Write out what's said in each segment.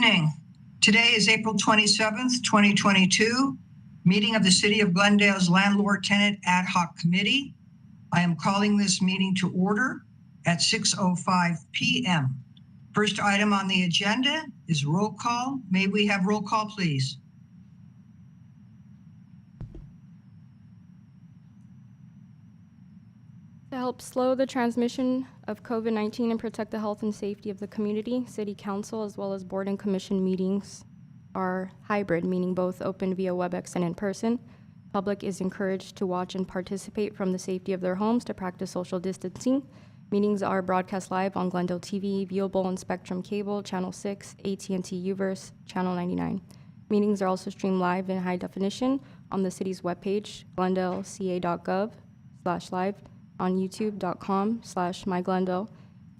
evening. Today is April 27th, 2022, meeting of the City of Glendale's Landlord Tenant Ad Hoc Committee. I am calling this meeting to order at 6:05 p.m. First item on the agenda is roll call. May we have roll call, please? To help slow the transmission of COVID-19 and protect the health and safety of the community, City Council as well as Board and Commission meetings are hybrid, meaning both open via WebEx and in person. Public is encouraged to watch and participate from the safety of their homes to practice social distancing. Meetings are broadcast live on Glendale TV, viewable on Spectrum Cable, Channel 6, AT&T UVerse, Channel 99. Meetings are also streamed live in high definition on the city's webpage, glendaleca.gov/live, on youtube.com/myglendale,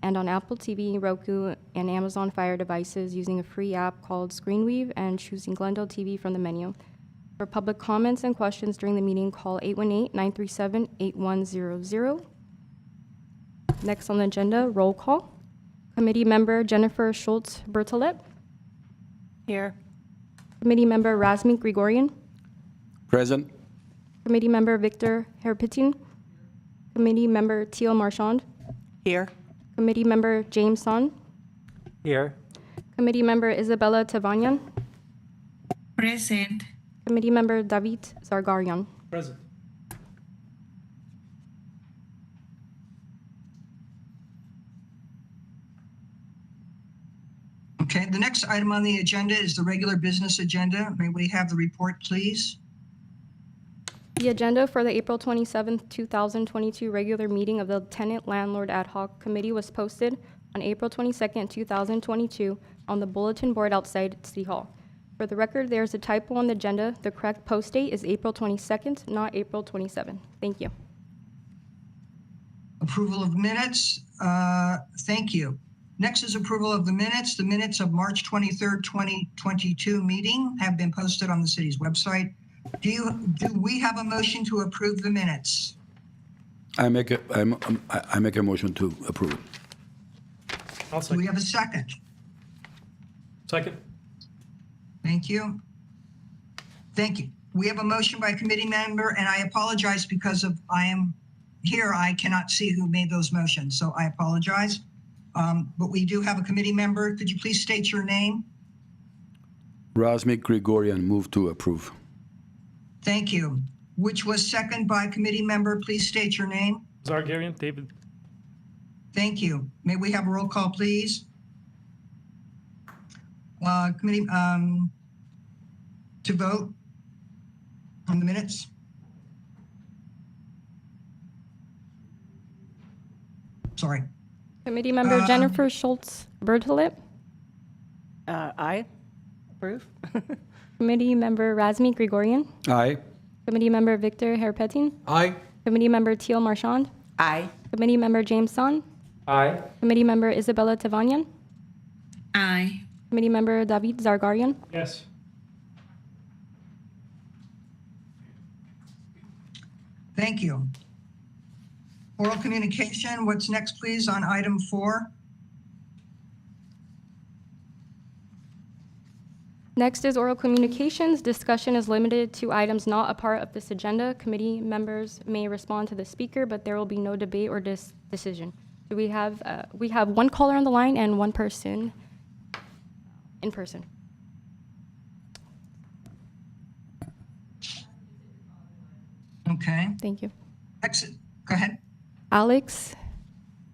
and on Apple TV, Roku, and Amazon Fire devices using a free app called ScreenWeave and choosing Glendale TV from the menu. For public comments and questions during the meeting, call 818-937-8100. Next on the agenda, roll call. Committee Member Jennifer Schultz-Bertolette. Here. Committee Member Razmi Grigorian. Present. Committee Member Victor Herpetin. Committee Member Teal Marchand. Here. Committee Member James Son. Here. Committee Member Isabella Tavanyan. Present. Committee Member David Zargarian. Present. Okay, the next item on the agenda is the regular business agenda. May we have the report, please? The agenda for the April 27th, 2022 regular meeting of the Tenant Landlord Ad Hoc Committee was posted on April 22nd, 2022 on the bulletin board outside City Hall. For the record, there is a typo on the agenda. The correct post date is April 22nd, not April 27th. Thank you. Approval of minutes. Thank you. Next is approval of the minutes. The minutes of March 23rd, 2022 meeting have been posted on the city's website. Do we have a motion to approve the minutes? I make a motion to approve. I'll Do we second. have a second? Second. Thank you. Thank you. We have a motion by a committee member, and I apologize because I am here, I cannot see who made those motions, so I apologize. But we do have a committee member. Could you please state your name? Razmi Grigorian, move to approve. Thank you. Which was second by committee member. Please state your name. Zargarian, David. Thank you. May we have a roll call, please? Committee, to vote on the minutes. Sorry. Committee Member Jennifer Schultz-Bertolette. I approve. Committee Member Razmi Grigorian. Aye. Committee Member Victor Herpetin. Aye. Committee Member Teal Marchand. Aye. Committee Member James Son. Aye. Committee Member Isabella Tavanyan. Aye. Committee Member David Zargarian. Yes. Thank you. Oral communication, what's next, please, on item 4? Next is oral communications. Discussion is limited to items not a part of this agenda. Committee members may respond to the speaker, but there will be no debate or decision. Do we have one caller on the line and one person in person. Okay. Thank you. Exit. Go ahead. Alex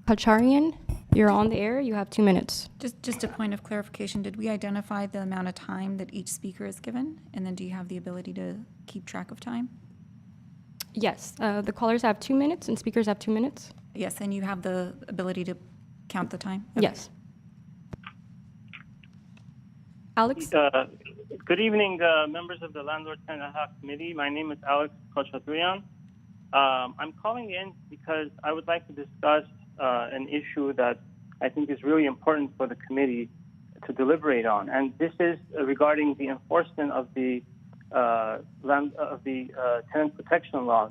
Kacharian, you're on the air. You have 2 minutes. Just a point of clarification, did we identify the amount of time that each speaker is given? And then do you have the ability to keep track of time? Yes, the callers have 2 minutes and speakers have 2 minutes. Yes, and you have the ability to count the time? Okay. Yes. Alex? Good evening, members of the Landlord Tenant Ad Hoc Committee. My name is Alex Kochaturian. I'm calling in because I would like to discuss an issue that I think is really important for the committee to deliberate on, and this is regarding the enforcement of the tenant protection laws,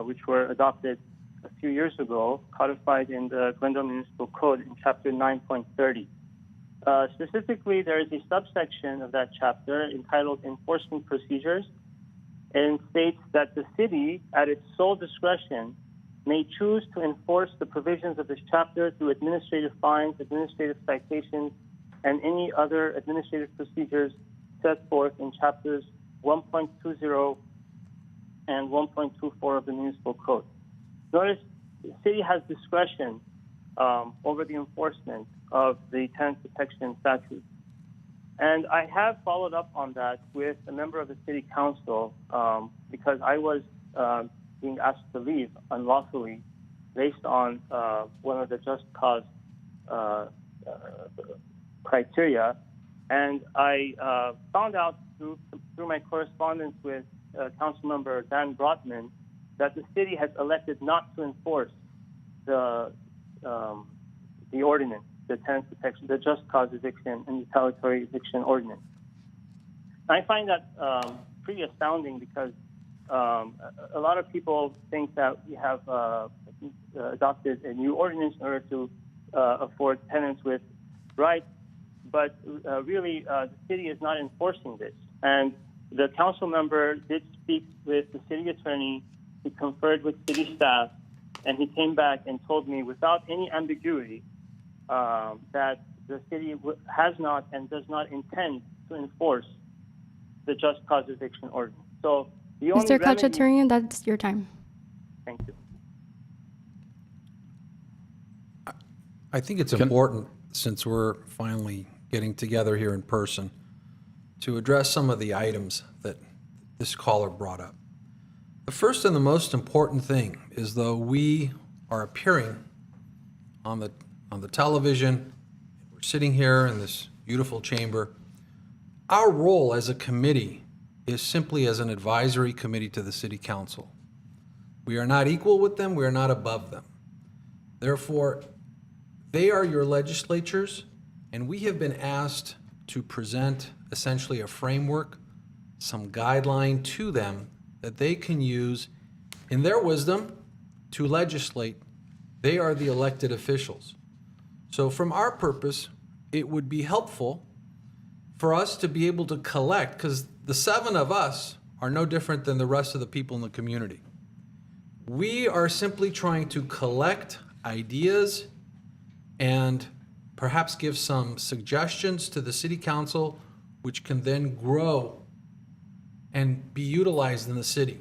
which were adopted a few years ago, codified in the Glendale Municipal Code in Chapter 9.30. Specifically, there is a subsection of that chapter entitled Enforcement Procedures, and states that the city, at its sole discretion, may choose to enforce the provisions of this chapter through administrative fines, administrative citations, and any other administrative procedures set forth in chapters 1.20 and 1.24 of the Municipal Code. Notice the city has discretion over the enforcement of the tenant protection statute. And I have followed up on that with a member of the city council because I was being asked to leave unlawfully based on one of the just cause criteria. And I found out through my correspondence with Council Member Dan Brotman that the city has elected not to enforce the ordinance, the tenant protection, the just cause eviction and retaliatory eviction ordinance. I find that pretty astounding because a lot of people think that we have adopted a new ordinance in order to afford tenants with rights, but really the city is not enforcing this. And the council member did speak with the city attorney, he conferred with city staff, and he came back and told me without any ambiguity that the city has not and does not intend to enforce the just cause eviction ordinance. So the only Mr. remedy- Kachaturian, that's your time. Thank you. I think it's important, since we're finally getting together here in person, to address some of the items that this caller brought up. The first and the most important thing is, though we are appearing on the television, we're sitting here in this beautiful chamber, our role as a committee is simply as an advisory committee to the city council. We are not equal with them, we are not above them. Therefore, they are your legislatures, and we have been asked to present essentially a framework, some guideline to them that they can use in their wisdom to legislate. They are the elected officials. So from our purpose, it would be helpful for us to be able to collect, because the 7 of us are no different than the rest of the people in the community. We are simply trying to collect ideas and perhaps give some suggestions to the city council, which can then grow and be utilized in the city.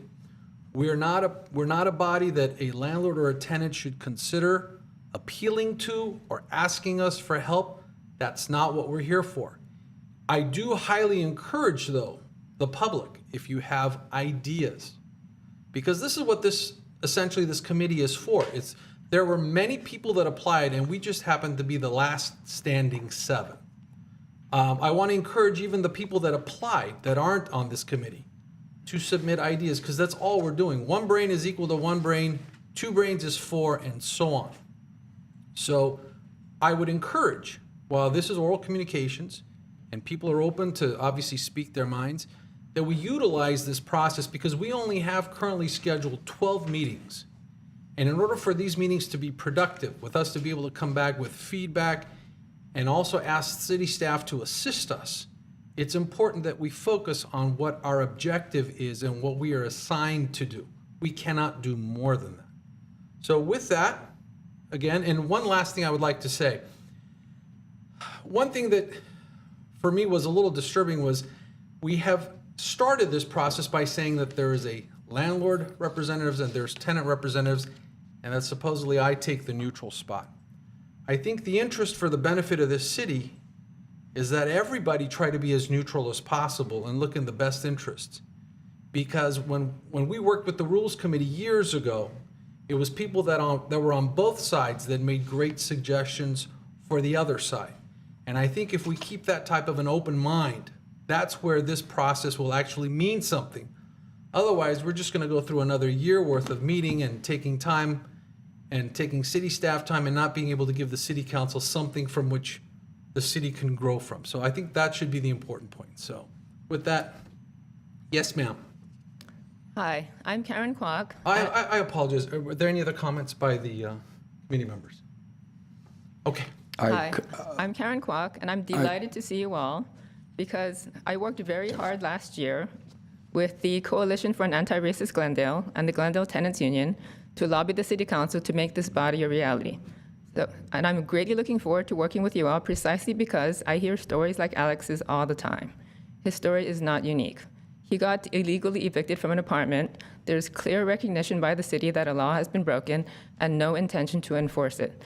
We're not a body that a landlord or a tenant should consider appealing to or asking us for help. That's not what we're here for. I do highly encourage, though, the public, if you have ideas, because this is what this committee is for. There were many people that applied, and we just happened to be the last standing 7. I want to encourage even the people that applied that aren't on this committee to submit ideas, because that's all we're doing. 1 brain is equal to 1 brain, 2 brains is 4, and so on. So I would encourage, while this is oral communications, and people are open to obviously speak their minds, that we utilize this process, because we only have currently scheduled 12 meetings. And in order for these meetings to be productive, with us to be able to come back with feedback and also ask city staff to assist us, it's important that we focus on what our objective is and what we are assigned to do. We cannot do more than that. So with that, again, and one last thing I would like to say. One thing that for me was a little disturbing was we have started this process by saying that there is a landlord representatives and there's tenant representatives, and that supposedly I take the neutral spot. I think the interest for the benefit of this city is that everybody try to be as neutral as possible and look in the best interests. Because when we worked with the Rules Committee years ago, it was people that were on both sides that made great suggestions for the other side. And I think if we keep that type of an open mind, that's where this process will actually mean something. Otherwise, we're just going to go through another year worth of meeting and taking time and taking city staff time and not being able to give the city council something from which the city can grow from. So I think that should be the important point. So with that, yes, ma'am. Hi, I'm Karen Kwok. I apologize. Were there any other comments by the committee members? Okay. Hi, I'm Karen Kwok, and I'm delighted to see you all because I worked very hard last year with the Coalition for an Anti-Racist Glendale and the Glendale Tenants Union to lobby the City Council to make this body a reality. And I'm greatly looking forward to working with you all precisely because I hear stories like Alex's all the time. His story is not unique. He got illegally evicted from an apartment. There's clear recognition by the city that a law has been broken and no intention to enforce it.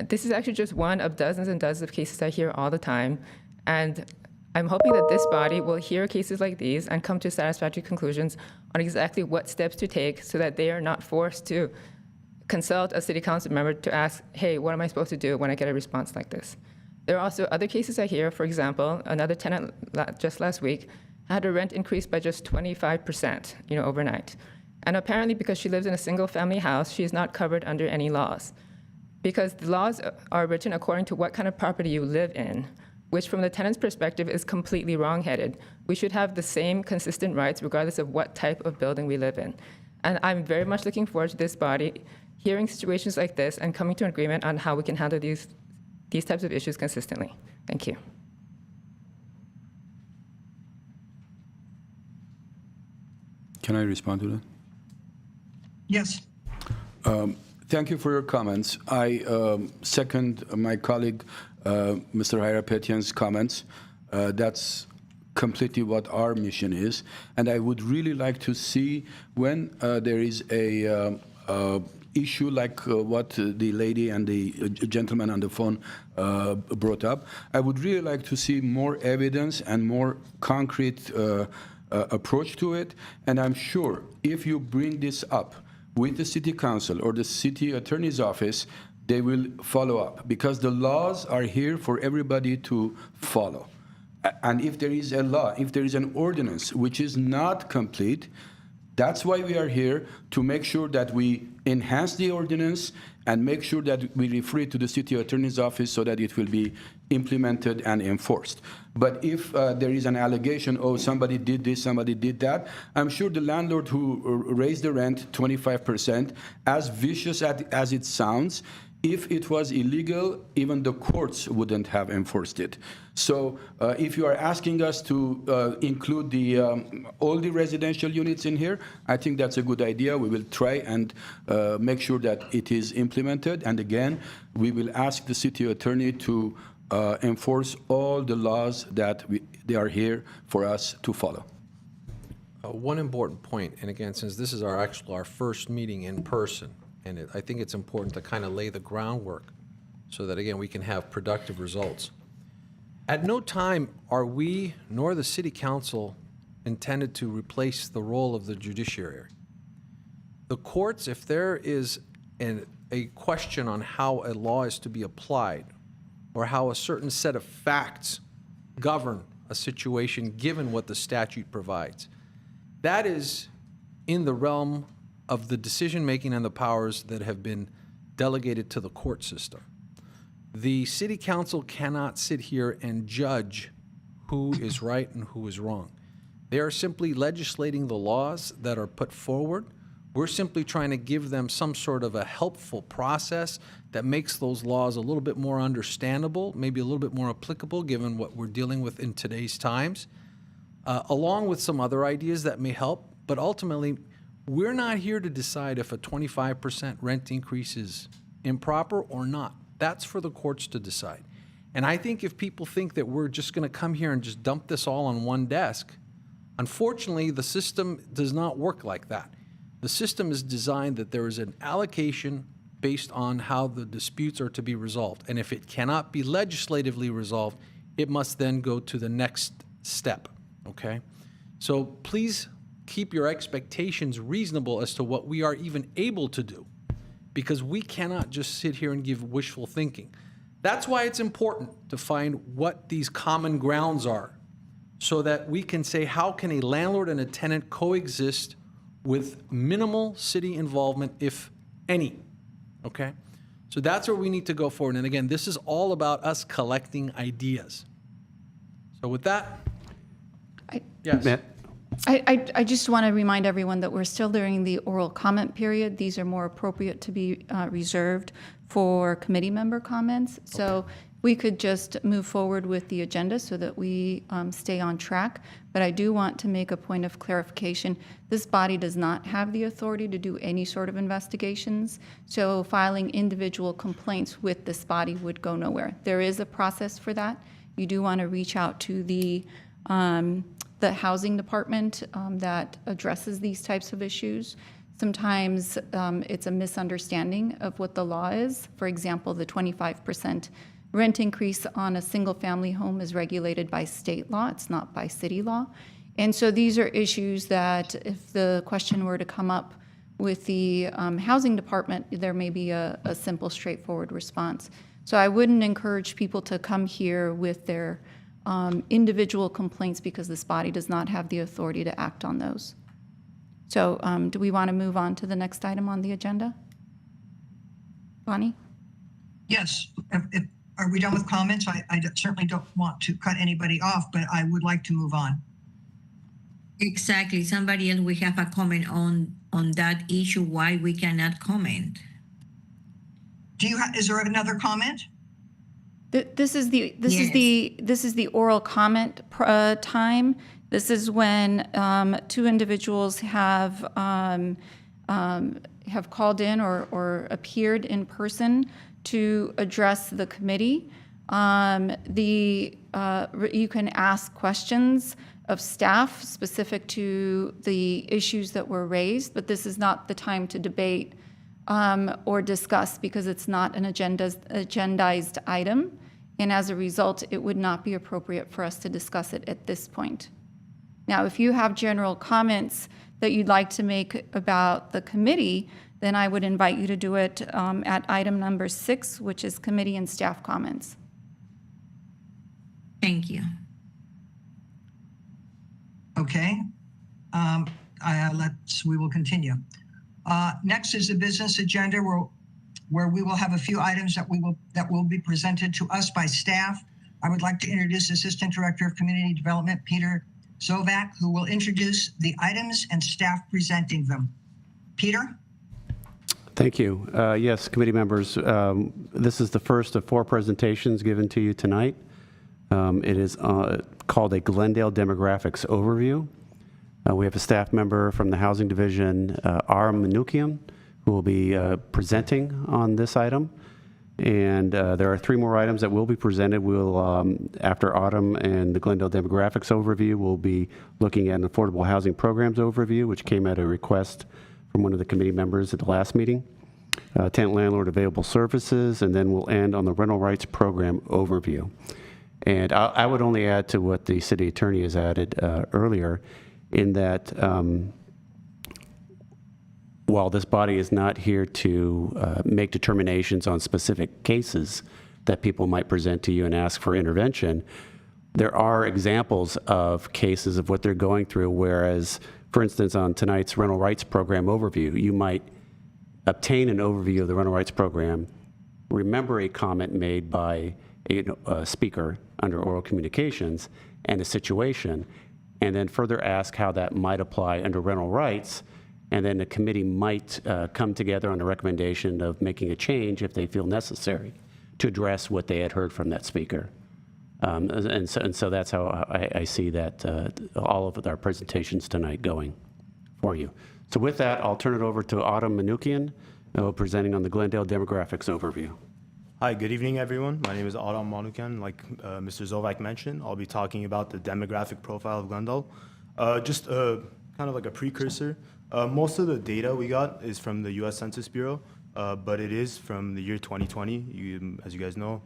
This is actually just one of dozens and dozens of cases I hear all the time. And I'm hoping that this body will hear cases like these and come to satisfactory conclusions on exactly what steps to take so that they are not forced to consult a city council member to ask, hey, what am I supposed to do when I get a response like this? There are also other cases I hear. For example, another tenant just last week had her rent increased by just 25%, overnight. And apparently because she lives in a single family house, she is not covered under any laws. Because the laws are written according to what kind of property you live in, which from the tenant's perspective is completely wrong-headed. We should have the same consistent rights regardless of what type of building we live in. And I'm very much looking forward to this body hearing situations like this and coming to an agreement on how we can handle these types of issues consistently. Thank you. Can I respond to that? Yes. Thank you for your comments. I second my colleague, Mr. Hirapetian's comments. That's completely what our mission is. And I would really like to see when there is a issue like what the lady and the gentleman on the phone brought up, I would really like to see more evidence and more concrete approach to it. And I'm sure if you bring this up with the city council or the city attorney's office, they will follow up because the laws are here for everybody to follow. And if there is a law, if there is an ordinance which is not complete, that's why we are here, to make sure that we enhance the ordinance and make sure that we refer it to the city attorney's office so that it will be implemented and enforced. But if there is an allegation, oh, somebody did this, somebody did that, I'm sure the landlord who raised the rent 25%, as vicious as it sounds, if it was illegal, even the courts wouldn't have enforced it. So if you are asking us to include all the residential units in here, I think that's a good idea. We will try and make sure that it is implemented. And again, we will ask the city attorney to enforce all the laws that they are here for us to follow. One important point, and again, since this is our first meeting in person, and I think it's important to kind of lay the groundwork so that, again, we can have productive results. At no time are we nor the city council intended to replace the role of the judiciary. The courts, if there is a question on how a law is to be applied or how a certain set of facts govern a situation given what the statute provides, that is in the realm of the decision-making and the powers that have been delegated to the court system. The city council cannot sit here and judge who is right and who is wrong. They are simply legislating the laws that are put forward. We're simply trying to give them some sort of a helpful process that makes those laws a little bit more understandable, maybe a little bit more applicable given what we're dealing with in today's times, along with some other ideas that may help. But ultimately, we're not here to decide if a 25% rent increase is improper or not. That's for the courts to decide. And I think if people think that we're just going to come here and just dump this all on one desk, unfortunately, the system does not work like that. The system is designed that there is an allocation based on how the disputes are to be resolved. And if it cannot be legislatively resolved, it must then go to the next step, okay? So please keep your expectations reasonable as to what we are even able to do, because we cannot just sit here and give wishful thinking. That's why it's important to find what these common grounds are so that we can say, how can a landlord and a tenant coexist with minimal city involvement, if any, okay? So that's where we need to go forward. And again, this is all about us collecting ideas. So with that, yes. I just want to remind everyone that we're still during the oral comment period. These are more appropriate to be reserved for committee member comments. So we could just move forward with the agenda so that we stay on track. But I do want to make a point of clarification. This body does not have the authority to do any sort of investigations, so filing individual complaints with this body would go nowhere. There is a process for that. You do want to reach out to the housing department that addresses these types of issues. Sometimes it's a misunderstanding of what the law is. For example, the 25% rent increase on a single-family home is regulated by state law. It's not by city law. And so these are issues that if the question were to come up with the housing department, there may be a simple, straightforward response. So I wouldn't encourage people to come here with their individual complaints because this body does not have the authority to act on those. So do we want to move on to the next item on the agenda? Bonnie? Yes. Are we done with comments? I certainly don't want to cut anybody off, but I would like to move on. Exactly. Somebody else will have a comment on that issue, why we cannot comment. Is there another comment? This is the oral comment time. This is when two individuals have called in or appeared in person to address the committee. You can ask questions of staff specific to the issues that were raised, but this is not the time to debate or discuss because it's not an agendized item. And as a result, it would not be appropriate for us to discuss it at this point. Now, if you have general comments that you'd like to make about the committee, then I would invite you to do it at item number 6, which is committee and staff comments. Thank you. Okay. We will continue. Next is the business agenda where we will have a few items that will be presented to us by staff. I would like to introduce Assistant Director of Community Development, Peter Zovac, who will introduce the items and staff presenting them. Peter? Thank you. Yes, committee members, this is the first of 4 presentations given to you tonight. It is called a Glendale Demographics Overview. We have a staff member from the Housing Division, Aram Manukian, who will be presenting on this item. And there are 3 more items that will be presented. We'll, after Autumn and the Glendale Demographics Overview, we'll be looking at an Affordable Housing Programs Overview, which came at a request from one of the committee members at the last meeting. Tenant Landlord Available Services, and then we'll end on the Rental Rights Program Overview. And I would only add to what the city attorney has added earlier, in that while this body is not here to make determinations on specific cases that people might present to you and ask for intervention, there are examples of cases of what they're going through, whereas, for instance, on tonight's Rental Rights Program Overview, you might obtain an overview of the Rental Rights Program, remember a comment made by a speaker under oral communications and a situation, and then further ask how that might apply under rental rights, and then the committee might come together on a recommendation of making a change if they feel necessary to address what they had heard from that speaker. And so that's how I see that all of our presentations tonight going for you. So with that, I'll turn it over to Autumn Manukian, presenting on the Glendale Demographics Overview. Hi, good evening, everyone. My name is Autumn Manukian. Like Mr. Zovac mentioned, I'll be talking about the demographic profile of Glendale. Just kind of like a precursor. Most of the data we got is from the U.S. Census Bureau, but it is from the year 2020. As you guys know,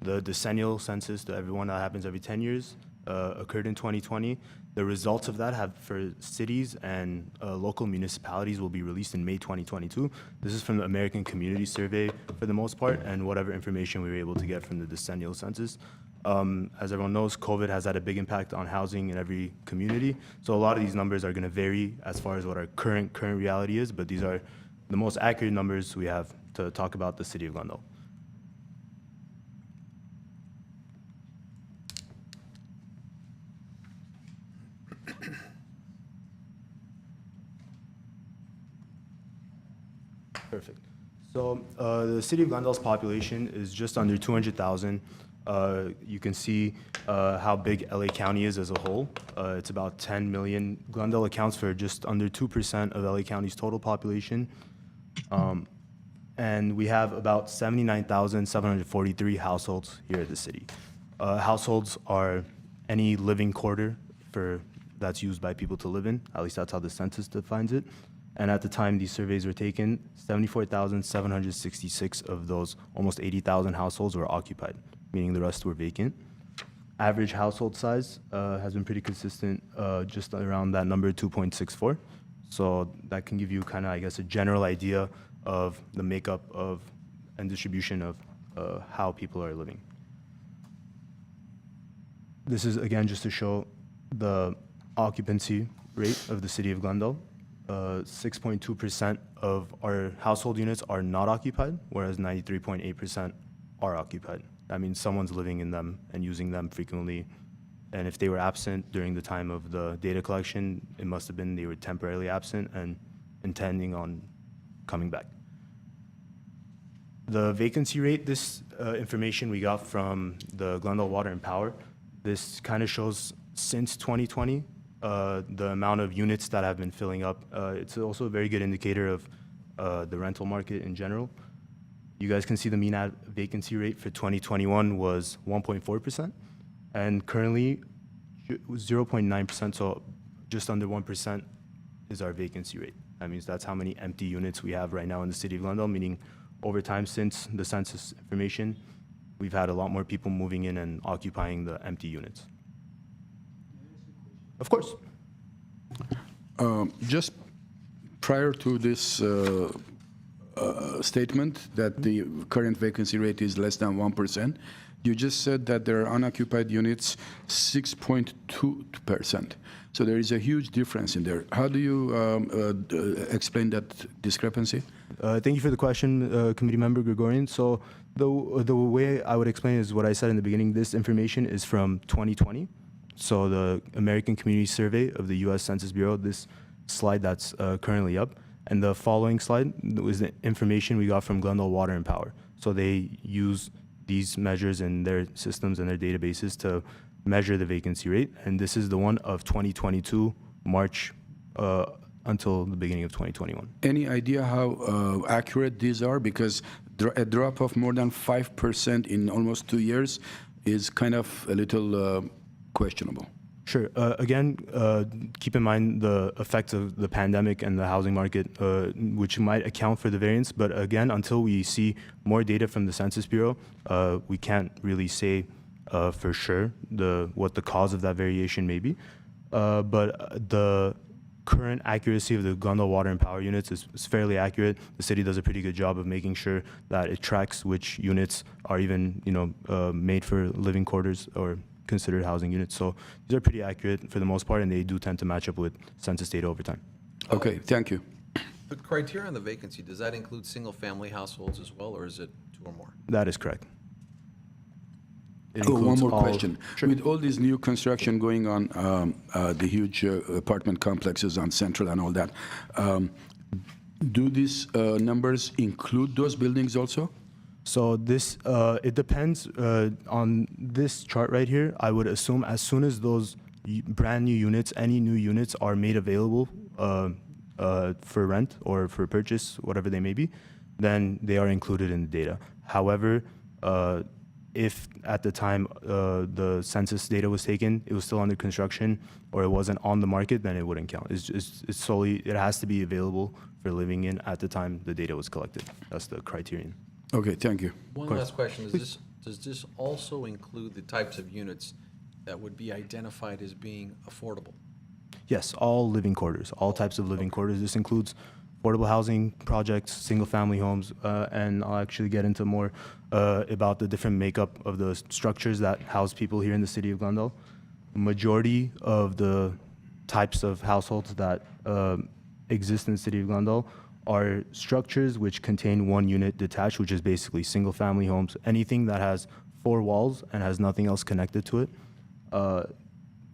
the decennial census, that everyone that happens every 10 years, occurred in 2020. The results of that for cities and local municipalities will be released in May 2022. This is from the American Community Survey for the most part, and whatever information we were able to get from the decennial census. As everyone knows, COVID has had a big impact on housing in every community. So a lot of these numbers are going to vary as far as what our current reality is, but these are the most accurate numbers we have to talk about the city of Glendale. Perfect. So the city of Glendale's population is just under 200,000. You can see how big LA County is as a whole. It's about 10 million. Glendale accounts for just under 2% of LA County's total population. And we have about 79,743 households here at the city. Households are any living quarter that's used by people to live in. At least that's how the census defines it. And at the time these surveys were taken, 74,766 of those almost 80,000 households were occupied, meaning the rest were vacant. Average household size has been pretty consistent, just around that number, 2.64. So that can give you kind of, I guess, a general idea of the makeup of and distribution of how people are living. This is, again, just to show the occupancy rate of the city of Glendale. 6.2% of our household units are not occupied, whereas 93.8% are occupied. That means someone's living in them and using them frequently. And if they were absent during the time of the data collection, it must have been they were temporarily absent and intending on coming back. The vacancy rate, this information we got from the Glendale Water and Power. This kind of shows since 2020, the amount of units that have been filling up. It's also a very good indicator of the rental market in general. You guys can see the mean vacancy rate for 2021 was 1.4%, and currently 0.9%, so just under 1% is our vacancy rate. That means that's how many empty units we have right now in the city of Glendale, meaning over time since the census information, we've had a lot more people moving in and occupying the empty units. Of course. Just prior to this statement that the current vacancy rate is less than 1%, you just said that there are unoccupied units 6.2%. So there is a huge difference in there. How do you explain that discrepancy? Thank you for the question, Committee Member Gregorian. So the way I would explain is what I said in the beginning. This information is from 2020. So the American Community Survey of the U.S. Census Bureau, this slide that's currently up, and the following slide was the information we got from Glendale Water and Power. So they use these measures in their systems and their databases to measure the vacancy rate, and this is the one of 2022, March until the beginning of 2021. Any idea how accurate these are? Because a drop of more than 5% in almost 2 years is kind of a little questionable. Sure. Again, keep in mind the effects of the pandemic and the housing market, which might account for the variance. But again, until we see more data from the Census Bureau, we can't really say for sure what the cause of that variation may be. But the current accuracy of the Glendale Water and Power units is fairly accurate. The city does a pretty good job of making sure that it tracks which units are even, made for living quarters or considered housing units. So these are pretty accurate for the most part, and they do tend to match up with census data over time. Okay, thank you. The criteria on the vacancy, does that include single-family households as well, or is it 2 or more? That is correct. One more question. Sure. With all this new construction going on, the huge apartment complexes on Central and all that, do these numbers include those buildings also? So this, it depends on this chart right here. I would assume as soon as those brand new units, any new units are made available for rent or for purchase, whatever they may be, then they are included in the data. However, if at the time the census data was taken, it was still under construction or it wasn't on the market, then it wouldn't count. It's solely, it has to be available for living in at the time the data was collected. That's the criterion. Okay, thank you. One last question. Does this also include the types of units that would be identified as being affordable? Yes, all living quarters, all types of living quarters. This includes affordable housing projects, single-family homes, and I'll actually get into more about the different makeup of the structures that house people here in the city of Glendale. Majority of the types of households that exist in the city of Glendale are structures which contain one unit detached, which is basically single-family homes. Anything that has 4 walls and has nothing else connected to it.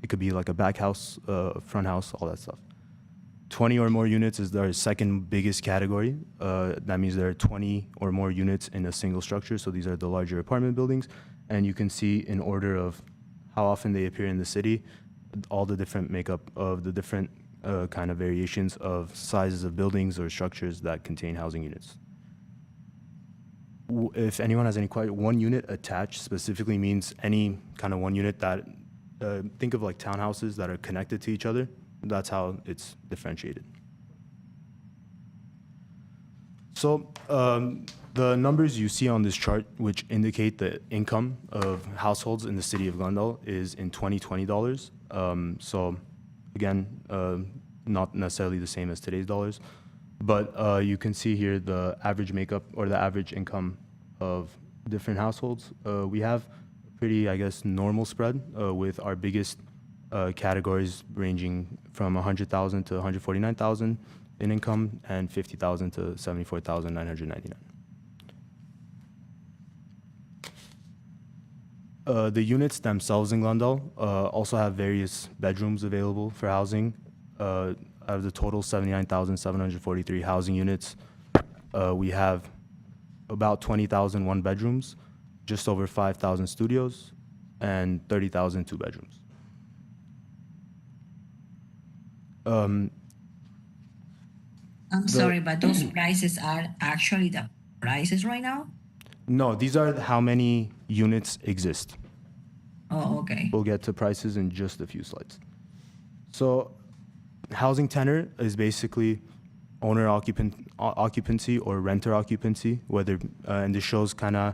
It could be like a back house, front house, all that stuff. 20 or more units is our second biggest category. That means there are 20 or more units in a single structure. So these are the larger apartment buildings. and you can see in order of how often they appear in the city, all the different makeup of the different kind of variations of sizes of buildings or structures that contain housing units. If anyone has any questions, one unit attached specifically means any kind of one unit that, think of like townhouses that are connected to each other. That's how it's differentiated. So the numbers you see on this chart, which indicate the income of households in the city of Glendale, is in 2020 dollars. So again, not necessarily the same as today's dollars, but you can see here the average makeup or the average income of different households. We have a pretty, I guess, normal spread with our biggest categories ranging from 100,000 to 149,000 in income and 50,000 to 74,999. The units themselves in Glendale also have various bedrooms available for housing. Out of the total 79,743 housing units, we have about 20,000 one bedrooms, just over 5,000 studios, and 30,000 two bedrooms. I'm sorry, but those prices are actually the prices right now? No, these are how many units exist. Oh, okay. We'll get to prices in just a few slides. So housing tenure is basically owner occupancy or renter occupancy, whether, and this shows kind of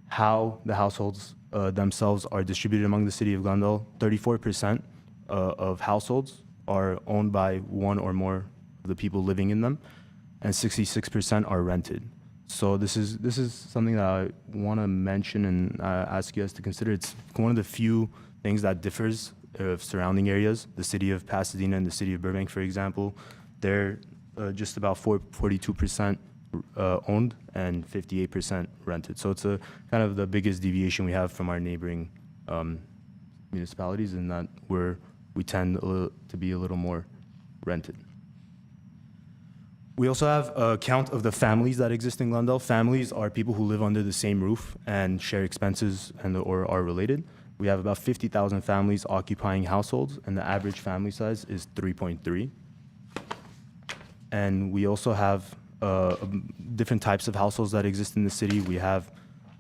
how the households themselves are distributed among the city of Glendale. 34% of households are owned by one or more of the people living in them, and 66% are rented. So this is something that I want to mention and ask you guys to consider. It's one of the few things that differs of surrounding areas. The city of Pasadena and the city of Burbank, for example, they're just about 42% owned and 58% rented. So it's a kind of the biggest deviation we have from our neighboring municipalities, in that we tend to be a little more rented. We also have a count of the families that exist in Glendale. Families are people who live under the same roof and share expenses or are related. We have about 50,000 families occupying households, and the average family size is 3.3. And we also have different types of households that exist in the city. We have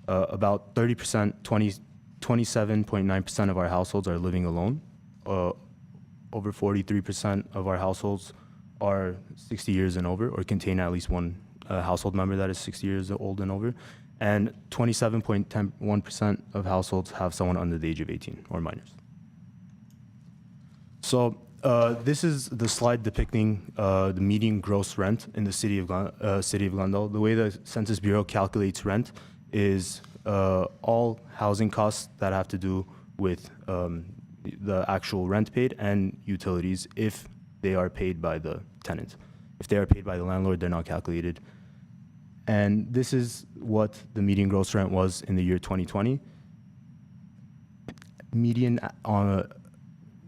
about 30%, 27.9% of our households are living alone. Over 43% of our households are 60 years and over, or contain at least one household member that is 60 years old and over. And 27.1% of households have someone under the age of 18 or minors. So this is the slide depicting the median gross rent in the city of Glendale. The way the Census Bureau calculates rent is all housing costs that have to do with the actual rent paid and utilities, if they are paid by the tenant. If they are paid by the landlord, they're not calculated. And this is what the median gross rent was in the year 2020. Median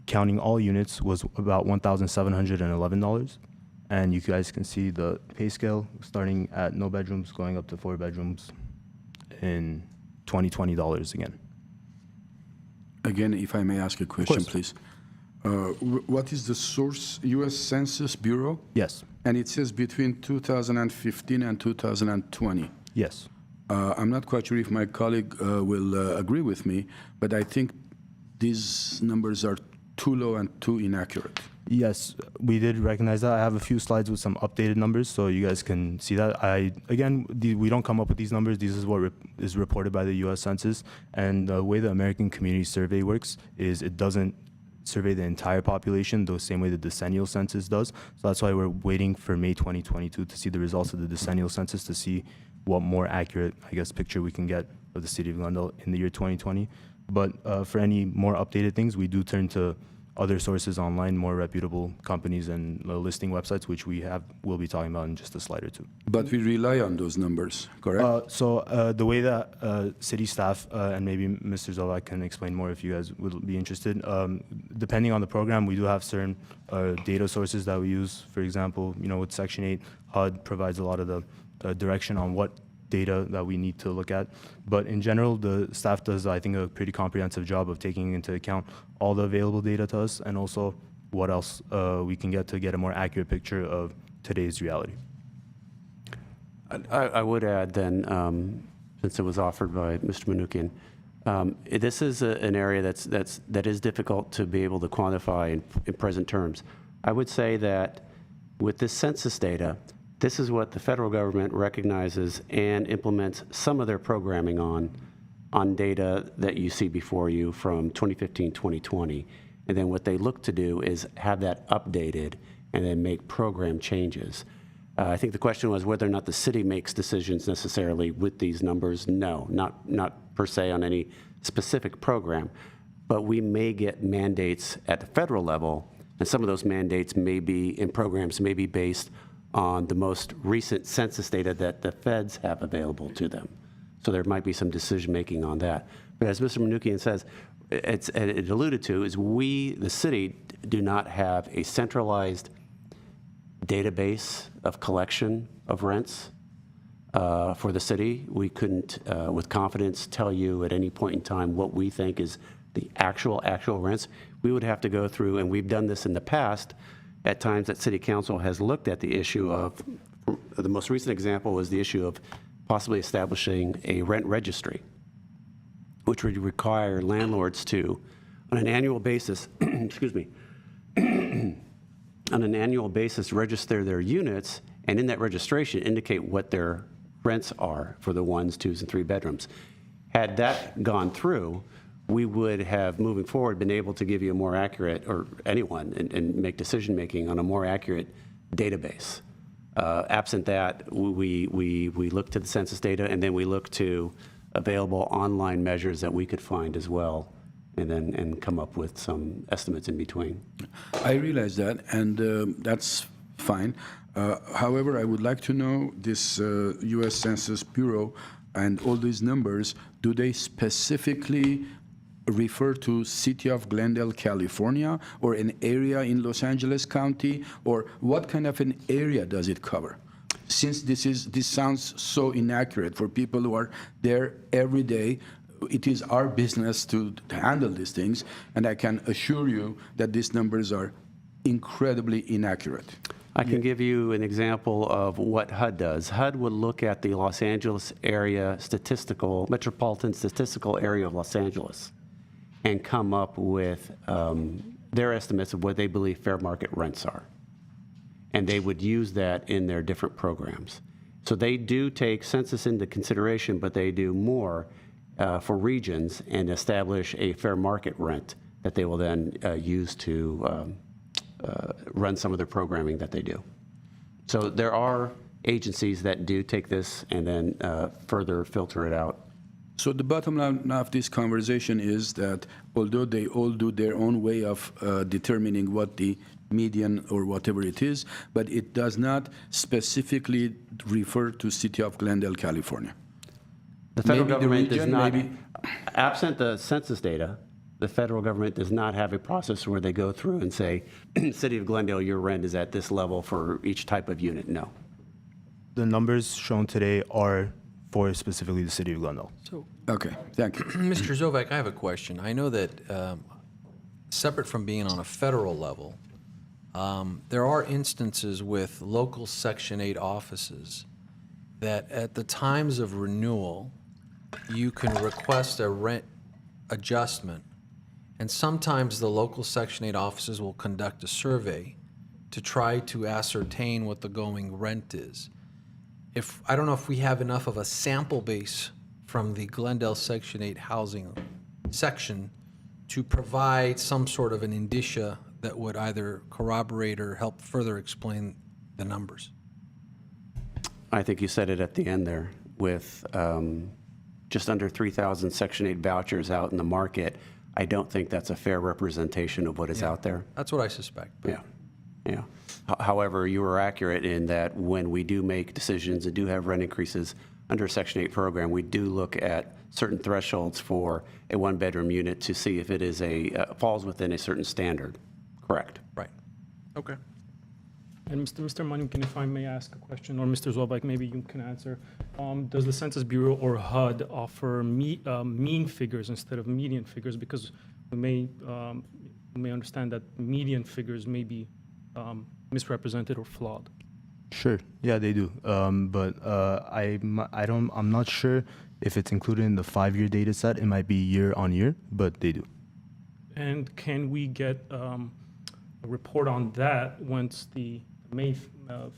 counting all units was about $1,711. And you guys can see the pay scale starting at no bedrooms going up to 4 bedrooms in 2020 dollars again. Again, if I may ask a question, please. What is the source? U.S. Census Bureau? Yes. And it says between 2015 and 2020. Yes. I'm not quite sure if my colleague will agree with me, but I think these numbers are too low and too inaccurate. Yes, we did recognize that. I have a few slides with some updated numbers, so you guys can see that. We don't come up with these numbers. This is what is reported by the U.S. Census. And the way the American Community Survey works is it doesn't survey the entire population the same way the decennial census does. So that's why we're waiting for May 2022 to see the results of the decennial census, to see what more accurate, I guess, picture we can get of the city of Glendale in the year 2020. But for any more updated things, we do turn to other sources online, more reputable companies and listing websites, which we'll be talking about in just a slide or two. But we rely on those numbers, correct? The way that city staff, and maybe Mr. Zovak can explain more if you guys would be interested, depending on the program, we do have certain data sources that we use. For example, with Section 8, HUD provides a lot of the direction on what data that we need to look at. But in general, the staff does, I think, a pretty comprehensive job of taking into account all the available data to us and also what else we can get to get a more accurate picture of today's reality. I would add then, since it was offered by Mr. Manukian, this is an area that is difficult to be able to quantify in present terms. I would say that with this census data, this is what the federal government recognizes and implements some of their programming on data that you see before you from 2015, 2020. And then what they look to do is have that updated and then make program changes. I think the question was whether or not the city makes decisions necessarily with these numbers. No, not per se on any specific program, but we may get mandates at the federal level, and some of those mandates may be in programs may be based on the most recent census data that the feds have available to them. So there might be some decision making on that. But as Mr. Manukian says, it alluded to is we, the city, do not have a centralized database of collection of rents for the city. We couldn't, with confidence, tell you at any point in time what we think is the actual rents. We would have to go through, and we've done this in the past, at times that City Council has looked at the issue of, the most recent example was the issue of possibly establishing a rent registry, which would require landlords to, on an annual basis, excuse me, on an annual basis, register their units, and in that registration, indicate what their rents are for the 1s, 2s, and 3 bedrooms. Had that gone through, we would have, moving forward, been able to give you a more accurate, or anyone, and make decision-making on a more accurate database. Absent that, we look to the census data, and then we look to available online measures that we could find as well, and come up with some estimates in between. I realize that, and that's fine. However, I would like to know this U.S. Census Bureau and all these numbers, do they specifically refer to City of Glendale, California, or an area in Los Angeles County, or what kind of an area does it cover? Since this sounds so inaccurate for people who are there every day, it is our business to handle these things, and I can assure you that these numbers are incredibly inaccurate. I can give you an example of what HUD does. HUD would look at the Los Angeles area metropolitan statistical area of Los Angeles and come up with their estimates of what they believe fair market rents are. And they would use that in their different programs. So they do take census into consideration, but they do more for regions and establish a fair market rent that they will then use to run some of their programming that they do. So there are agencies that do take this and then further filter it out. So the bottom line of this conversation is that although they all do their own way of determining what the median or whatever it is, but it does not specifically refer to City of Glendale, California. The federal Maybe the government does region, not, maybe- absent the census data, the federal government does not have a process where they go through and say, City of Glendale, your rent is at this level for each type of unit. No. The numbers shown today are for specifically the City of Glendale. So, Okay, thank you. Mr. Zovak, I have a question. I know that separate from being on a federal level, there are instances with local Section 8 offices that at the times of renewal, you can request a rent adjustment. And sometimes the local Section 8 offices will conduct a survey to try to ascertain what the going rent is. I don't know if we have enough of a sample base from the Glendale Section 8 housing section to provide some sort of an indicia that would either corroborate or help further explain the numbers. I think you said it at the end there with just under 3,000 Section 8 vouchers out in the market. I don't think that's a fair representation of what is out there. That's what I suspect. Yeah. However, you were accurate in that when we do make decisions and do have rent increases under a Section 8 program, we do look at certain thresholds for a one-bedroom unit to see if it is falls within a certain standard. Correct. Right. Okay. And Mr. Manukin, if I may ask a question, or Mr. Zolbeck, maybe you can answer. Does the Census Bureau or HUD offer mean figures instead of median figures? Because we may understand that median figures may be misrepresented or flawed. Sure. Yeah, they do. But I'm not sure if it's included in the 5-year data set. It might be year on year, but they do. And can we get a report on that once the May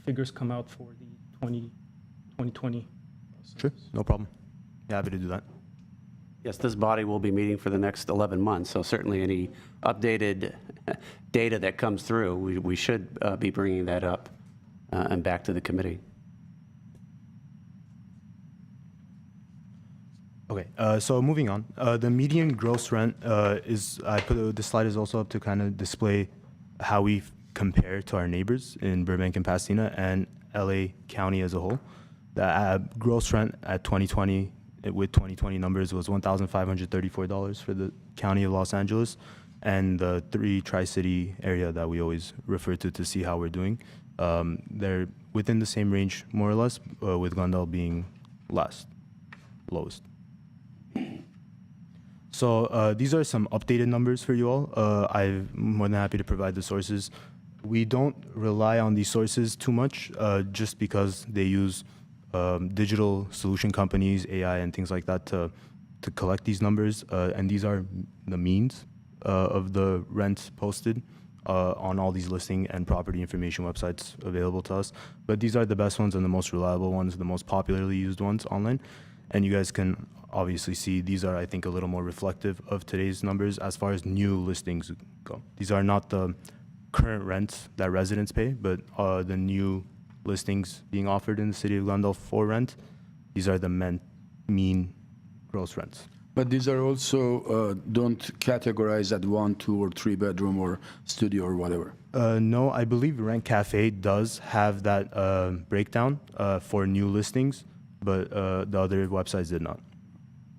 figures come out for the 2020? Sure, no problem. Yeah, happy to do that. Yes, this body will be meeting for the next 11 months, so certainly any updated data that comes through, we should be bringing that up and back to the committee. Okay, so moving on. The median gross rent this slide is also up to kind of display how we compare to our neighbors in Burbank and Pasadena and LA County as a whole. The gross rent at 2020 with 2020 numbers was $1,534 for the County of Los Angeles and the 3 Tri-City area that we always refer to see how we're doing. They're within the same range, more or less, with Glendale being lowest. So these are some updated numbers for you all. I'm more than happy to provide the sources. We don't rely on these sources too much just because they use digital solution companies, AI, and things like that to collect these numbers. And these are the means of the rents posted on all these listing and property information websites available to us. But these are the best ones and the most reliable ones, the most popularly used ones online. And you guys can obviously see these are, I think, a little more reflective of today's numbers as far as new listings go. These are not the current rents that residents pay, but the new listings being offered in the city of Glendale for rent. These are the mean gross rents. But these are also don't categorize at 1, 2, or 3 bedroom or studio or whatever. No, I believe Rent Cafe does have that breakdown for new listings, but the other websites did not.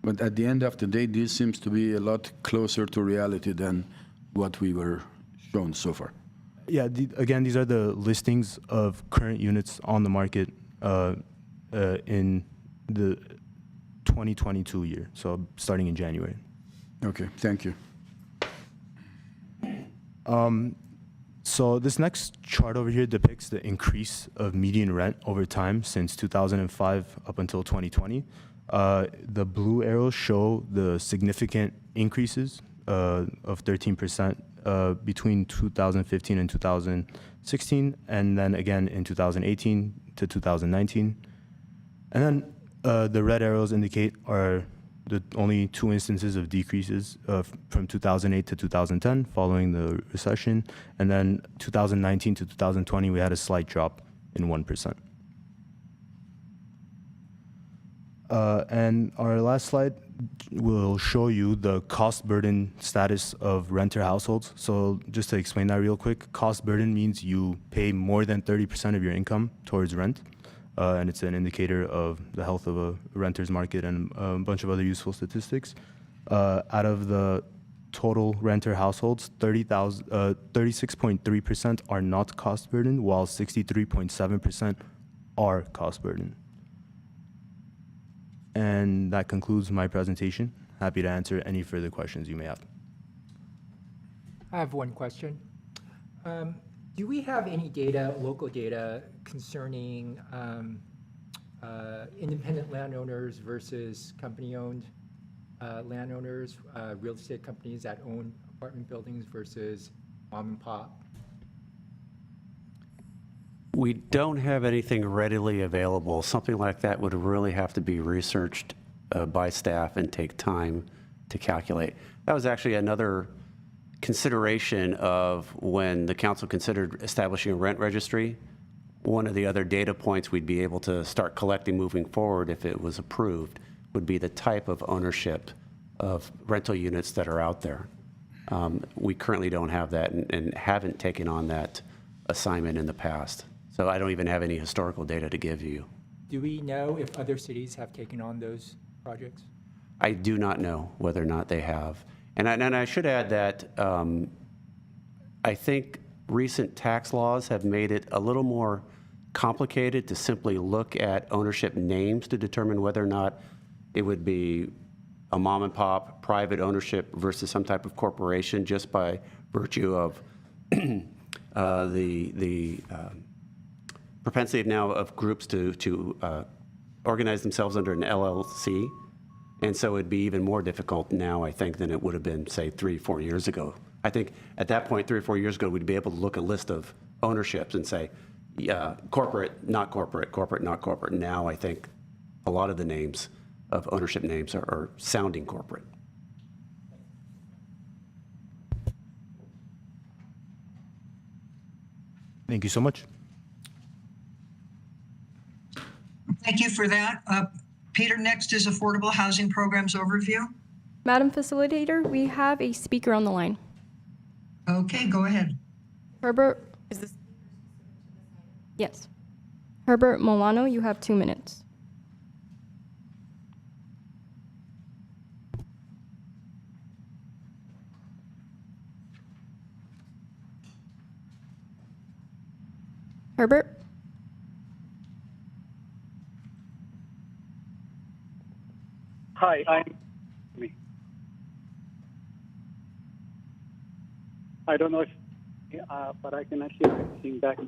But at the end of the day, this seems to be a lot closer to reality than what we were shown so far. Yeah, again, these are the listings of current units on the market in the 2022 year, so starting in January. Okay, thank you. So this next chart over here depicts the increase of median rent over time since 2005 up until 2020. The blue arrows show the significant increases of 13% between 2015 and 2016, and then again in 2018 to 2019. And then the red arrows indicate are the only 2 instances of decreases from 2008 to 2010 following the recession. And then 2019 to 2020, we had a slight drop in 1%. And our last slide will show you the cost burden status of renter households. So just to explain that real quick, cost burden means you pay more than 30% of your income towards rent. And it's an indicator of the health of a renter's market and a bunch of other useful statistics. Out of the total renter households, 36.3% are not cost burden, while 63.7% are cost burden. And that concludes my presentation. Happy to answer any further questions you may have. I have one question. Do we have any data, local data, concerning independent landowners versus company-owned landowners, real estate companies that own apartment buildings versus mom and pop? We don't have anything readily available. Something like that would really have to be researched by staff and take time to calculate. That was actually another consideration of when the council considered establishing a rent registry. One of the other data points we'd be able to start collecting moving forward if it was approved would be the type of ownership of rental units that are out there. We currently don't have that and haven't taken on that assignment in the past. So I don't even have any historical data to give you. Do we know if other cities have taken on those projects? I do not know whether or not they have. And I should add that I think recent tax laws have made it a little more complicated to simply look at ownership names to determine whether or not it would be a mom and pop private ownership versus some type of corporation just by virtue of the propensity now of groups to organize themselves under an LLC. And so it'd be even more difficult now, I think, than it would have been, say, 3-4 years ago. I think at that point, 3 or 4 years ago, we'd be able to look at a list of ownerships and say, yeah, corporate, not corporate, corporate, not corporate. Now I think a lot of the names of ownership names are sounding corporate. Thank you so much. Thank you for that. Peter, next is Affordable Housing Programs Overview. Madam Facilitator, we have a speaker on the line. Okay, go ahead. Herbert, is this? Yes. Herbert Milano, you have 2 minutes. Herbert? Hi, I don't know if, but I cannot hear anything back.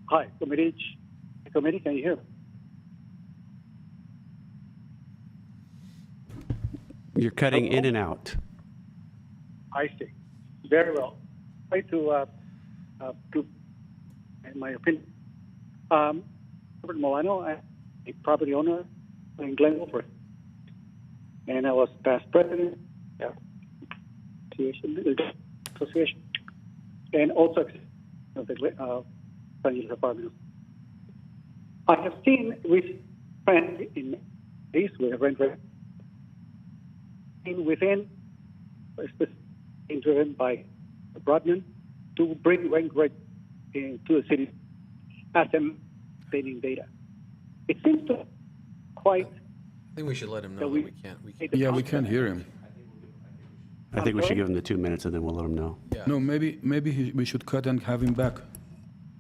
Hi, committee, can you hear? You're cutting in and out. I see. Very well. Try to in my opinion, Robert Milano, I'm a property owner in Glendale, and I was past president of the association, and also of the San Jose Apartments. I have seen with trend in these with rent rate within driven by Broadman to bring rent rate into the city as a maintaining data. It seems to quite. I think we should let him know that we can't. Yeah, we can't hear him. I think we should give him the 2 minutes and then we'll let him know. Yeah. No, maybe we should cut and have him back.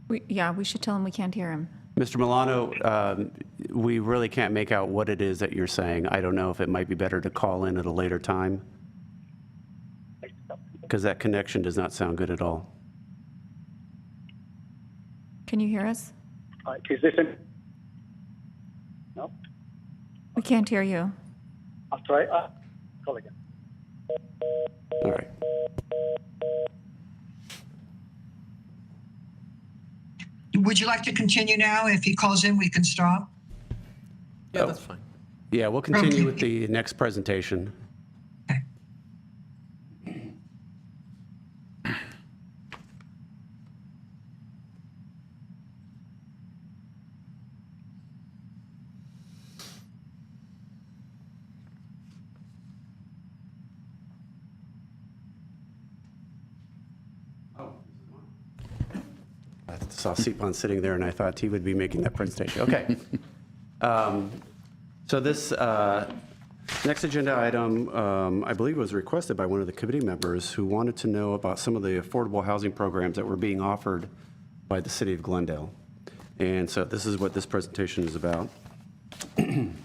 We should tell him we can't hear him. Mr. Milano, we really can't make out what it is that you're saying. I don't know if it might be better to call in at a later time, because that connection does not sound good at all. Can you hear us? Is this no? We can't hear you. I'll try. Call again. All right. Would you like to continue now? If he calls in, we can stop. Yeah, that's fine. Yeah, we'll continue Okay. with the next presentation. I saw Sipon sitting there, and I thought he would be making that presentation. Okay. So this next agenda item, I believe, was requested by one of the committee members who wanted to know about some of the affordable housing programs that were being offered by the city of Glendale. And so this is what this presentation is about. Thank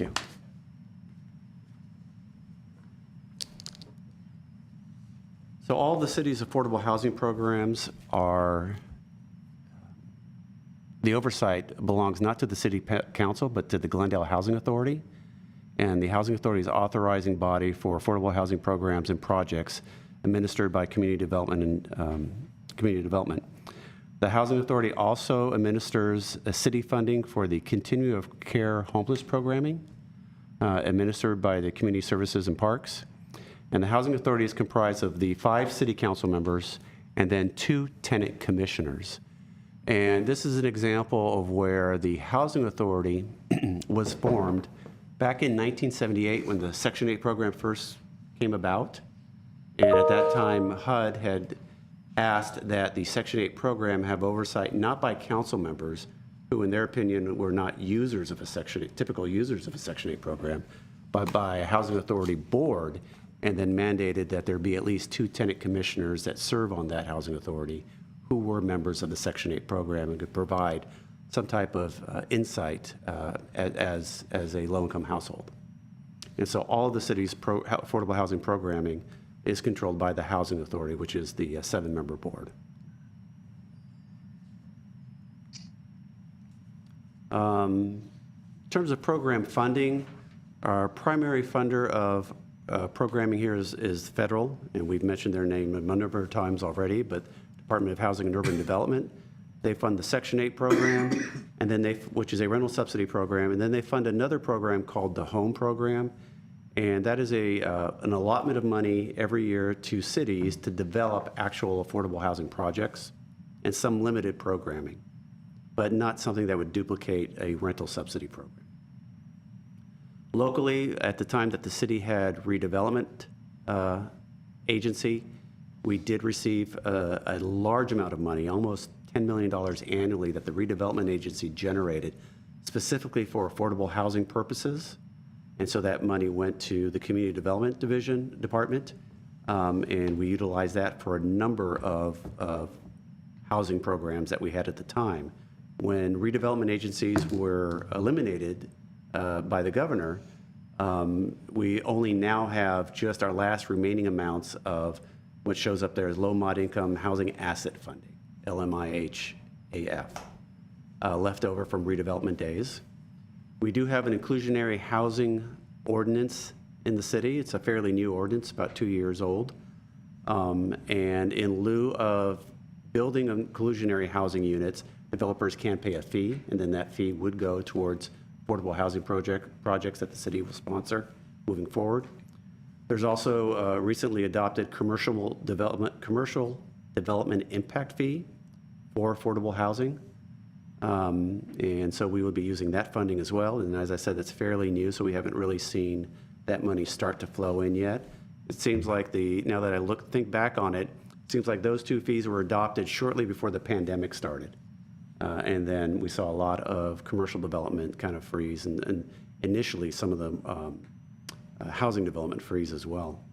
you. So all the city's affordable housing programs are, the oversight belongs not to the city council, but to the Glendale Housing Authority. And the Housing Authority is authorizing body for affordable housing programs and projects administered by community development and community development. The Housing Authority also administers a city funding for the continuum of care homeless programming administered by the Community Services and Parks. And the Housing Authority is comprised of the 5 city council members and then 2 tenant commissioners. And this is an example of where the Housing Authority was formed back in 1978 when the Section 8 program first came about. And at that time, HUD had asked that the Section 8 program have oversight not by council members, who in their opinion were not users of a Section 8, typical users of a Section 8 program, by a housing authority board, and then mandated that there be at least 2 tenant commissioners that serve on that housing authority who were members of the Section 8 program and could provide some type of insight as a low-income household. And so all of the city's affordable housing programming is controlled by the housing authority, which is the 7-member board. In terms of program funding, our primary funder of programming here is federal, and we've mentioned their name a number of times already, but Department of Housing and Urban Development. They fund the Section 8 program, and then which is a rental subsidy program, and then they fund another program called the Home Program, and that is an allotment of money every year to cities to develop actual affordable housing projects and some limited programming, but not something that would duplicate a rental subsidy program. Locally, at the time that the city had redevelopment agency, we did receive a large amount of money, almost $10 million annually, that the redevelopment agency generated specifically for affordable housing purposes. And so that money went to the Community Development Department, and we utilized that for a number of housing programs that we had at the time. When redevelopment agencies were eliminated by the governor, we only now have just our last remaining amounts of what shows up there as low mod income housing asset funding, LMIHAF, left over from redevelopment days. We do have an inclusionary housing ordinance in the city. It's a fairly new ordinance, about 2 years old. And in lieu of building inclusionary housing units, developers can pay a fee, and then that fee would go towards affordable housing projects that the city will sponsor moving forward. There's also a recently adopted commercial development impact fee for affordable housing. And so we will be using that funding as well. And as I said, that's fairly new, so we haven't really seen that money start to flow in yet. It seems like now that I think back on it, it seems like those 2 fees were adopted shortly before the pandemic started. And then we saw a lot of commercial development kind of freeze, and initially some of the housing development freeze as well.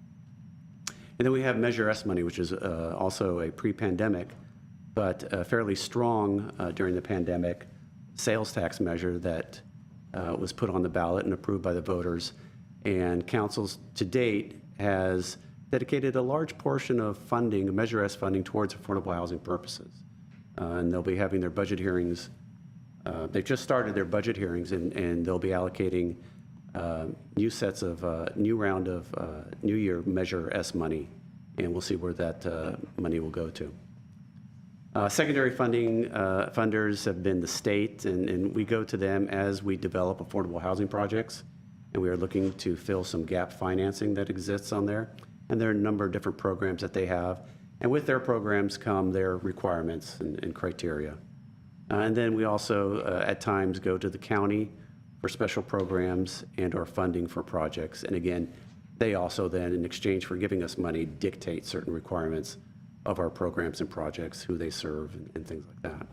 And then we have Measure S money, which is also a pre-pandemic, but fairly strong during the pandemic sales tax measure that was put on the ballot and approved by the voters. And councils to date has dedicated a large portion of funding, Measure S funding, towards affordable housing purposes. And they'll be having their budget hearings. They've just started their budget hearings, and they'll be allocating new round of New Year Measure S money, and we'll see where that money will go to. Secondary funders have been the state, and we go to them as we develop affordable housing projects, and we are looking to fill some gap financing that exists on there. And there are a number of different programs that they have, and with their programs come their requirements and criteria. And then we also, at times, go to the county for special programs and or funding for projects. And again, they also then, in exchange for giving us money, dictate certain requirements of our programs and projects, who they serve, and things like that.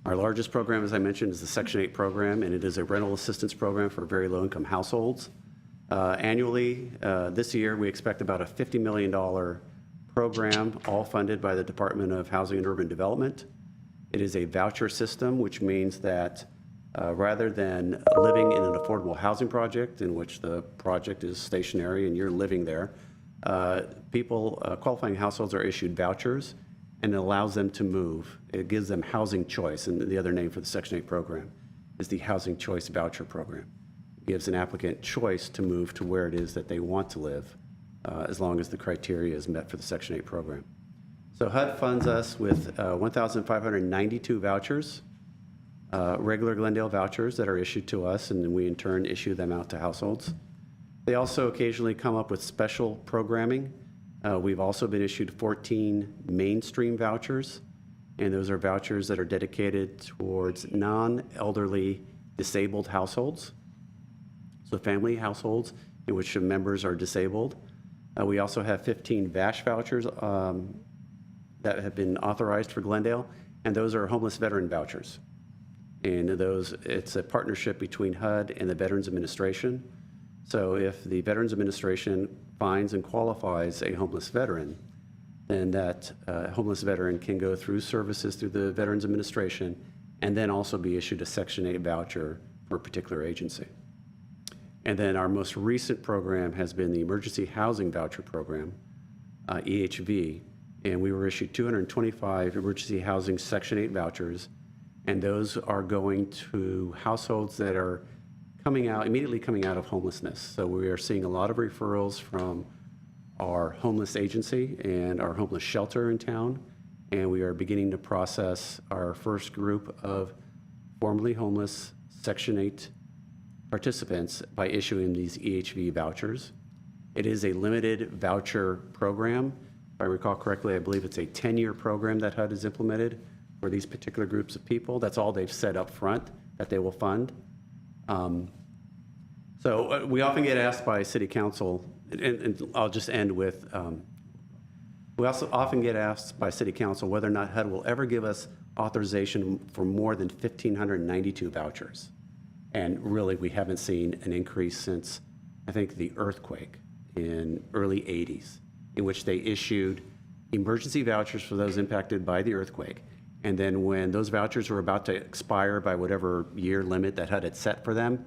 Our largest program, as I mentioned, is the Section 8 program, and it is a rental assistance program for very low-income households. Annually, this year, we expect about a $50 million program, all funded by the Department of Housing and Urban Development. It is a voucher system, which means that rather than living in an affordable housing project in which the project is stationary and you're living there, qualifying households are issued vouchers, and it allows them to move. It gives them housing choice, and the other name for the Section 8 program is the Housing Choice Voucher Program. It gives an applicant choice to move to where it is that they want to live, as long as the criteria is met for the Section 8 program. So HUD funds us with 1,592 vouchers, regular Glendale vouchers that are issued to us, and then we in turn issue them out to households. They also occasionally come up with special programming. We've also been issued 14 mainstream vouchers, and those are vouchers that are dedicated towards non-elderly disabled households, so family households in which members are disabled. We also have 15 VASH vouchers that have been authorized for Glendale, and those are homeless veteran vouchers. And it's a partnership between HUD and the Veterans Administration. So if the Veterans Administration finds and qualifies a homeless veteran, then that homeless veteran can go through services through the Veterans Administration and then also be issued a Section 8 voucher for a particular agency. And then our most recent program has been the Emergency Housing Voucher Program, EHV, and we were issued 225 emergency housing Section 8 vouchers, and those are going to households that are immediately coming out of homelessness. So we are seeing a lot of referrals from our homeless agency and our homeless shelter in town, and we are beginning to process our first group of formerly homeless Section 8 participants by issuing these EHV vouchers. It is a limited voucher program. If I recall correctly, I believe it's a 10-year program that HUD has implemented for these particular groups of people. That's all they've said up front that they will fund. So we often get asked by City Council, and I'll just end with, we also often get asked by City Council whether or not HUD will ever give us authorization for more than 1,592 vouchers. And really, we haven't seen an increase since, I think, the earthquake in early 80s, in which they issued emergency vouchers for those impacted by the earthquake. And then when those vouchers were about to expire by whatever year limit that HUD had set for them,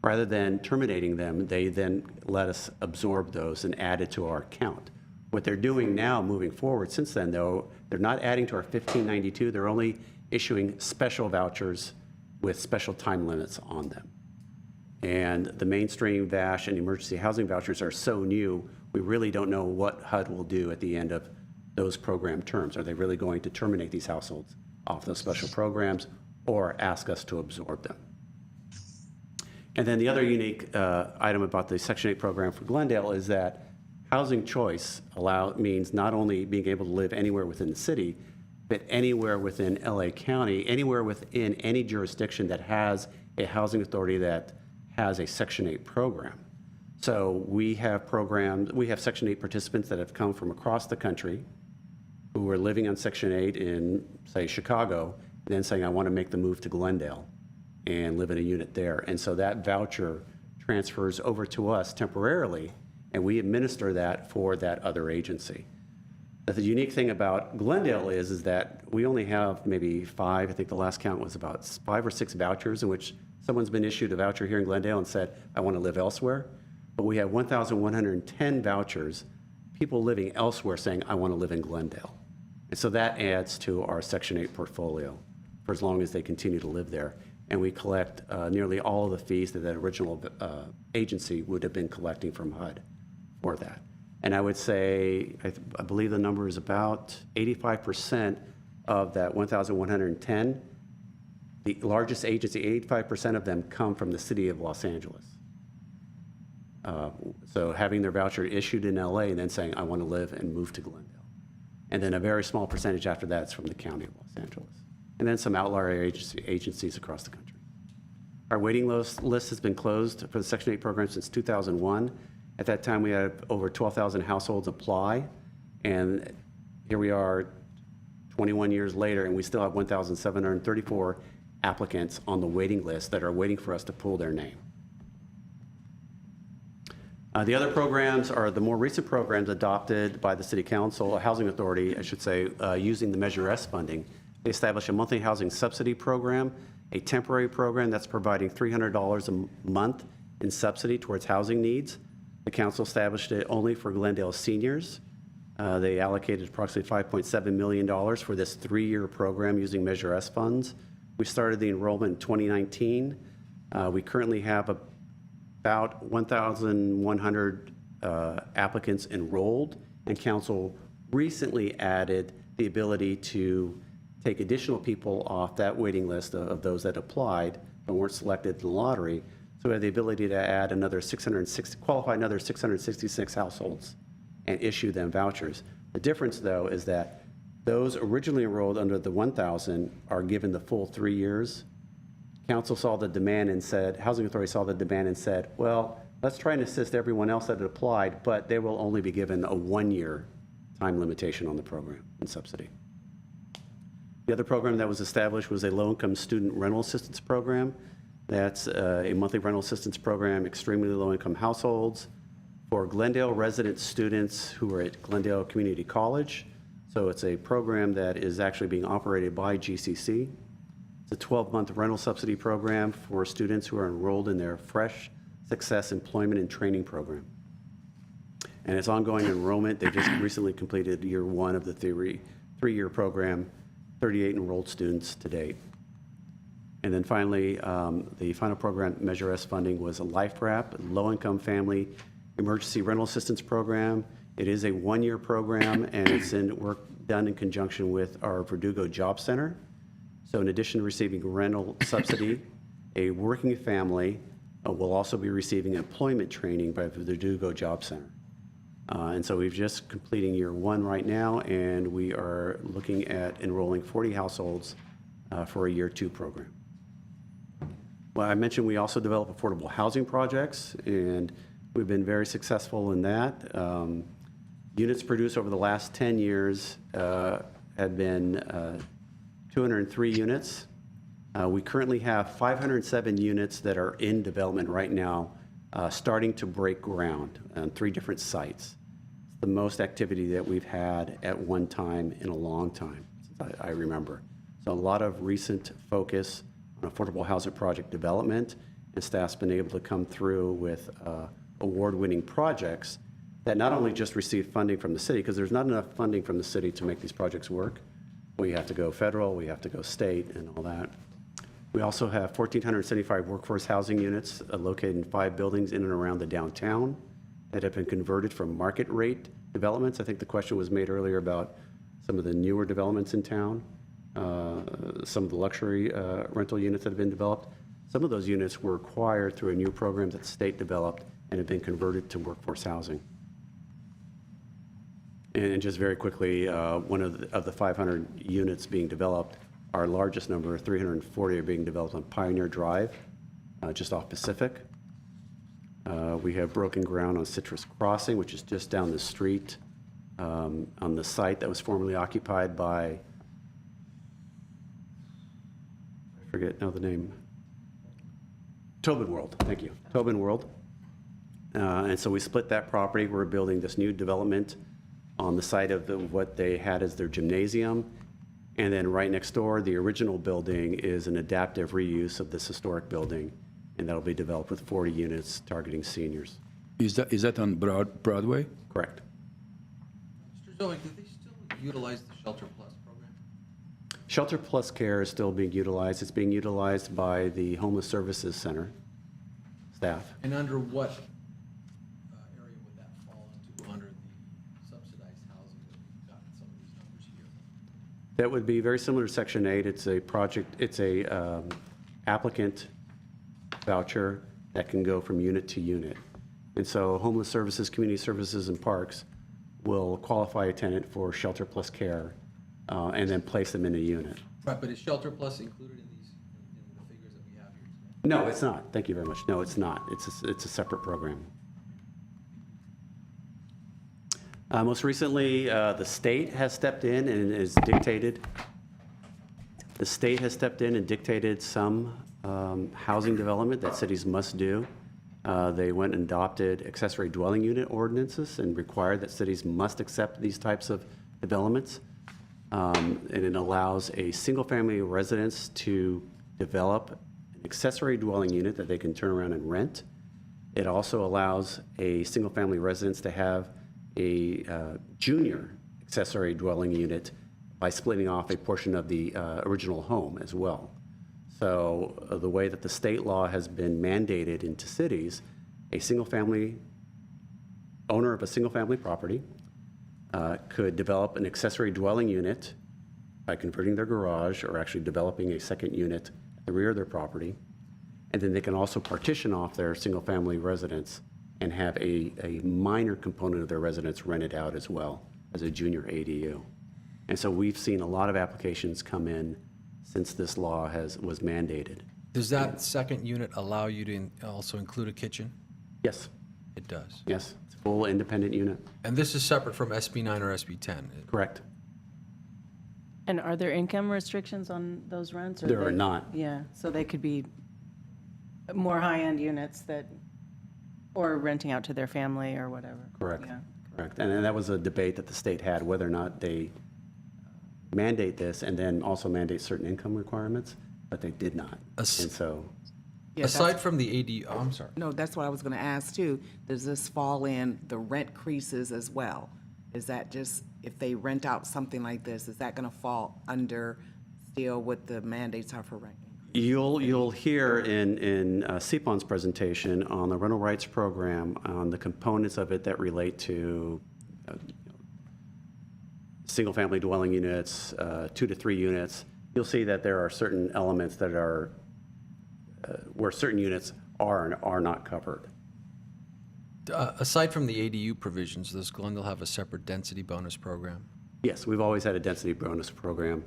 rather than terminating them, they then let us absorb those and add it to our account. What they're doing now, moving forward, since then, though, they're not adding to our 1,592, they're only issuing special vouchers with special time limits on them. And the mainstream VASH and emergency housing vouchers are so new, we really don't know what HUD will do at the end of those program terms. Are they really going to terminate these households off those special programs or ask us to absorb them? And then the other unique item about the Section 8 program for Glendale is that housing choice means not only being able to live anywhere within the city, but anywhere within LA County, anywhere within any jurisdiction that has a housing authority that has a Section 8 program. So we have Section 8 participants that have come from across the country who are living on Section 8 in, say, Chicago, and then saying, I want to make the move to Glendale and live in a unit there. And so that voucher transfers over to us temporarily, and we administer that for that other agency. The unique thing about Glendale is that we only have maybe 5, I think the last count was about 5 or 6 vouchers in which someone's been issued a voucher here in Glendale and said, I want to live elsewhere. But we have 1,110 vouchers, people living elsewhere saying, I want to live in Glendale. And so that adds to our Section 8 portfolio for as long as they continue to live there. And we collect nearly all of the fees that that original agency would have been collecting from HUD for that. And I would say, I believe the number is about 85% of that 1,110, the largest agency, 85% of them come from the city of Los Angeles. So having their voucher issued in LA and then saying, I want to live and move to Glendale. And then a very small percentage after that is from the county of Los Angeles. And then some outlier agencies across the country. Our waiting list has been closed for the Section 8 program since 2001. At that time, we had over 12,000 households apply, and here we are 21 years later, and we still have 1,734 applicants on the waiting list that are waiting for us to pull their name. The other programs are the more recent programs adopted by the City Council, Housing Authority, I should say, using the Measure S funding. They established a monthly housing subsidy program, a temporary program that's providing $300 a month in subsidy towards housing needs. The council established it only for Glendale seniors. They allocated approximately $5.7 million for this 3-year program using Measure S funds. We started the enrollment in 2019. We currently have about 1,100 applicants enrolled, and council recently added the ability to take additional people off that waiting list of those that applied but weren't selected in the lottery. So we have the ability to add qualify another 666 households and issue them vouchers. The difference, though, is that those originally enrolled under the 1,000 are given the full 3 years. Council saw the demand and said, Housing Authority saw the demand and said, well, let's try and assist everyone else that had applied, but they will only be given a 1-year time limitation on the program and subsidy. The other program that was established was a low-income student rental assistance program. That's a monthly rental assistance program, extremely low-income households for Glendale resident students who are at Glendale Community College. So it's a program that is actually being operated by GCC. It's a 12-month rental subsidy program for students who are enrolled in their Fresh Success Employment and Training Program. And it's ongoing enrollment. They just recently completed year one of the three-year program, 38 enrolled students to date. And then finally, the final program, Measure S funding, was a LifeWrap, Low-Income Family Emergency Rental Assistance Program. It is a one-year program, and it's in work done in conjunction with our Verdugo Job Center. So in addition to receiving rental subsidy, a working family will also be receiving employment training by the Verdugo Job Center. And so we've just completing year one right now, and we are looking at enrolling 40 households for a year two program. Well, I mentioned we also develop affordable housing projects, and we've been very successful in that. Units produced over the last 10 years have been 203 units. We currently have 507 units that are in development right now, starting to break ground on 3 different sites. It's the most activity that we've had at one time in a long time, since I remember. So a lot of recent focus on affordable housing project development, and staff's been able to come through with award-winning projects that not only just receive funding from the city, because there's not enough funding from the city to make these projects work. We have to go federal, we have to go state, and all that. We also have 1,475 workforce housing units located in 5 buildings in and around the downtown that have been converted from market rate developments. I think the question was made earlier about some of the newer developments in town, some of the luxury rental units that have been developed. Some of those units were acquired through a new program that the state developed and have been converted to workforce housing. And just very quickly, one of the 500 units being developed, our largest number, 340, are being developed on Pioneer Drive, just off Pacific. We have broken ground on Citrus Crossing, which is just down the street on the site that was formerly occupied by, I forget now the name, Tobin World, thank you, Tobin World. And so we split that property. We're building this new development on the site of what they had as their gymnasium. And then right next door, the original building is an adaptive reuse of this historic building, and that'll be developed with 40 units targeting seniors. Is that on Broadway? Correct. Mr. Zoe, do they still utilize the Shelter Plus program? Shelter Plus Care is still being utilized. It's being utilized by the Homeless Services Center staff. And under what area would that fall into under the subsidized housing that we've got some of these numbers here? That would be very similar to Section 8. It's a project, it's a applicant voucher that can go from unit to unit. And so Homeless Services, Community Services, and Parks will qualify a tenant for Shelter Plus Care and then place them in a unit. Right, but is Shelter Plus included in these, in the figures that we have here today? No, it's not. Thank you very much. No, it's not. It's a separate program. Most recently, the state has stepped in and has dictated. The state has stepped in and dictated some housing development that cities must do. They went and adopted accessory dwelling unit ordinances and required that cities must accept these types of developments. And it allows a single-family residence to develop an accessory dwelling unit that they can turn around and rent. It also allows a single-family residence to have a junior accessory dwelling unit by splitting off a portion of the original home as well. So the way that the state law has been mandated into cities, a single-family owner of a single-family property could develop an accessory dwelling unit by converting their garage or actually developing a second unit at the rear of their property. And then they can also partition off their single-family residence and have a minor component of their residence rented out as well as a junior ADU. And so we've seen a lot of applications come in since this law was mandated. Does that second unit allow you to also include a kitchen? Yes. It does? Yes, it's a full independent unit. And this is separate from SB 9 or SB 10? Correct. And are there income restrictions on those rents? Or There are not. Yeah, so they could be more high-end units that, or renting out to their family or whatever. Correct. Yeah. Correct. And that was a debate that the state had, whether or not they mandate this and then also mandate certain income requirements, but they did not. And so, Yeah, Aside from the ADU, oh, I'm sorry. no, that's what I was going to ask too. Does this fall in the rent creases as well? Is that just, if they rent out something like this, is that going to fall under still what the mandates are for rent? you'll hear in CPON's presentation on the rental rights program, on the components of it that relate to single-family dwelling units, 2 to 3 units. You'll see that there are certain elements that are where certain units are and are not covered. Aside from the ADU provisions, does Glendale have a separate density bonus program? Yes, we've always had a density bonus program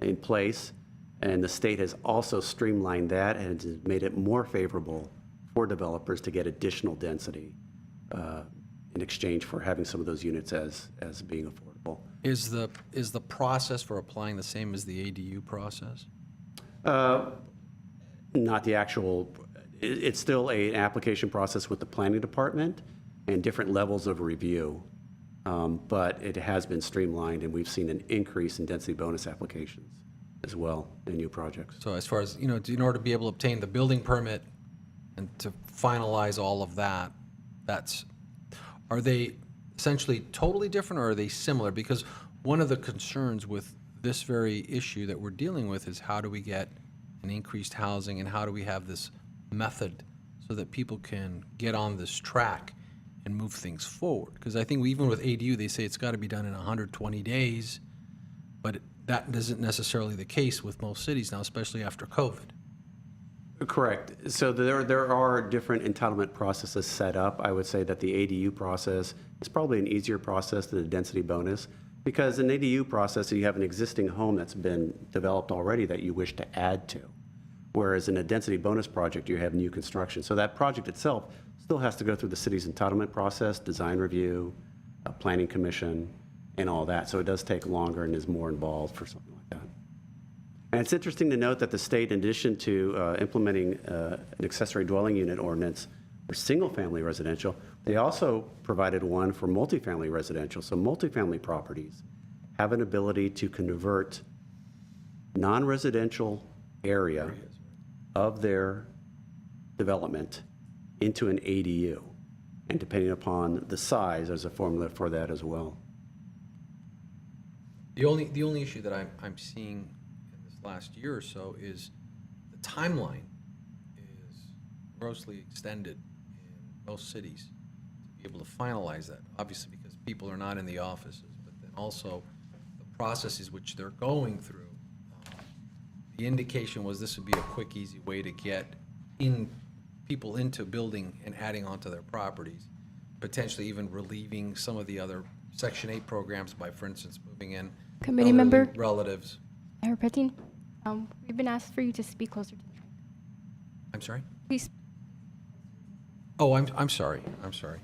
in place, and the state has also streamlined that and has made it more favorable for developers to get additional density in exchange for having some of those units as being affordable. Is the process for applying the same as the ADU process? Not the actual, it's still an application process with the planning department and different levels of review, but it has been streamlined, and we've seen an increase in density bonus applications as well in new projects. So as far as, in order to be able to obtain the building permit and to finalize all of that, are they essentially totally different, or are they similar? Because one of the concerns with this very issue that we're dealing with is how do we get an increased housing, and how do we have this method so that people can get on this track and move things forward? Because I think even with ADU, they say it's got to be done in 120 days, but that isn't necessarily the case with most cities now, especially after COVID. Correct. So there are different entitlement processes set up. I would say that the ADU process is probably an easier process than the density bonus, because in the ADU process, you have an existing home that's been developed already that you wish to add to. Whereas in a density bonus project, you have new construction. So that project itself still has to go through the city's entitlement process, design review, a planning commission, and all that. So it does take longer and is more involved for something like that. And it's interesting to note that the state, in addition to implementing an accessory dwelling unit ordinance for single-family residential, they also provided one for multifamily residential. So multifamily properties have an ability to convert non-residential area of their development into an ADU. And depending upon the size, there's a formula for that as well. The only issue that I'm seeing in this last year or so is the timeline is grossly extended in most cities to be able to finalize that, obviously because people are not in the offices, but then also the processes which they're going through. The indication was this would be a quick, easy way to get people into building and adding onto their properties, potentially even relieving some of the other Section 8 programs by, for instance, moving in Committee elderly member relatives. Mayor Petin, we've been asked for you to speak closer to the mic. I'm sorry? Please. Oh, I'm sorry. I'm sorry.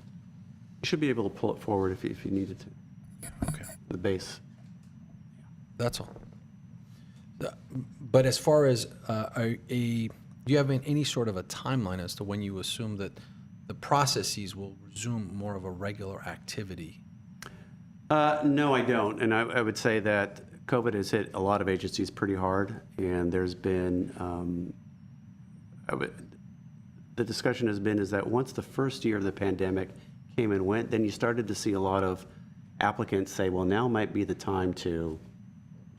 You should be able to pull it forward if you needed to. Okay. The base. That's all. But as far as do you have any sort of a timeline as to when you assume that the processes will resume more of a regular activity? No, I don't. And I would say that COVID has hit a lot of agencies pretty hard, and there's been, the discussion has been is that once the first year of the pandemic came and went, then you started to see a lot of applicants say, well, now might be the time to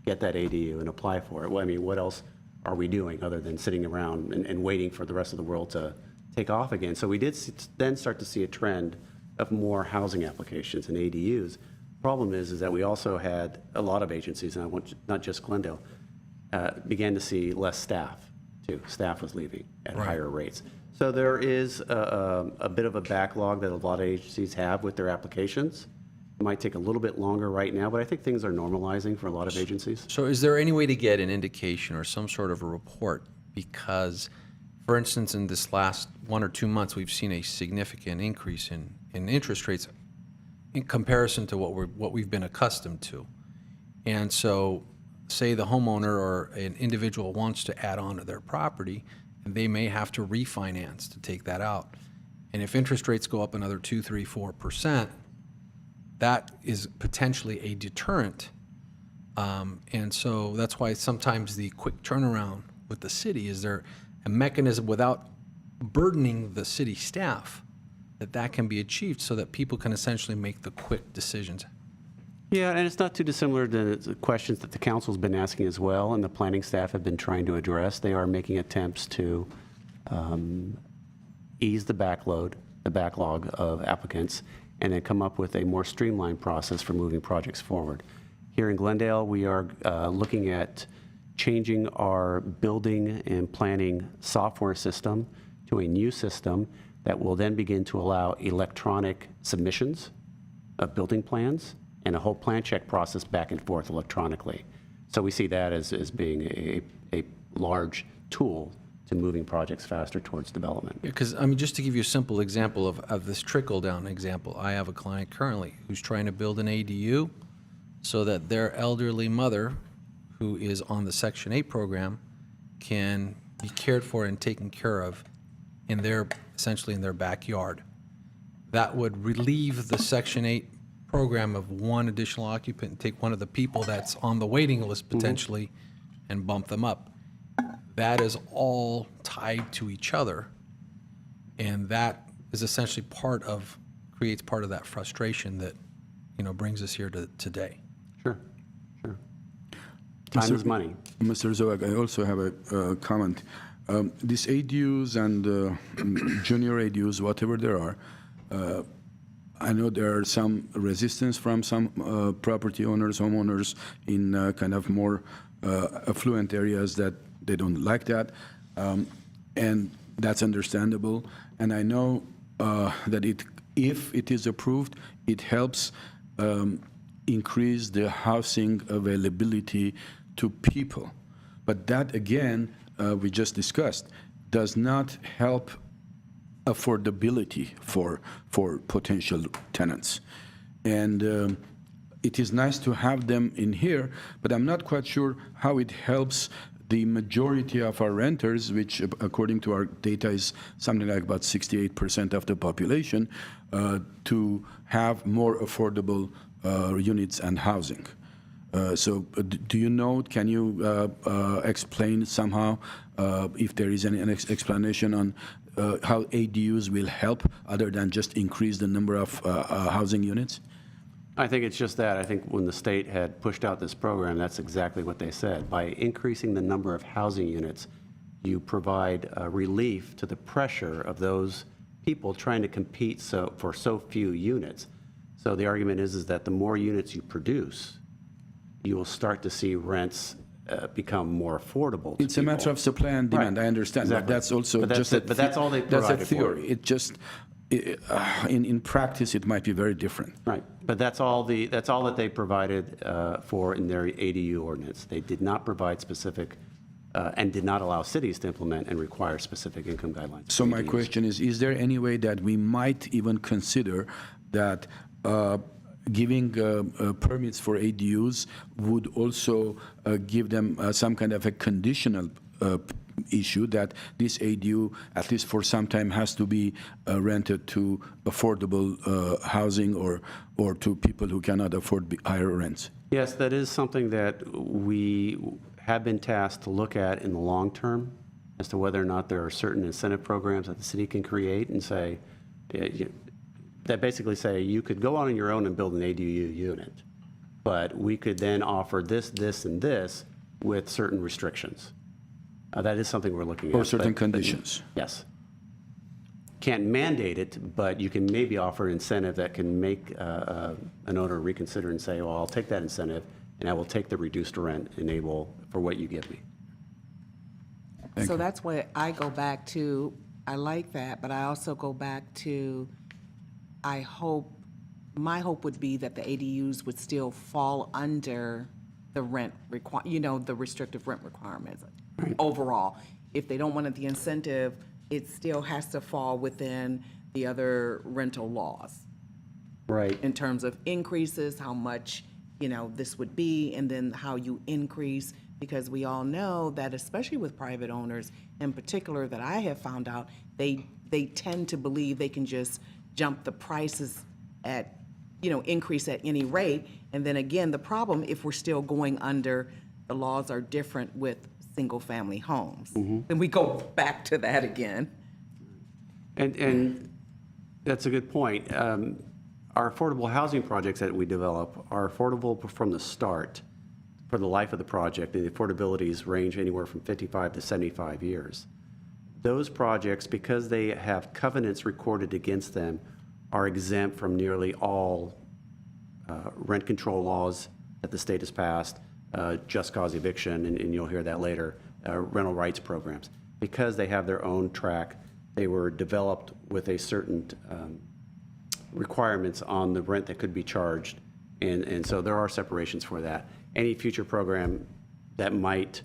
get that ADU and apply for it. Well, I mean, what else are we doing other than sitting around and waiting for the rest of the world to take off again? So we did then start to see a trend of more housing applications and ADUs. Problem is that we also had a lot of agencies, and I want not just Glendale, began to see less staff too. Staff was leaving at higher rates. So there is a bit of a backlog that a lot of agencies have with their applications. It might take a little bit longer right now, but I think things are normalizing for a lot of agencies. So is there any way to get an indication or some sort of a report? Because, for instance, in this last 1 or 2 months, we've seen a significant increase in interest rates in comparison to what we've been accustomed to. And so say the homeowner or an individual wants to add on to their property, and they may have to refinance to take that out. And if interest rates go up another 2, 3, 4%, that is potentially a deterrent. And so that's why sometimes the quick turnaround with the city is there a mechanism without burdening the city staff that can be achieved so that people can essentially make the quick decisions. Yeah, and it's not too dissimilar to the questions that the council's been asking as well, and the planning staff have been trying to address. They are making attempts to ease the backlog of applicants, and then come up with a more streamlined process for moving projects forward. Here in Glendale, we are looking at changing our building and planning software system to a new system that will then begin to allow electronic submissions of building plans and a whole plan check process back and forth electronically. So we see that as being a large tool to moving projects faster towards development. Because, I mean, just to give you a simple example of this trickle-down example, I have a client currently who's trying to build an ADU so that their elderly mother, who is on the Section 8 program, can be cared for and taken care of in their, essentially in their backyard. That would relieve the Section 8 program of one additional occupant and take one of the people that's on the waiting list potentially and bump them up. That is all tied to each other, and that is essentially creates part of that frustration that, brings us here to today. Sure. Time is money. Mr. Zoak, I also have a comment. These ADUs and junior ADUs, whatever there are, I know there are some resistance from some property owners, homeowners in kind of more affluent areas that they don't like that, and that's understandable. And I know that if it is approved, it helps increase the housing availability to people. But that, again, we just discussed, does not help affordability for potential tenants. And it is nice to have them in here, but I'm not quite sure how it helps the majority of our renters, which according to our data is something like about 68% of the population, to have more affordable units and housing. So do you know, can you explain somehow if there is an explanation on how ADUs will help other than just increase the number of housing units? I think it's just that. I think when the state had pushed out this program, that's exactly what they said. By increasing the number of housing units, you provide relief to the pressure of those people trying to compete for so few units. So the argument is that the more units you produce, you will start to see rents become more affordable. It's a matter of supply and demand. Right. I understand. Exactly. But that's also but that's all they provided. That's a theory. It just in practice it might be very different. Right. But that's all that they provided for in their ADU ordinance. They did not provide specific and did not allow cities to implement and require specific income guidelines. So my question is there any way that we might even consider that giving permits for ADUs would also give them some kind of a conditional issue that this ADU, at least for some time, has to be rented to affordable housing or to people who cannot afford higher rents? Yes, that is something that we have been tasked to look at in the long term as to whether or not there are certain incentive programs that the city can create and say, that basically say you could go on your own and build an ADU unit, but we could then offer this, this, and this with certain restrictions. That is something we're looking at. Or certain conditions. Yes. Can't mandate it, but you can maybe offer an incentive that can make an owner reconsider and say, well, I'll take that incentive and I will take the reduced rent enable for what you give me. So that's what I go back to. I like that, but I also go back to my hope would be that the ADUs would still fall under the rent the restrictive rent requirements overall. If they don't want the incentive, it still has to fall within the other rental laws. Right. In terms of increases, how much this would be, and then how you increase, because we all know that especially with private owners in particular that I have found out, they tend to believe they can just jump the prices at, increase at any rate. And then again, the problem, if we're still going under, the laws are different with single-family homes. Then we go back to that again. And that's a good point. Our affordable housing projects that we develop are affordable from the start for the life of the project, and the affordabilities range anywhere from 55 to 75 years. Those projects, because they have covenants recorded against them, are exempt from nearly all rent control laws that the state has passed, just cause eviction, and you'll hear that later, rental rights programs. Because they have their own track, they were developed with a certain requirements on the rent that could be charged, and so there are separations for that. Any future program that might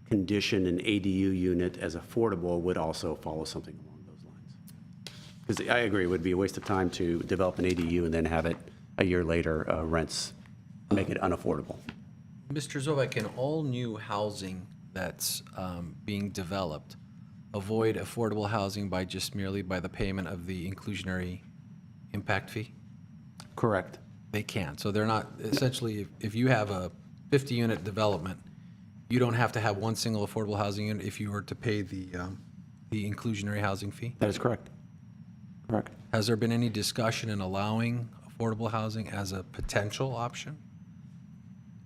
condition an ADU unit as affordable would also follow something along those lines. Because I agree, it would be a waste of time to develop an ADU and then have it a year later, rents make it unaffordable. Mr. Zovak, can all new housing that's being developed avoid affordable housing by just merely by the payment of the inclusionary impact fee? Correct. They can. So they're not, essentially, if you have a 50-unit development, you don't have to have one single affordable housing unit if you were to pay the inclusionary housing fee? That is correct. Correct. Has there been any discussion in allowing affordable housing as a potential option?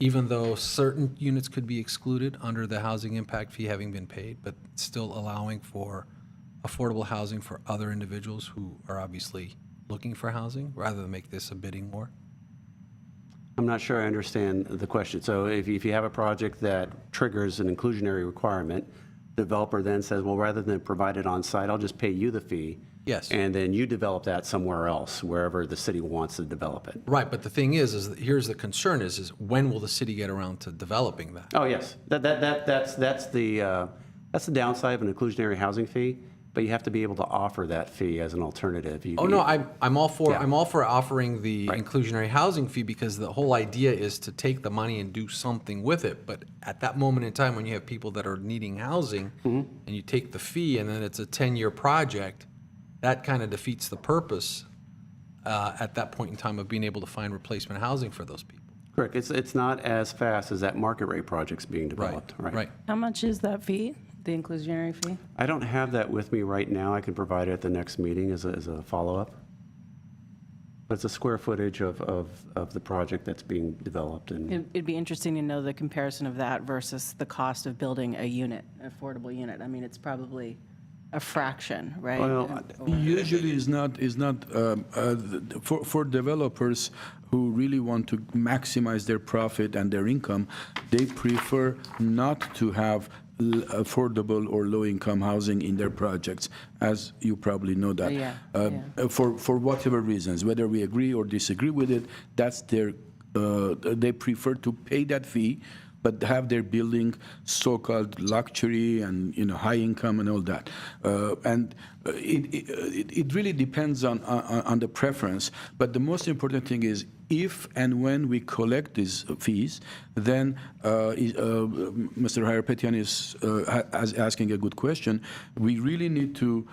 Even though certain units could be excluded under the housing impact fee having been paid, but still allowing for affordable housing for other individuals who are obviously looking for housing, rather than make this a bidding war? I'm not sure I understand the question. So if you have a project that triggers an inclusionary requirement, developer then says, well, rather than provide it on site, I'll just pay you the fee. Yes. And then you develop that somewhere else, wherever the city wants to develop it. Right, but the thing is that here's the concern is when will the city get around to developing that? Oh, yes. That's the downside of an inclusionary housing fee, but you have to be able to offer that fee as an alternative. I'm all for Yeah. I'm all for offering the Right. inclusionary housing fee, because the whole idea is to take the money and do something with it. But at that moment in time when you have people that are needing housing and you take the fee and then it's a 10-year project, that kind of defeats the purpose at that point in time of being able to find replacement housing for those people. Correct. It's not as fast as that market rate project's being developed. Right. How much is that fee, the inclusionary fee? I don't have that with me right now. I can provide it at the next meeting as a follow-up. But it's a square footage of the project that's being developed. And It'd be interesting to know the comparison of that versus the cost of building a unit, an affordable unit. I mean, it's probably a fraction, right? Well, usually is not for developers who really want to maximize their profit and their income. They prefer not to have affordable or low-income housing in their projects, as you probably know that. For whatever reasons, whether we agree or disagree with it, that's their. They prefer to pay that fee, but have their building so-called luxury and high income and all that. It really depends on the preference. But the most important thing is if and when we collect these fees, then Mr. Hyerpetian is asking a good question. We really need to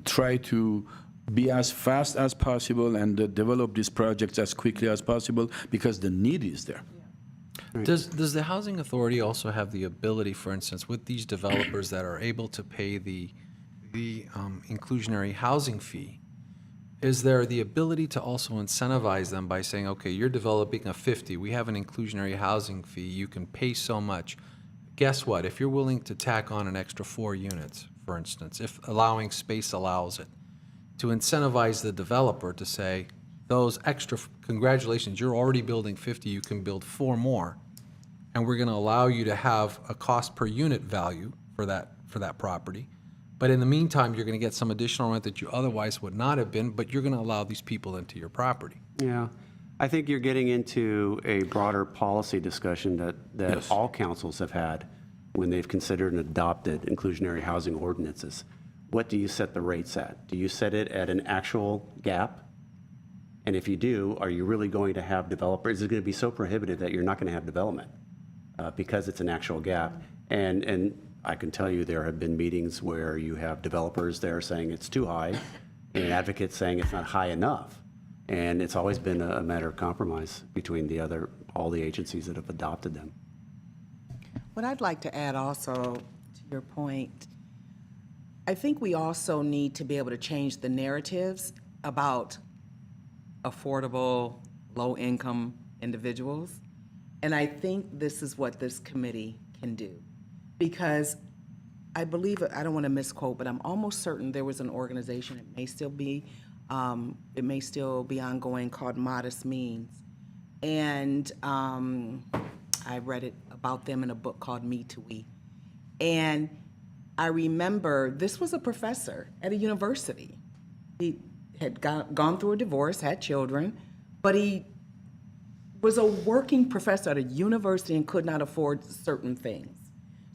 try to be as fast as possible and develop these projects as quickly as possible because the need is there. Does the housing authority also have the ability, for instance, with these developers that are able to pay the inclusionary housing fee, is there the ability to also incentivize them by saying, okay, you're developing a 50, we have an inclusionary housing fee, you can pay so much. Guess what? If you're willing to tack on an extra 4 units, for instance, if allowing space allows it, to incentivize the developer to say, those extra, congratulations, you're already building 50, you can build 4 more, and we're going to allow you to have a cost per unit value for that property. But in the meantime, you're going to get some additional rent that you otherwise would not have been, but you're going to allow these people into your property. Yeah. I think you're getting into a broader policy discussion that Yes. all councils have had when they've considered and adopted inclusionary housing ordinances. What do you set the rates at? Do you set it at an actual gap And if you do, are you really going to have developers? Is it going to be so prohibitive that you're not going to have development because it's an actual gap? And I can tell you there have been meetings where you have developers there saying it's too high and advocates saying it's not high enough. And it's always been a matter of compromise between all the agencies that have adopted them. What I'd like to add also to your point, I think we also need to be able to change the narratives about affordable, low-income individuals. And I think this is what this committee can do. Because I believe, I don't want to misquote, but I'm almost certain there was an organization, it may still be ongoing, called Modest Means. And I read it about them in a book called Me to We. And I remember this was a professor at a university. He had gone through a divorce, had children, but he was a working professor at a university and could not afford certain things.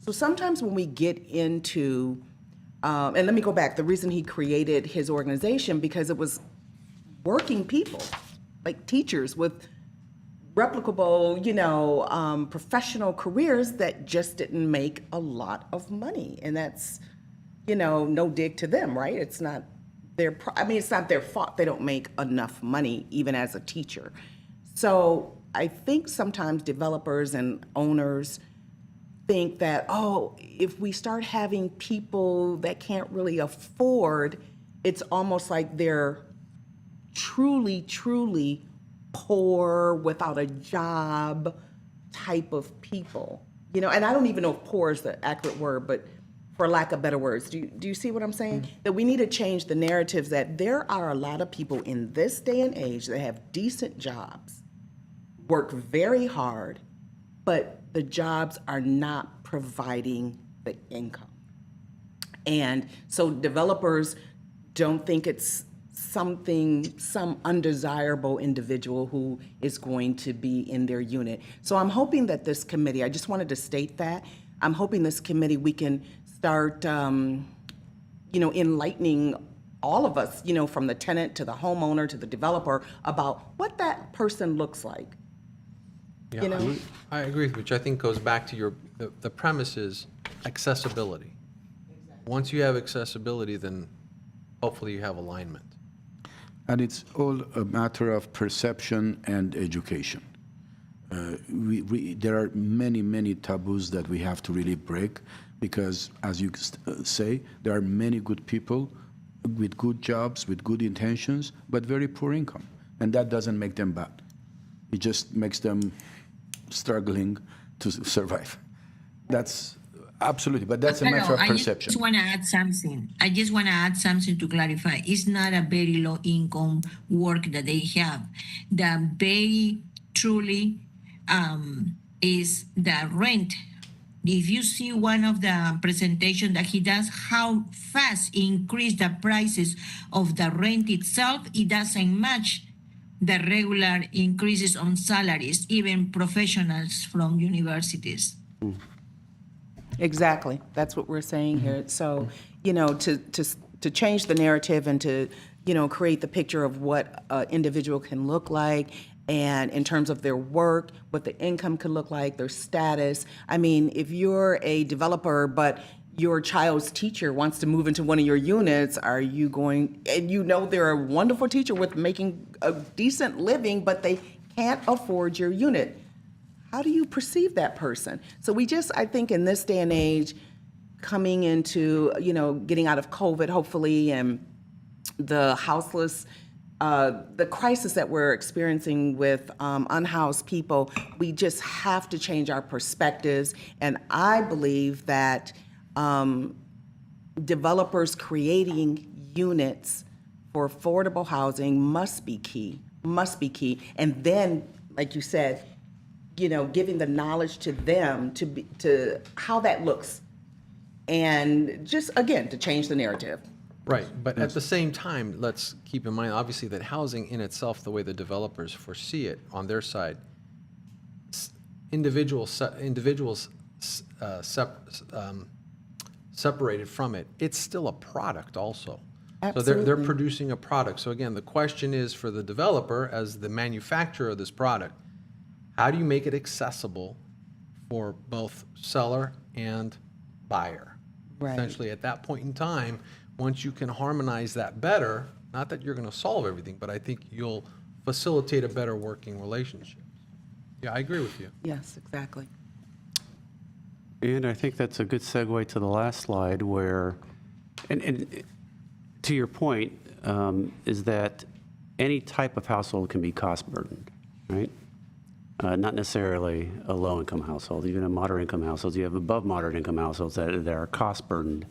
So sometimes when we get into, and let me go back, the reason he created his organization, because it was working people, like teachers with replicable, professional careers that just didn't make a lot of money. And that's, no dig to them, right? It's not it's not their fault they don't make enough money, even as a teacher. So I think sometimes developers and owners think that, if we start having people that can't really afford, it's almost like they're truly, truly poor, without a job type of people. And I don't even know if poor is the accurate word, but for lack of better words, do you see what I'm saying? That we need to change the narratives that there are a lot of people in this day and age that have decent jobs, work very hard, but the jobs are not providing the income. And so developers don't think it's some undesirable individual who is going to be in their unit. So I'm hoping that this committee, I just wanted to state that, I'm hoping this committee, we can start, enlightening all of us, from the tenant to the homeowner to the developer, about what that person looks like. Yeah, I agree, which I think goes back to the premise is accessibility. Once you have accessibility, then hopefully you have alignment. And it's all a matter of perception and education. There are many, many taboos that we have to really break, because, as you say, there are many good people with good jobs, with good intentions, but very poor income. And that doesn't make them bad. It just makes them struggling to survive. That's absolutely, but that's a matter of perception. I just want to add something to clarify. It's not a very low income work that they have. The very truly is the rent. If you see one of the presentation that he does, how fast increase the prices of the rent itself, it doesn't match the regular increases on salaries, even professionals from universities. Exactly. That's what we're saying here. So, to change the narrative and to, create the picture of what an individual can look like, and in terms of their work, what the income could look like, their status. I mean, if you're a developer, but your child's teacher wants to move into one of your units, are you going, and they're a wonderful teacher with making a decent living, but they can't afford your unit. How do you perceive that person? So I think in this day and age, coming into, getting out of COVID, hopefully, and the houseless, the crisis that we're experiencing with unhoused people, we just have to change our perspectives. And I believe that developers creating units for affordable housing must be key. And then, like you said, giving the knowledge to them to how that looks, and just, again, to change the narrative. Right, but at the same time, let's keep in mind, obviously, that housing in itself, the way the developers foresee it on their side, individuals separated from it, it's still a product also. So they're producing a product. So again, the question is for the developer, as the manufacturer of this product, how do you make it accessible for both seller and buyer? Right. Essentially, at that point in time, once you can harmonize that better, not that you're going to solve everything, but I think you'll facilitate a better working relationship. Yeah, I agree with you. Yes, exactly. And I think that's a good segue to the last slide where, and to your point, is that any type of household can be cost burdened, right? Not necessarily a low-income household, even a moderate-income household. You have above moderate-income households that are cost burdened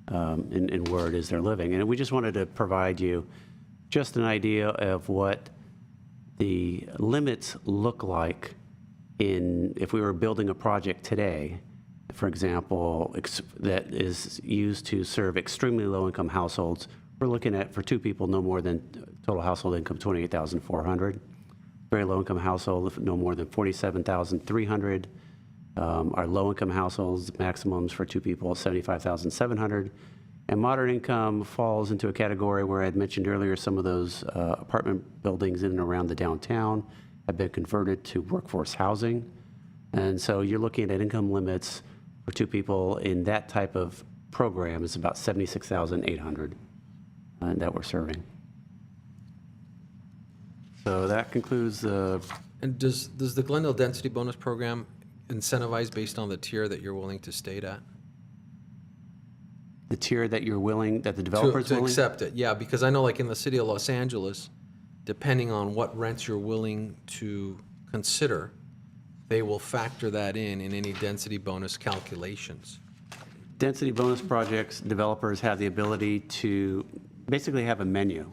in where it is they're living. And we just wanted to provide you just an idea of what the limits look like if we were building a project today, for example, that is used to serve extremely low-income households. We're looking at, for two people, no more than total household income $28,400. Very low-income household, no more than $47,300. Our low-income households, maximums for two people, $75,700. And moderate income falls into a category where I had mentioned earlier, some of those apartment buildings in and around the downtown have been converted to workforce housing. And so you're looking at income limits for two people in that type of program is about $76,800 that we're serving. So that concludes the. And does the Glendale Density Bonus Program incentivize based on the tier that you're willing to state at? The tier that you're willing, that the developer's to willing? accept it, yeah, because I know like in the city of Los Angeles, depending on what rents you're willing to consider, they will factor that in any density bonus calculations. Density bonus projects, developers have the ability to basically have a menu.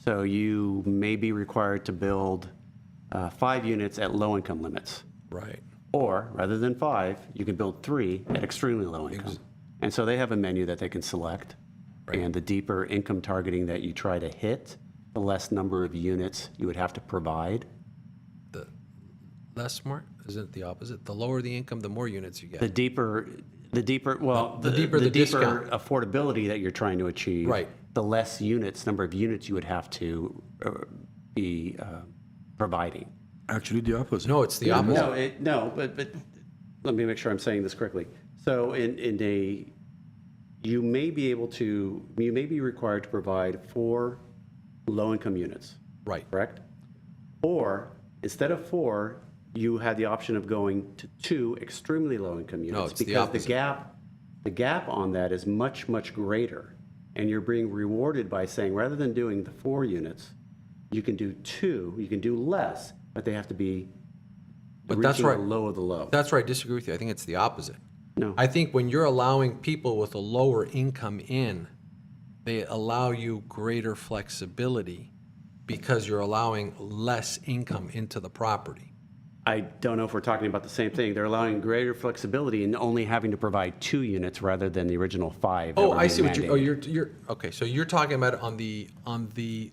So you may be required to build 5 units at low income limits. Right. Or rather than 5, you can build 3 at extremely low income. And so they have a menu that they can select. Right. And the deeper income targeting that you try to hit, the less number of units you would have to provide. The less smart? Isn't it the opposite? The lower the income, the more units you get. The deeper, well, the deeper the discount. Affordability that you're trying to achieve. Right. The less units, number of units you would have to be providing. Actually, the opposite. No, it's the opposite. No, but let me make sure I'm saying this correctly. So you may be required to provide 4 low-income units. Right. Correct? Or instead of 4, you had the option of going to 2 extremely low-income units. No, it's the because opposite. the gap on that is much, much greater. And you're being rewarded by saying, rather than doing the 4 units, you can do 2, you can do less, but they have to be that's right. The low of the low. That's right. I disagree with you. I think it's the opposite. No. I think when you're allowing people with a lower income in, they allow you greater flexibility because you're allowing less income into the property. I don't know if we're talking about the same thing. They're allowing greater flexibility in only having to provide 2 units rather than the original 5. Oh, I see what you're okay. So you're talking about on the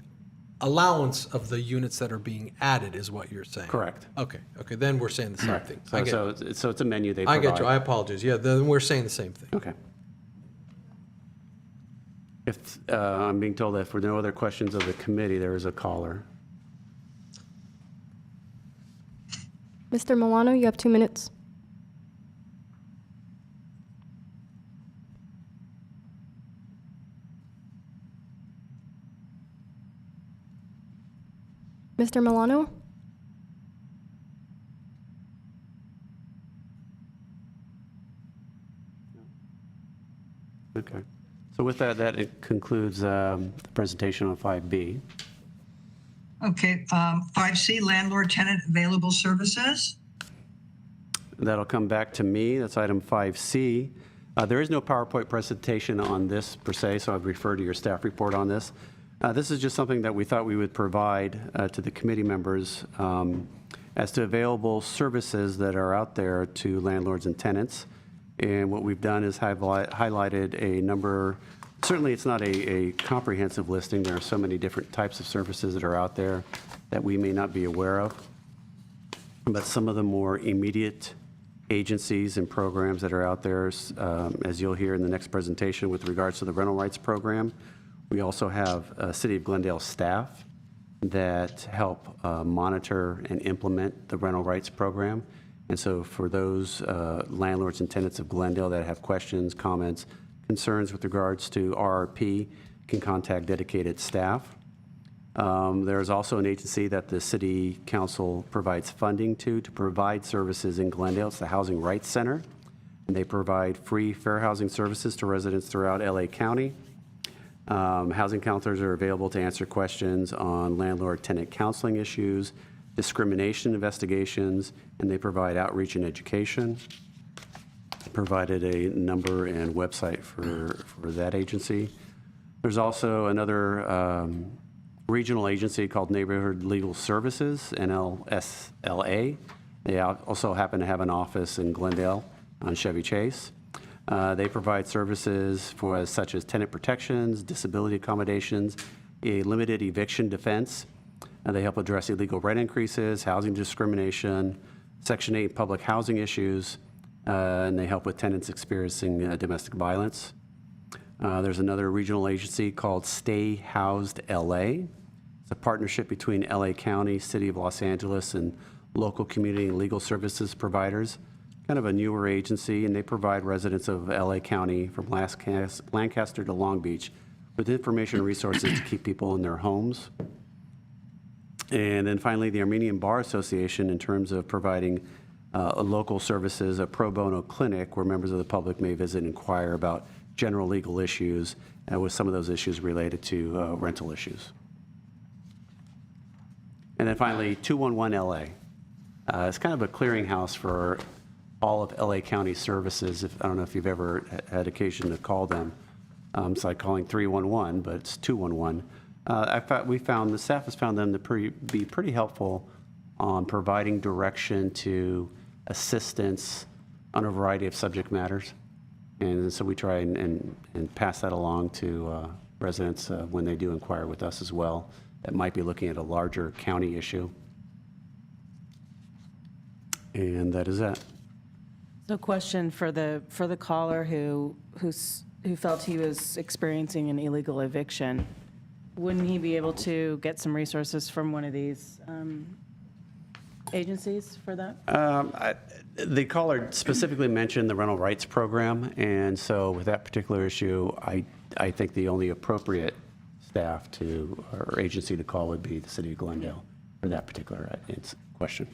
allowance of the units that are being added is what you're saying. Correct. Okay. Then we're saying the same thing. So it's a menu they I provide. get you. I apologize. Yeah, then we're saying the same thing. Okay. If I'm being told that if there are no other questions of the committee, there is a caller. Mr. Milano, you have 2 minutes. Mr. Milano? Okay. So with that, it concludes the presentation on 5B. Okay, 5C, landlord tenant available services. That'll come back to me. That's item 5C. There is no PowerPoint presentation on this per se, so I'd refer to your staff report on this. This is just something that we thought we would provide to the committee members as to available services that are out there to landlords and tenants. And what we've done is highlighted a number. Certainly, it's not a comprehensive listing. There are so many different types of services that are out there that we may not be aware of. But some of the more immediate agencies and programs that are out there, as you'll hear in the next presentation with regards to the rental rights program, We also have City of Glendale staff that help monitor and implement the rental rights program. And so for those landlords and tenants of Glendale that have questions, comments, concerns with regards to RRP, can contact dedicated staff. There's also an agency that the City Council provides funding to provide services in Glendale. It's the Housing Rights Center. And they provide free fair housing services to residents throughout LA County. Housing counselors are available to answer questions on landlord-tenant counseling issues, discrimination investigations, and they provide outreach and education. Provided a number and website for that agency. There's also another regional agency called Neighborhood Legal Services, NLSLA. They also happen to have an office in Glendale on Chevy Chase. They provide services for such as tenant protections, disability accommodations, a limited eviction defense. They help address illegal rent increases, housing discrimination, Section 8 public housing issues, and they help with tenants experiencing domestic violence. There's another regional agency called Stay Housed LA. It's a partnership between LA County, City of Los Angeles, and local community and legal services providers. Kind of a newer agency, and they provide residents of LA County from Lancaster to Long Beach with information and resources to keep people in their homes. And then finally, the Armenian Bar Association, in terms of providing local services, a pro bono clinic where members of the public may visit and inquire about general legal issues, with some of those issues related to rental issues. And then finally, 211 LA. It's kind of a clearinghouse for all of LA County services. I don't know if you've ever had occasion to call them. It's like calling 311, but it's 211. The staff has found them to be pretty helpful on providing direction to assistance on a variety of subject matters. And so we try and pass that along to residents when they do inquire with us as well, that might be looking at a larger county issue. And that is that. So question for the caller who felt he was experiencing an illegal eviction. Wouldn't he be able to get some resources from one of these agencies for that? The caller specifically mentioned the rental rights program, and so with that particular issue, I think the only appropriate staff or agency to call would be the City of Glendale for that particular question.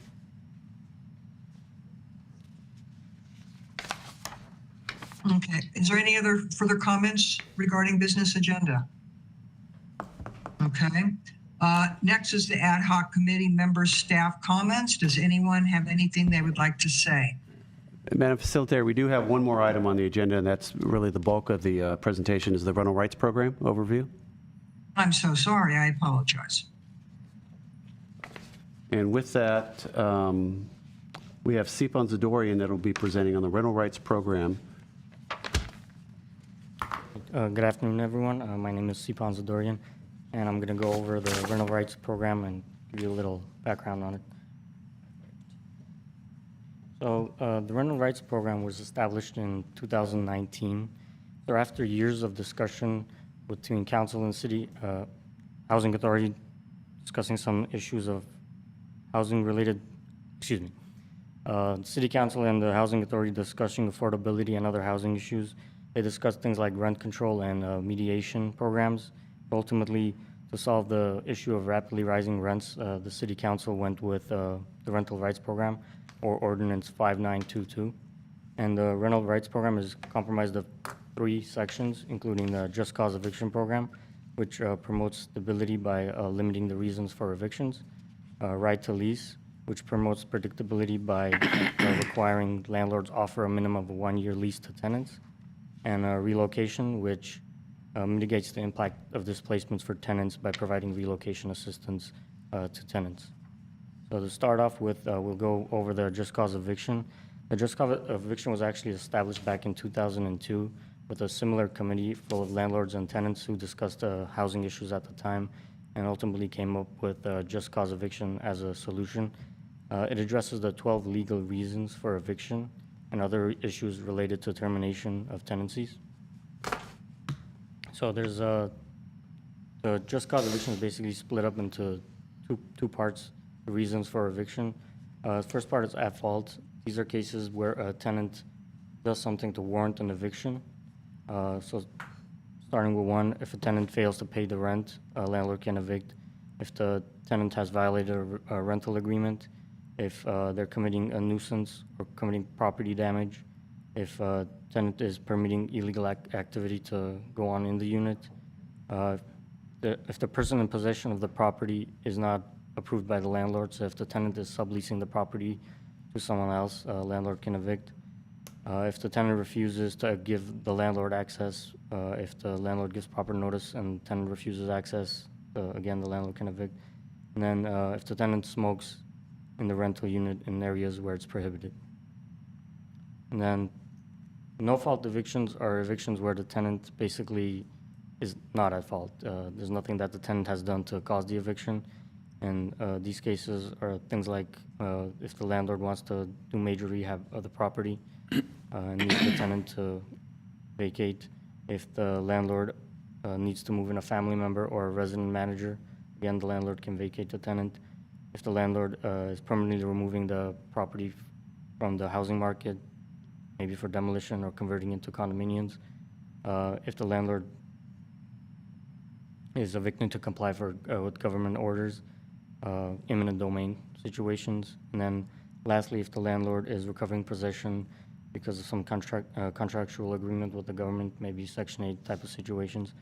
Okay. Is there any other further comments regarding business agenda? Okay. Next is the ad hoc committee members' staff comments. Does anyone have anything they would like to say? Madam Facilitator, we do have one more item on the agenda, and that's really the bulk of the presentation, is the rental rights program overview. I'm so sorry. I apologize. And with that, we have Sipan Zadorian that will be presenting on the rental rights program. Good afternoon, everyone. My name is Sipan Zadorian, and I'm going to go over the rental rights program and give you a little background on it. So the rental rights program was established in 2019. So after years of discussion between council and city housing authority discussing some issues of housing related, city council and the housing authority discussing affordability and other housing issues. They discussed things like rent control and mediation programs. Ultimately, to solve the issue of rapidly rising rents, the city council went with the rental rights program, or Ordinance 5922. And the rental rights program is comprised of 3 sections, including the just cause eviction program, which promotes stability by limiting the reasons for evictions. Right to lease, which promotes predictability by requiring landlords offer a minimum of a 1-year lease to tenants. And relocation, which mitigates the impact of displacements for tenants by providing relocation assistance to tenants. So to start off with, we'll go over the just cause eviction. The just cause eviction was actually established back in 2002 with a similar committee full of landlords and tenants who discussed housing issues at the time and ultimately came up with just cause eviction as a solution. It addresses the 12 legal reasons for eviction and other issues related to termination of tenancies. So there's The just cause eviction is basically split up into two parts, the reasons for eviction. First part is at fault. These are cases where a tenant does something to warrant an eviction. So starting with one, if a tenant fails to pay the rent, a landlord can evict. If the tenant has violated a rental agreement, if they're committing a nuisance or committing property damage, if a tenant is permitting illegal activity to go on in the unit, if the person in possession of the property is not approved by the landlord, so if the tenant is subleasing the property to someone else, landlord can evict. If the tenant refuses to give the landlord access, if the landlord gives proper notice and tenant refuses access, again, the landlord can evict. And then if the tenant smokes in the rental unit in areas where it's prohibited. And then no-fault evictions are evictions where the tenant basically is not at fault. There's nothing that the tenant has done to cause the eviction. And these cases are things like if the landlord wants to do major rehab of the property and needs the tenant to vacate. If the landlord needs to move in a family member or a resident manager, again, the landlord can vacate the tenant. If the landlord is permanently removing the property from the housing market, maybe for demolition or converting into condominiums. If the landlord is evicting to comply with government orders, eminent domain situations. And then lastly, if the landlord is recovering possession because of some contractual agreement with the government, maybe Section 8 type of situations.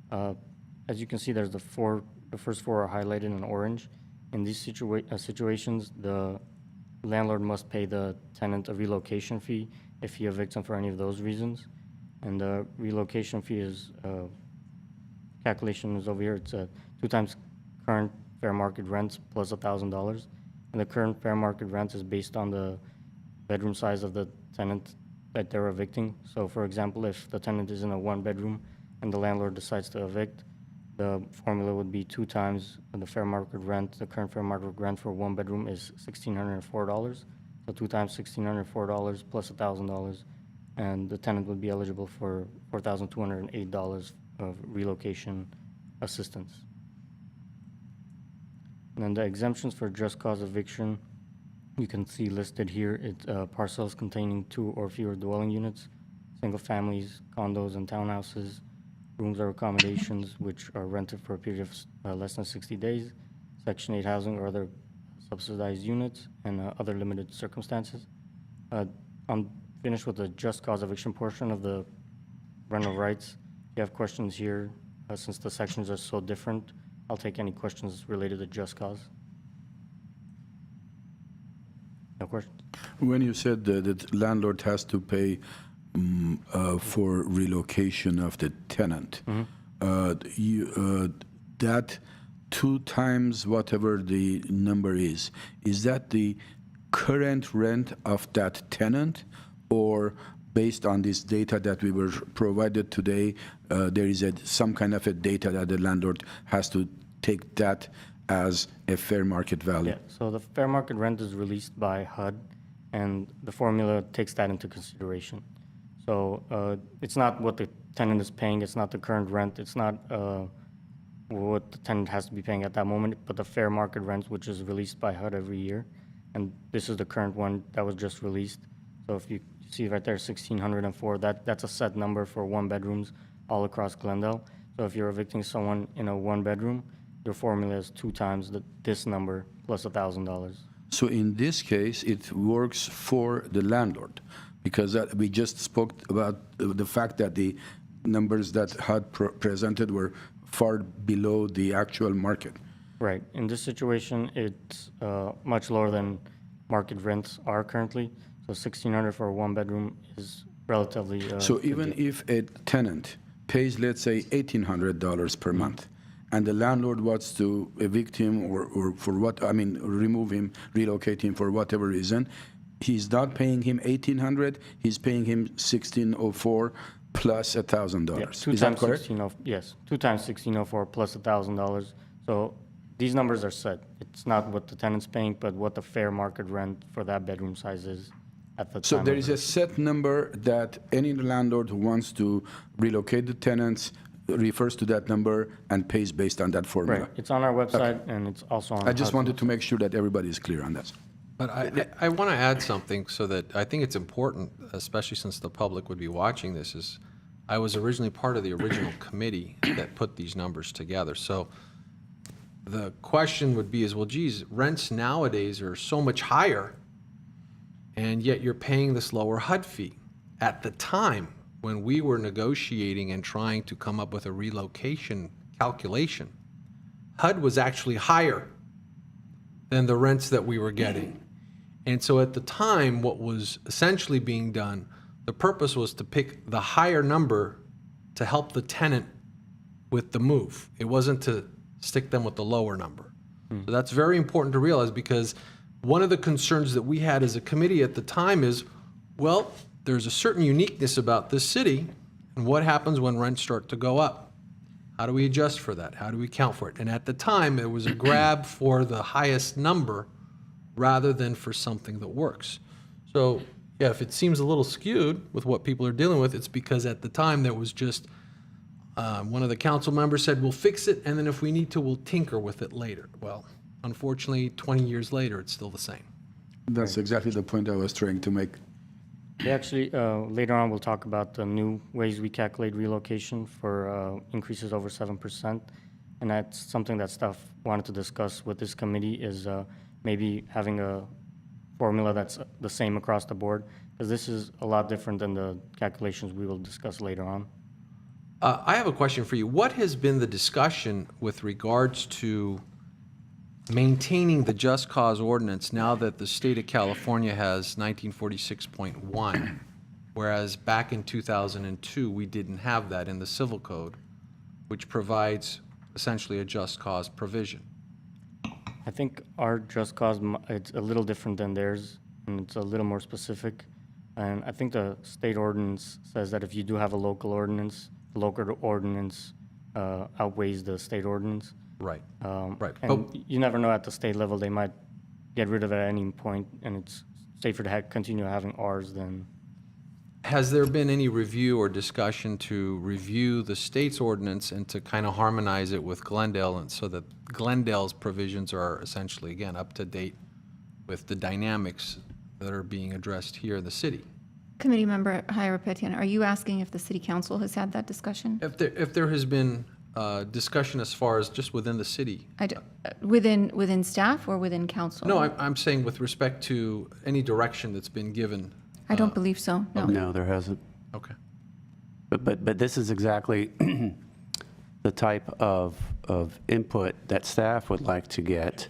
As you can see, there's the first four are highlighted in orange. In these situations, the landlord must pay the tenant a relocation fee if he evicts him for any of those reasons. And the relocation fee is, calculation is over here, it's 2 times current fair market rents plus $1,000. And the current fair market rent is based on the bedroom size of the tenant that they're evicting. So for example, if the tenant is in a 1-bedroom and the landlord decides to evict, the formula would be 2 times the fair market rent. The current fair market rent for 1-bedroom is $1,604. So 2 times $1,604 plus $1,000, and the tenant would be eligible for $4,208 of relocation assistance. And then the exemptions for just cause eviction, you can see listed here. It's parcels containing 2 or fewer dwelling units, single families, condos, and townhouses, rooms or accommodations which are rented for a period of less than 60 days, Section 8 housing or other subsidized units, and other limited circumstances. I'm finished with the just cause eviction portion of the rental rights. If you have questions here, since the sections are so different, I'll take any questions related to just cause. No questions? When you said that the landlord has to pay for relocation of the tenant, that 2 times whatever the number is that the current rent of that tenant, or based on this data that we were provided today, there is some kind of a data that the landlord has to take that as a fair market value? Yeah, so the fair market rent is released by HUD, and the formula takes that into consideration. So it's not what the tenant is paying, it's not the current rent, it's not what the tenant has to be paying at that moment, but the fair market rent, which is released by HUD every year. And this is the current one that was just released. So if you see right there, 1,604, that's a set number for 1-bedrooms all across Glendale. So if you're evicting someone in a 1-bedroom, your formula is 2 times this number plus $1,000. So in this case, it works for the landlord, because we just spoke about the fact that the numbers that HUD presented were far below the actual market. Right. In this situation, it's much lower than market rents are currently. So $1,600 for a 1-bedroom is relatively. So even if a tenant pays, let's say, $1,800 per month, and the landlord wants to evict him or for what, I mean, remove him, relocate him for whatever reason, he's not paying him $1,800, he's paying him $1,604 plus $1,000. Yeah, Is that correct? Yes, 2 times $1,604 plus $1,000. So these numbers are set. It's not what the tenant's paying, but what the fair market rent for that bedroom size is at the time. So there is a set number that any landlord who wants to relocate the tenants refers to that number and pays based on that formula. Right, it's on our website and it's also on. I just HUD's wanted to website. make sure that everybody is clear on that. But I want to add something so that I think it's important, especially since the public would be watching this, is I was originally part of the original committee that put these numbers together. So the question would be is, well, geez, rents nowadays are so much higher, and yet you're paying this lower HUD fee. At the time, when we were negotiating and trying to come up with a relocation calculation, HUD was actually higher than the rents that we were getting. And so at the time, what was essentially being done, the purpose was to pick the higher number to help the tenant with the move. It wasn't to stick them with the lower number. So that's very important to realize, because one of the concerns that we had as a committee at the time is, well, there's a certain uniqueness about this city, and what happens when rents start to go up? How do we adjust for that? How do we account for it? And at the time, it was a grab for the highest number rather than for something that works. So, yeah, if it seems a little skewed with what people are dealing with, it's because at the time there was just, one of the council members said, we'll fix it, and then if we need to, we'll tinker with it later. Well, unfortunately, 20 years later, it's still the same. That's exactly the point I was trying to make. We actually, later on, we'll talk about the new ways we calculate relocation for increases over 7%. And that's something that staff wanted to discuss with this committee, is maybe having a formula that's the same across the board, because this is a lot different than the calculations we will discuss later on. I have a question for you. What has been the discussion with regards to maintaining the just cause ordinance now that the state of California has 1946.1, whereas back in 2002, we didn't have that in the civil code, which provides essentially a just cause provision? I think our just cause, it's a little different than theirs, and it's a little more specific. And I think the state ordinance says that if you do have a local ordinance, the local ordinance outweighs the state ordinance. Right, right. And you never know, at the state level, they might get rid of it at any point, and it's safer to continue having ours than. Has there been any review or discussion to review the state's ordinance and to kind of harmonize it with Glendale, and so that Glendale's provisions are essentially, again, up to date with the dynamics that are being addressed here in the city? Committee Member Hayarapetian, are you asking if the City Council has had that discussion? If there has been discussion as far as just within the city? Within staff or within council? No, I'm saying with respect to any direction that's been given. I don't believe so, no. No, there hasn't. Okay. But this is exactly the type of input that staff would like to get,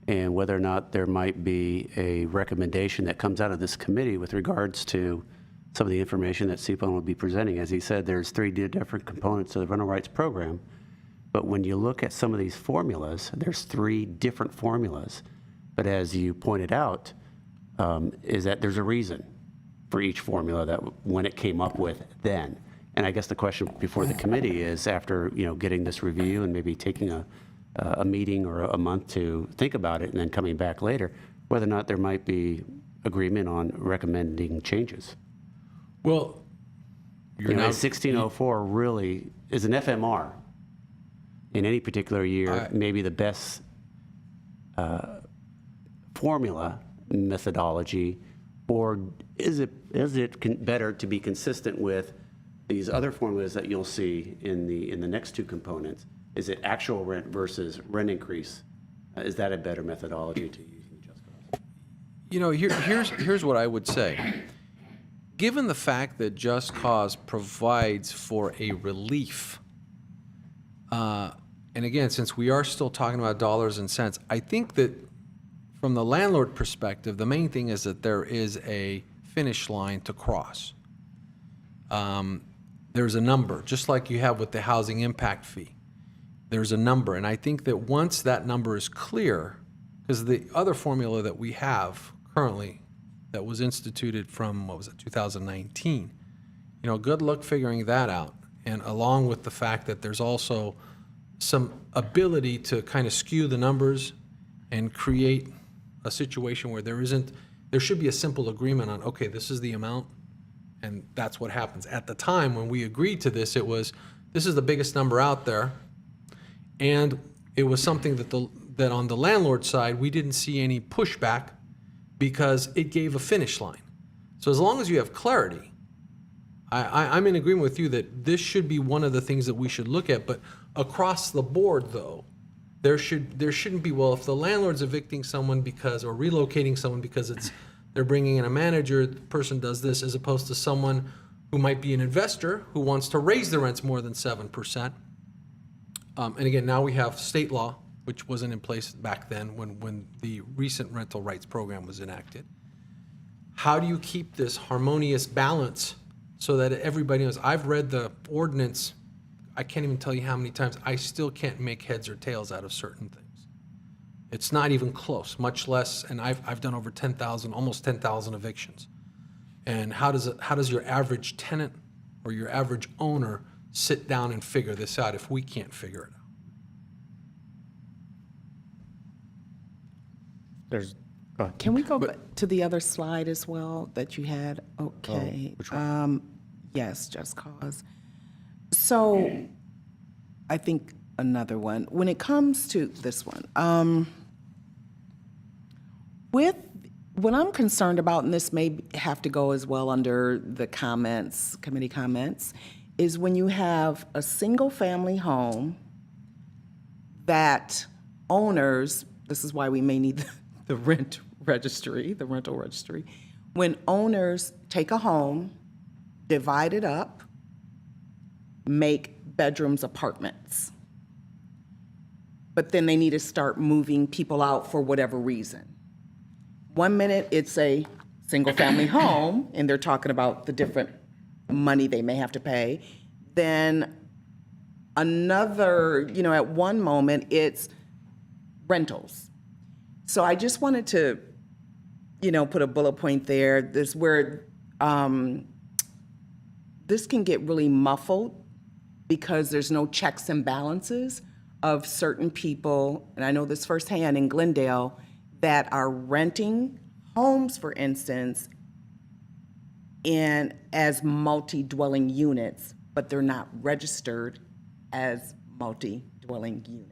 and whether or not there might be a recommendation that comes out of this committee with regards to some of the information that CPON will be presenting. As he said, there's 3 different components of the rental rights program, but when you look at some of these formulas, there's 3 different formulas. But as you pointed out, is that there's a reason for each formula that when it came up with then. And I guess the question before the committee is, after getting this review and maybe taking a meeting or a month to think about it and then coming back later, whether or not there might be agreement on recommending changes. Well, you're now 1604 really is an FMR in any particular year, maybe the best formula methodology, or is it better to be consistent with these other formulas that you'll see in the next 2 components? Is it actual rent versus rent increase? Is that a better methodology to use in just cause? Here's what I would say. Given the fact that just cause provides for a relief, and again, since we are still talking about dollars and cents, I think that from the landlord perspective, the main thing is that there is a finish line to cross. There's a number, just like you have with the housing impact fee. There's a number, and I think that once that number is clear, because the other formula that we have currently that was instituted from, 2019, good luck figuring that out. And along with the fact that there's also some ability to kind of skew the numbers and create a situation where there should be a simple agreement on, okay, this is the amount, and that's what happens. At the time when we agreed to this, it was, this is the biggest number out there. And it was something that on the landlord side, we didn't see any pushback because it gave a finish line. So as long as you have clarity, I'm in agreement with you that this should be one of the things that we should look at. But across the board, though, there shouldn't be, well, if the landlord's evicting someone because, or relocating someone because they're bringing in a manager, the person does this, as opposed to someone who might be an investor who wants to raise the rents more than 7%. And again, now we have state law, which wasn't in place back then when the recent rental rights program was enacted. How do you keep this harmonious balance so that everybody knows? I've read the ordinance, I can't even tell you how many times. I still can't make heads or tails out of certain things. It's not even close, much less, and I've done over 10,000, almost 10,000 evictions. And how does your average tenant or your average owner sit down and figure this out if we can't figure it out? Can we go back to the other slide as well that you had? Okay. Which one? Yes, just cause. So I think another one. When it comes to this one, with what I'm concerned about, and this may have to go as well under the comments, committee comments, is when you have a single-family home that owners, this is why we may need the rental registry, when owners take a home, divide it up, make bedrooms apartments, but then they need to start moving people out for whatever reason. 1 minute it's a single-family home, and they're talking about the different money they may have to pay. Then another, at one moment it's rentals. So I just wanted to, put a bullet point there. This where this can get really muffled because there's no checks and balances of certain people, and I know this firsthand in Glendale, that are renting homes, for instance, and as multi-dwelling units, but they're not registered as multi-dwelling units.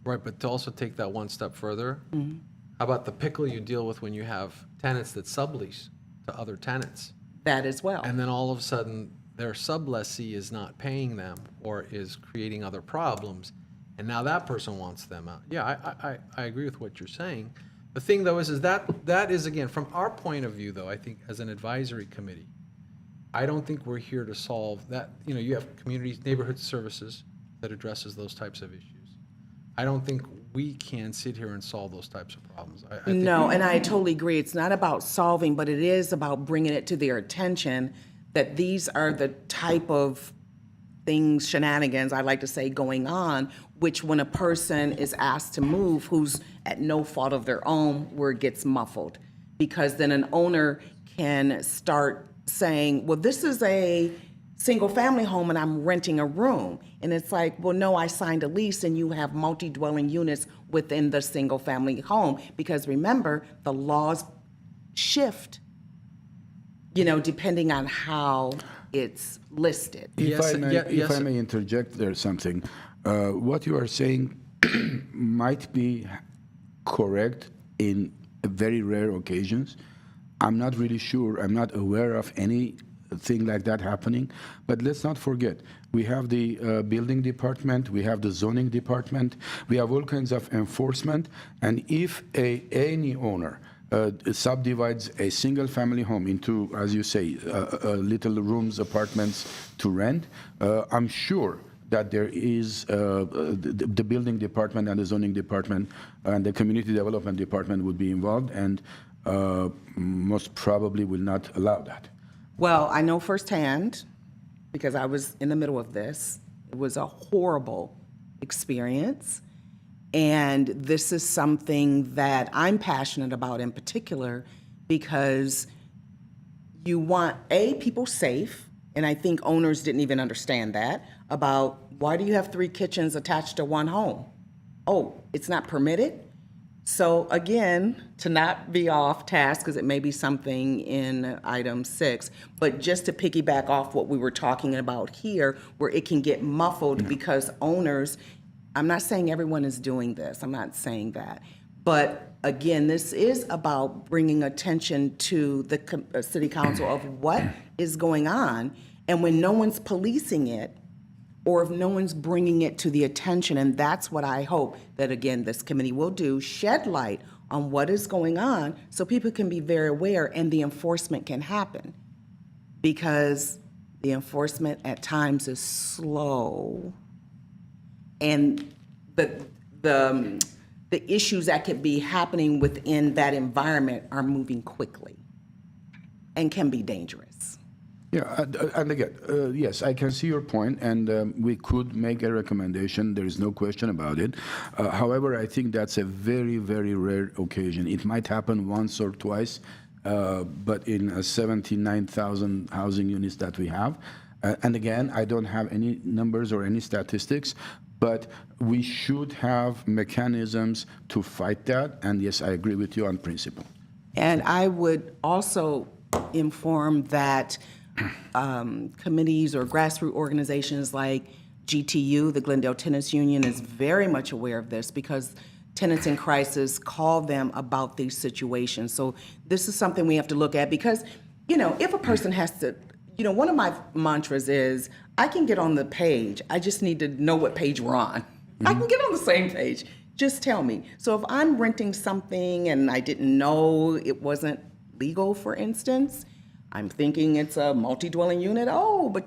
Right, but to also take that one step further, how about the pickle you deal with when you have tenants that sublease to other tenants? That as well. And then all of a sudden, their sublessee is not paying them or is creating other problems, and now that person wants them out. Yeah, I agree with what you're saying. The thing, though, is that is, again, from our point of view, though, I think as an advisory committee, I don't think we're here to solve that. You have community neighborhood services that addresses those types of issues. I don't think we can sit here and solve those types of problems. I think No, and I totally agree. It's not about solving, but it is about bringing it to their attention that these are the type of things, shenanigans, I like to say, going on, which when a person is asked to move who's at no fault of their own, where it gets muffled. Because then an owner can start saying, well, this is a single-family home and I'm renting a room. And it's like, well, no, I signed a lease and you have multi-dwelling units within the single-family home. Because remember, the laws shift, depending on how it's listed. If I may interject there something, what you are saying might be correct in very rare occasions. I'm not really sure. I'm not aware of anything like that happening. But let's not forget, we have the building department, we have the zoning department, we have all kinds of enforcement. And if any owner subdivides a single-family home into, as you say, little rooms, apartments to rent, I'm sure that there is the building department and the zoning department and the community development department would be involved, and most probably will not allow that. Well, I know firsthand, because I was in the middle of this. It was a horrible experience. And this is something that I'm passionate about in particular, because you want, people safe, and I think owners didn't even understand that, about why do you have 3 kitchens attached to one home? Oh, it's not permitted? So again, to not be off task, because it may be something in item 6, but just to piggyback off what we were talking about here, where it can get muffled because owners, I'm not saying everyone is doing this, I'm not saying that. But again, this is about bringing attention to the city council of what is going on. And when no one's policing it, or if no one's bringing it to the attention, and that's what I hope that, again, this committee will do, shed light on what is going on so people can be very aware and the enforcement can happen. Because the enforcement at times is slow. And the issues that could be happening within that environment are moving quickly and can be dangerous. Yeah, and again, yes, I can see your point, and we could make a recommendation. There is no question about it. However, I think that's a very, very rare occasion. It might happen once or twice, but in 79,000 housing units that we have. And again, I don't have any numbers or any statistics, but we should have mechanisms to fight that. And yes, I agree with you on principle. And I would also inform that committees or grassroots organizations like GTU, the Glendale Tenants Union, is very much aware of this because tenants in crisis call them about these situations. So this is something we have to look at because, if a person has to, one of my mantras is, I can get on the page, I just need to know what page we're on. I can get on the same page, just tell me. So if I'm renting something and I didn't know it wasn't legal, for instance, I'm thinking it's a multi-dwelling unit, but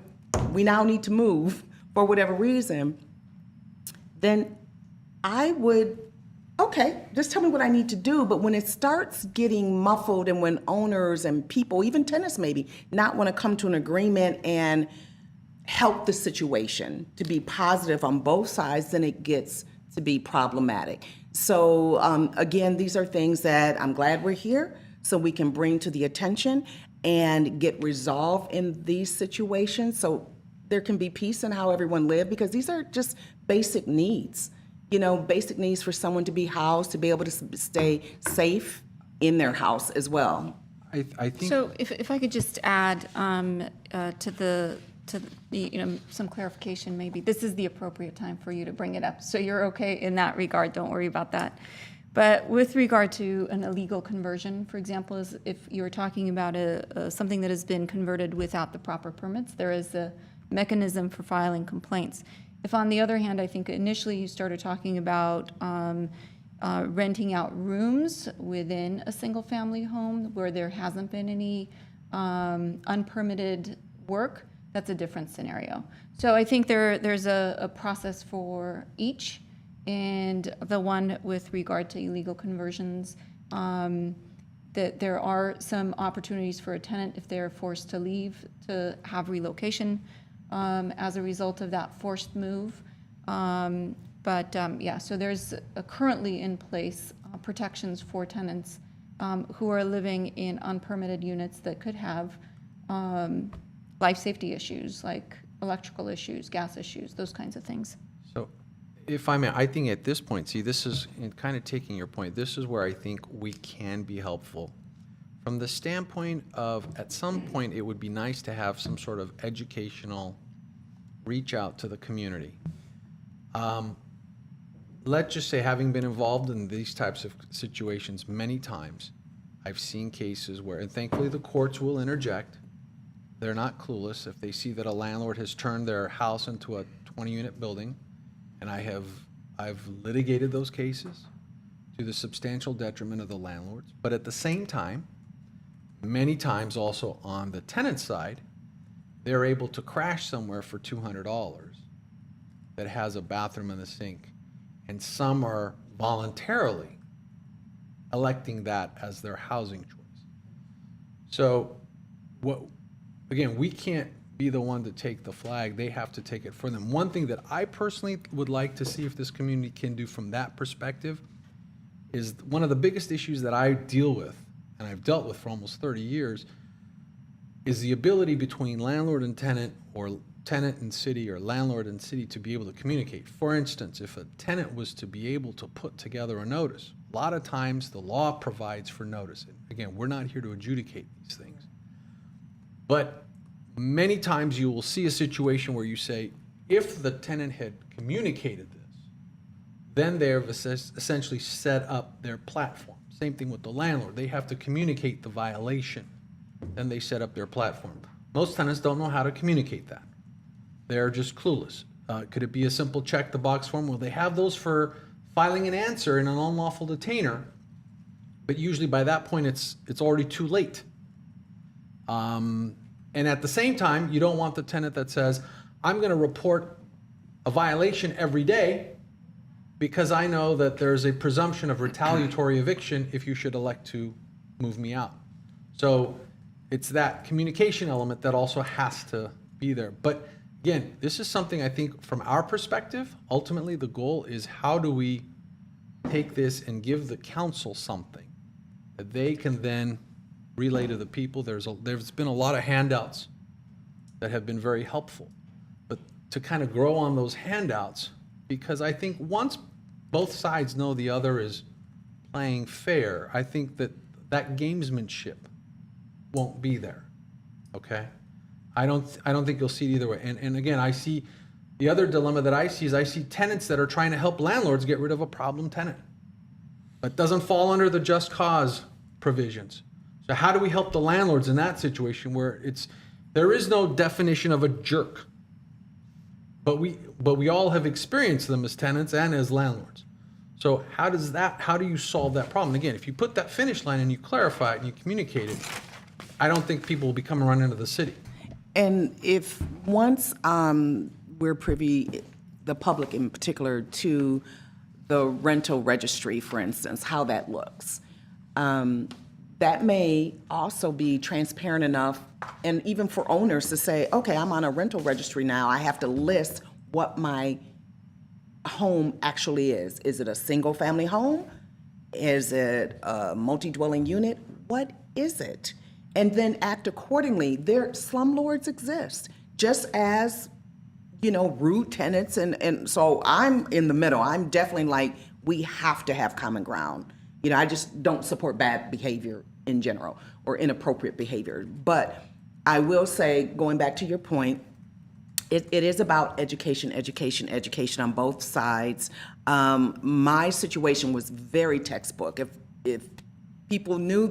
we now need to move for whatever reason, then I would, just tell me what I need to do. But when it starts getting muffled and when owners and people, even tenants maybe, not want to come to an agreement and help the situation to be positive on both sides, then it gets to be problematic. So again, these are things that I'm glad we're here so we can bring to the attention and get resolved in these situations so there can be peace in how everyone lives, because these are just basic needs, basic needs for someone to be housed, to be able to stay safe in their house as well. I think. So if I could just add to the some clarification, maybe this is the appropriate time for you to bring it up. So you're okay in that regard. Don't worry about that. But with regard to an illegal conversion, for example, is if you're talking about something that has been converted without the proper permits, there is a mechanism for filing complaints. If, on the other hand, I think initially you started talking about renting out rooms within a single-family home where there hasn't been any unpermitted work, that's a different scenario. So I think there's a process for each. And the one with regard to illegal conversions, that there are some opportunities for a tenant, if they're forced to leave, to have relocation as a result of that forced move. So there's currently in place protections for tenants who are living in unpermitted units that could have life safety issues like electrical issues, gas issues, those kinds of things. So if I may, I think at this point, this is kind of taking your point, this is where I think we can be helpful. From the standpoint of, at some point, it would be nice to have some sort of educational reach out to the community. Let's just say, having been involved in these types of situations many times, I've seen cases where, and thankfully the courts will interject, they're not clueless. If they see that a landlord has turned their house into a 20-unit building, and I've litigated those cases to the substantial detriment of the landlords. But at the same time, many times also on the tenant side, they're able to crash somewhere for $200 that has a bathroom and a sink. And some are voluntarily electing that as their housing choice. So again, we can't be the one to take the flag. They have to take it for them. One thing that I personally would like to see if this community can do from that perspective is one of the biggest issues that I deal with, and I've dealt with for almost 30 years, is the ability between landlord and tenant, or tenant and city, or landlord and city, to be able to communicate. For instance, if a tenant was to be able to put together a notice A lot of times, the law provides for notice. Again, we're not here to adjudicate these things. But many times you will see a situation where you say, if the tenant had communicated this, then they've essentially set up their platform. Same thing with the landlord. They have to communicate the violation. Then they set up their platform. Most tenants don't know how to communicate that. They're just clueless. Could it be a simple check the box form? Well, they have those for filing an answer in an unlawful detainer, but usually by that point it's already too late. And at the same time, you don't want the tenant that says, I'm going to report a violation every day because I know that there's a presumption of retaliatory eviction if you should elect to move me out. So it's that communication element that also has to be there. But again, this is something I think from our perspective, ultimately the goal is how do we take this and give the council something that they can then relay to the people. There's been a lot of handouts that have been very helpful, but to kind of grow on those handouts, because I think once both sides know the other is playing fair, I think that gamesmanship won't be there. Okay, I don't think you'll see it either way. And again, I see the other dilemma that I see is I see tenants that are trying to help landlords get rid of a problem tenant. That doesn't fall under the just cause provisions. So how do we help the landlords in that situation where there is no definition of a jerk, but we all have experienced them as tenants and as landlords. So how do you solve that problem? Again, if you put that finish line and you clarify it and you communicate it, I don't think people will be coming running into the city. And if once we're privy, the public in particular, to the rental registry, for instance, how that looks, that may also be transparent enough, and even for owners to say, okay, I'm on a rental registry now, I have to list what my home actually is. Is it a single-family home? Is it a multi-dwelling unit? What is it? And then act accordingly. Slumlords exist, just as, rude tenants. And so I'm in the middle. I'm definitely like, we have to have common ground. I just don't support bad behavior in general or inappropriate behavior. But I will say, going back to your point, it is about education on both sides. My situation was very textbook. If people knew,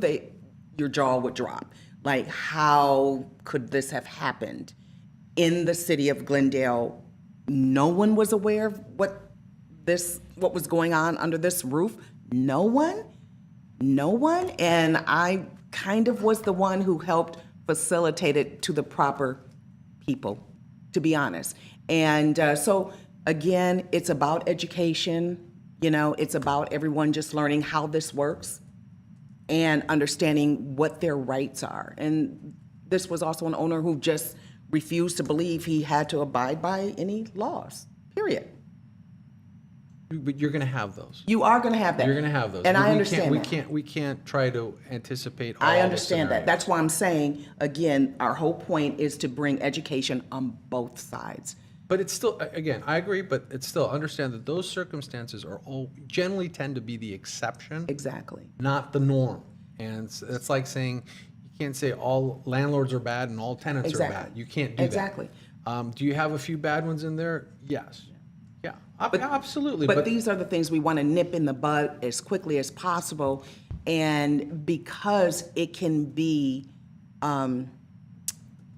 your jaw would drop. Like, how could this have happened? In the city of Glendale, no one was aware of what was going on under this roof. No one. And I kind of was the one who helped facilitate it to the proper people, to be honest. And so again, it's about education. It's about everyone just learning how this works and understanding what their rights are. And this was also an owner who just refused to believe he had to abide by any laws, period. But you're going to have those. You are going to have that. You're going to have those. And I understand We can't try to anticipate all I the understand that. scenarios. That's why I'm saying, again, our whole point is to bring education on both sides. But it's still, again, I agree, but it's still, understand that those circumstances generally tend to be the exception. Exactly. Not the norm. And it's like saying, you can't say all landlords are bad and all tenants are bad. You can't do Exactly. that. Do you have a few bad ones in there? Yes. Yeah, absolutely. But these are the things we want to nip in the bud as quickly as possible. And because it can be,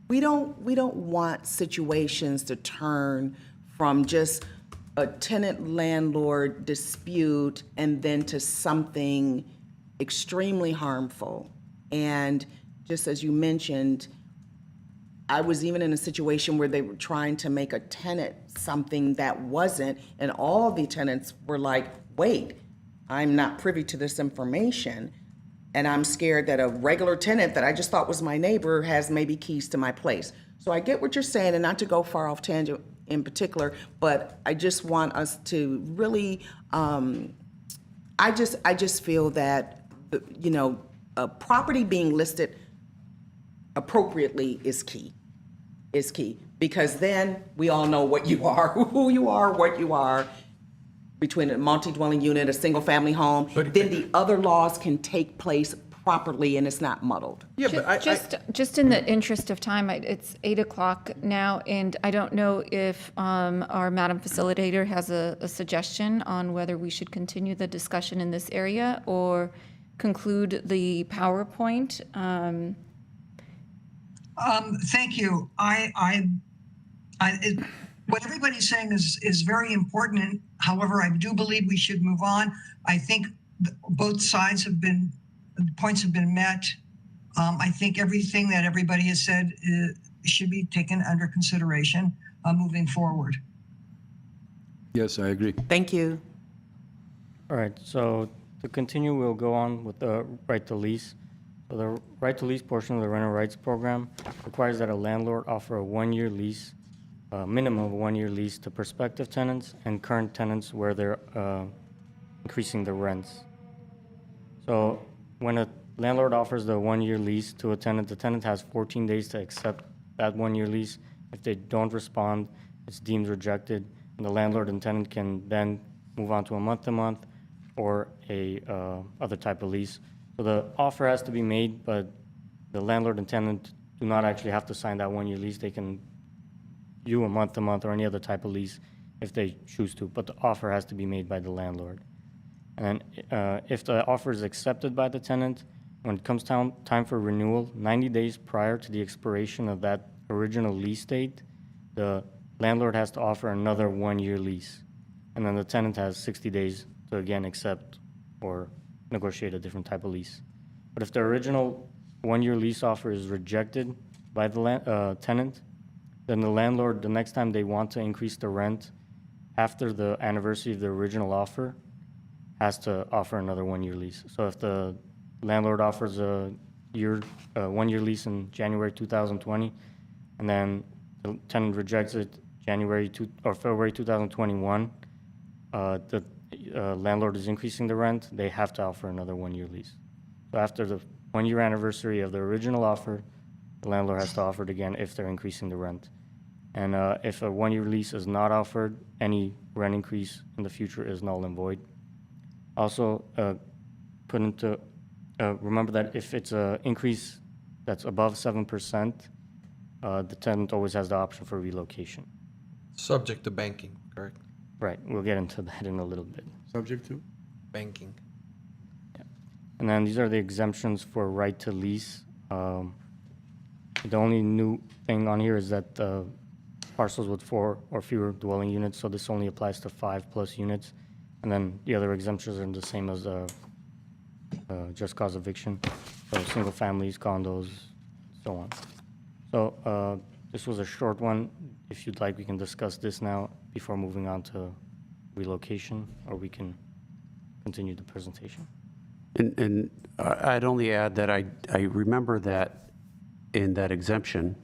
we don't want situations to turn from just a tenant-landlord dispute and then to something extremely harmful. And just as you mentioned, I was even in a situation where they were trying to make a tenant something that wasn't, and all the tenants were like, wait, I'm not privy to this information, and I'm scared that a regular tenant that I just thought was my neighbor has maybe keys to my place. So I get what you're saying, and not to go far off tangent in particular, but I just want us to really, I just feel that, a property being listed appropriately is key. Because then we all know what you are, who you are, what you are, between a multi-dwelling unit, a single-family home, then the other laws can take place properly and it's not muddled. Yeah, but Just in the interest of time, it's 8 o'clock now, and I don't know if our Madam Facilitator has a suggestion on whether we should continue the discussion in this area or conclude the PowerPoint. Thank you. What everybody's saying is very important. However, I do believe we should move on. I think both sides points have been met. I think everything that everybody has said should be taken under consideration moving forward. Yes, I agree. Thank you. All right, so to continue, we'll go on with the right to lease. So the right to lease portion of the rental rights program requires that a landlord offer a 1-year lease, minimum of a 1-year lease to prospective tenants and current tenants where they're increasing the rents. So when a landlord offers the 1-year lease to a tenant, the tenant has 14 days to accept that 1-year lease. If they don't respond, it's deemed rejected, and the landlord and tenant can then move on to a month-to-month or a other type of lease. So the offer has to be made, but the landlord and tenant do not actually have to sign that 1-year lease. They can do a month-to-month or any other type of lease if they choose to, but the offer has to be made by the landlord. And if the offer is accepted by the tenant, when it comes time for renewal, 90 days prior to the expiration of that original lease date, the landlord has to offer another 1-year lease. And then the tenant has 60 days to again accept or negotiate a different type of lease. But if the original 1-year lease offer is rejected by the tenant, then the landlord, the next time they want to increase the rent after the anniversary of the original offer, has to offer another 1-year lease. So if the landlord offers a 1-year lease in January 2020, and then the tenant rejects it February 2021, the landlord is increasing the rent, they have to offer another 1-year lease. So after the 1-year anniversary of the original offer, the landlord has to offer it again if they're increasing the rent. And if a 1-year lease is not offered, any rent increase in the future is null and void. Also, remember that if it's an increase that's above 7%, the tenant always has the option for relocation. Subject to banking, correct? Right, we'll get into that in a little bit. Subject to? Banking. Yeah. And then these are the exemptions for right to lease. The only new thing on here is that parcels with 4 or fewer dwelling units, so this only applies to 5+ units. And then the other exemptions are the same as just cause eviction, so single families, condos, so on. So this was a short one. If you'd like, we can discuss this now before moving on to relocation, or we can continue the presentation. And I'd only add that I remember that in that exemption,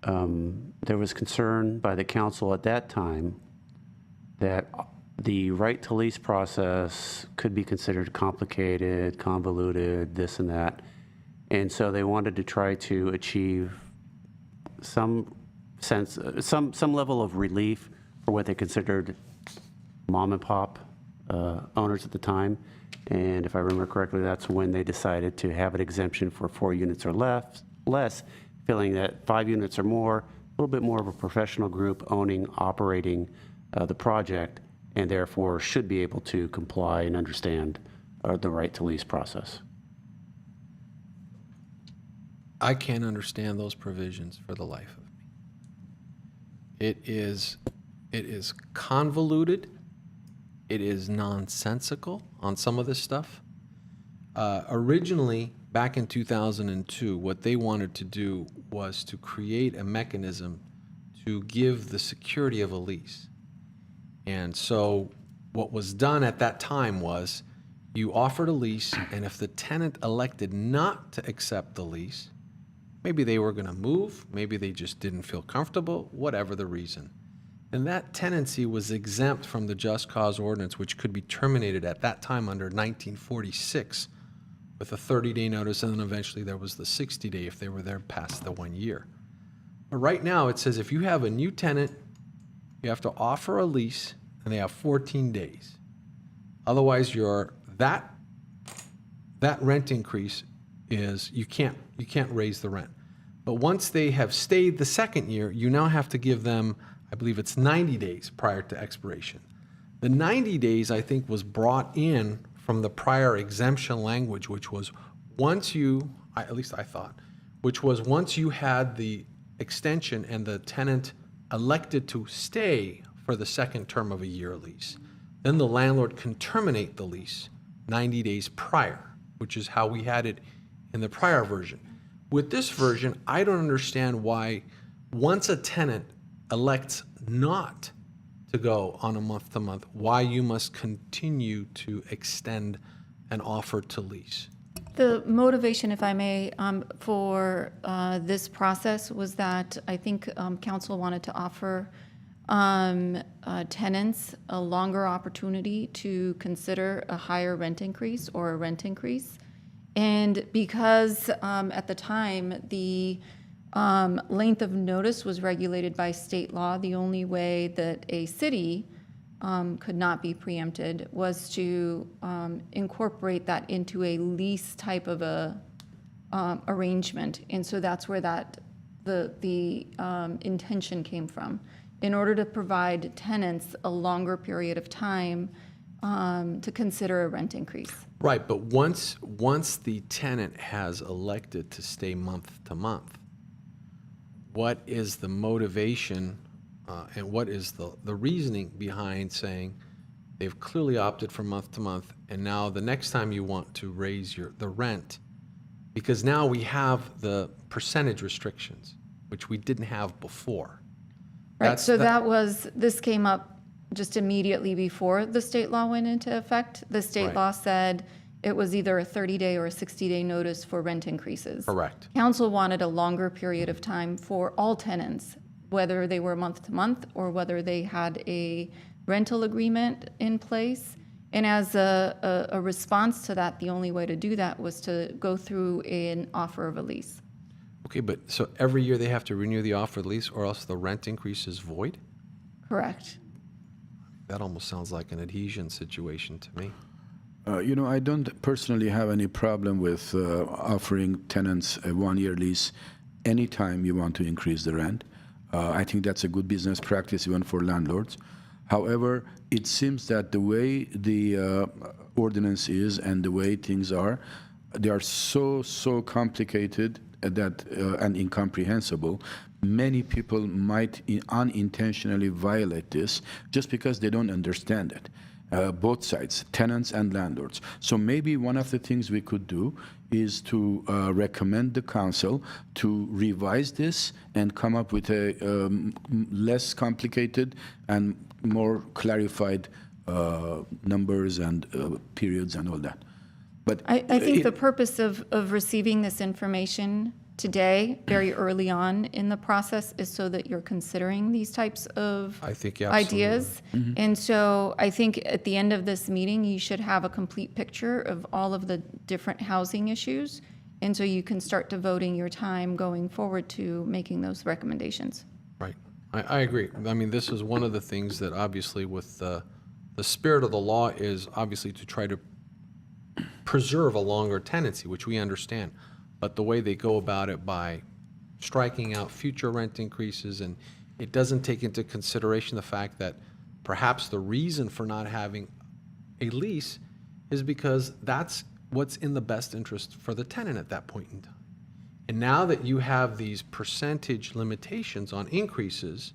there was concern by the council at that time that the right to lease process could be considered complicated, convoluted, this and that. And so they wanted to try to achieve some level of relief for what they considered mom and pop owners at the time. And if I remember correctly, that's when they decided to have an exemption for 4 units or less, feeling that 5 units or more, a little bit more of a professional group owning, operating the project, and therefore should be able to comply and understand the right to lease process. I can't understand those provisions for the life of me. It is convoluted. It is nonsensical on some of this stuff. Originally, back in 2002, what they wanted to do was to create a mechanism to give the security of a lease. And so what was done at that time was you offered a lease, and if the tenant elected not to accept the lease, maybe they were going to move, maybe they just didn't feel comfortable, whatever the reason. And that tenancy was exempt from the just cause ordinance, which could be terminated at that time under 1946 with a 30-day notice, and then eventually there was the 60-day if they were there past the 1 year. But right now it says if you have a new tenant, you have to offer a lease, and they have 14 days. Otherwise, that rent increase is, you can't raise the rent. But once they have stayed the second year, you now have to give them, I believe it's 90 days prior to expiration. The 90 days, I think, was brought in from the prior exemption language, which was once you, at least I thought, which was once you had the extension and the tenant elected to stay for the second term of a year lease, then the landlord can terminate the lease 90 days prior, which is how we had it in the prior version. With this version, I don't understand why once a tenant elects not to go on a month-to-month, why you must continue to extend an offer to lease. The motivation, if I may, for this process was that I think council wanted to offer tenants a longer opportunity to consider a higher rent increase or a rent increase. And because at the time, the length of notice was regulated by state law, the only way that a city could not be preempted was to incorporate that into a lease type of a arrangement. And so that's where the intention came from, in order to provide tenants a longer period of time to consider a rent increase. Right, but once the tenant has elected to stay month to month, what is the motivation and what is the reasoning behind saying they've clearly opted for month to month, and now the next time you want to raise the rent, because now we have the percentage restrictions, which we didn't have before. Right, so this came up just immediately before the state law went into effect. The state law said it was either a 30-day or a 60-day notice for rent increases. Correct. Council wanted a longer period of time for all tenants, whether they were month to month or whether they had a rental agreement in place. And as a response to that, the only way to do that was to go through an offer of a lease. Okay, but so every year they have to renew the offer of the lease or else the rent increase is void? Correct. That almost sounds like an adhesion situation to me. I don't personally have any problem with offering tenants a one-year lease anytime you want to increase the rent. I think that's a good business practice even for landlords. However, it seems that the way the ordinance is and the way things are, they are so complicated that and incomprehensible. Many people might unintentionally violate this just because they don't understand it. Both sides, tenants and landlords. So maybe one of the things we could do is to recommend the council to revise this and come up with a less complicated and more clarified numbers and periods and all that. But I think the purpose of receiving this information today, very early on in the process, is so that you're considering these types of ideas. Mm-hmm. And so I think at the end of this meeting, you should have a complete picture of all of the different housing issues. And so you can start devoting your time going forward to making those recommendations. Right. I agree. I mean, this is one of the things that obviously with the spirit of the law is obviously to try to preserve a longer tenancy, which we understand. But the way they go about it by striking out future rent increases, and it doesn't take into consideration the fact that perhaps the reason for not having a lease is because that's what's in the best interest for the tenant at that point in time. And now that you have these percentage limitations on increases,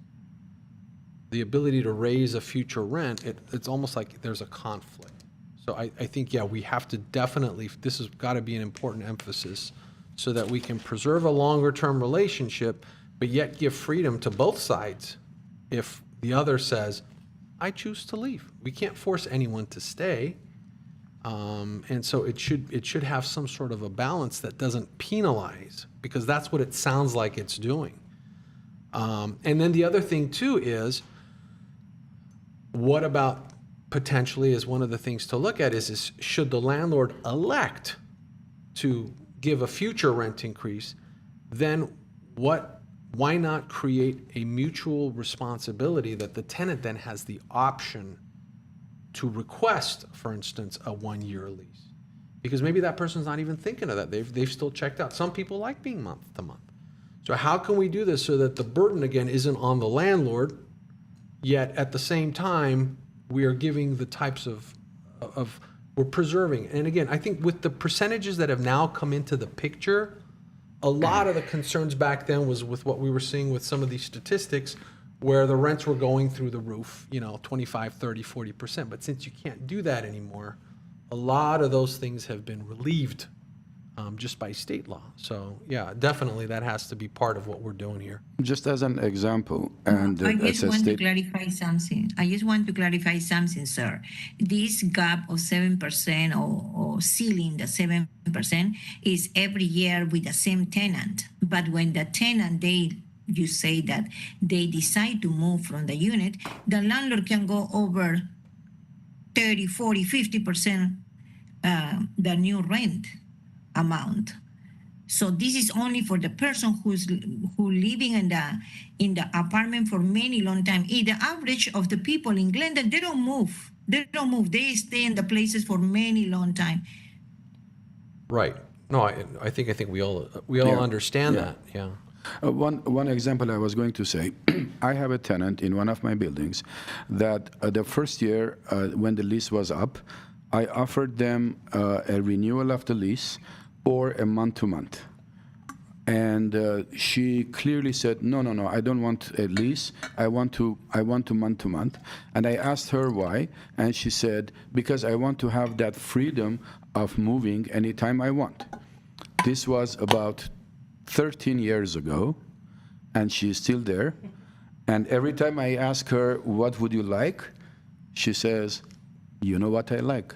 the ability to raise a future rent, it's almost like there's a conflict. So I think, we have to definitely, this has got to be an important emphasis so that we can preserve a longer-term relationship, but yet give freedom to both sides if the other says, I choose to leave. We can't force anyone to stay. And so it should have some sort of a balance that doesn't penalize, because that's what it sounds like it's doing. And then the other thing, too, is what about potentially, is one of the things to look at is should the landlord elect to give a future rent increase, then why not create a mutual responsibility that the tenant then has the option to request, for instance, a 1-year lease. Because maybe that person's not even thinking of that. They've still checked out. Some people like being month to month. So how can we do this so that the burden, again, isn't on the landlord, yet at the same time, we are giving the types of we're preserving. And again, I think with the percentages that have now come into the picture, a lot of the concerns back then was with what we were seeing with some of these statistics where the rents were going through the roof, 25, 30, 40%. But since you can't do that anymore, a lot of those things have been relieved just by state law. So yeah, definitely that has to be part of what we're doing here. Just as an example, and I as just a want to state, clarify something. Sir. This gap of 7% or ceiling the 7% is every year with the same tenant. But when the tenant, you say that they decide to move from the unit, the landlord can go over 30, 40, 50% the new rent amount. So this is only for the person who living in the apartment for many long time. The average of the people in Glendale, they don't move. They stay in the places for many long time. Right. No, I think we all understand that. Yeah. One example I was going to say, I have a tenant in one of my buildings that the first year when the lease was up, I offered them a renewal of the lease or a month-to-month. And she clearly said, no, I don't want a lease. I want to month-to-month. And I asked her why, and she said, because I want to have that freedom of moving anytime I want. This was about 13 years ago, and she's still there. And every time I ask her, what would you like? She says, you know what I like.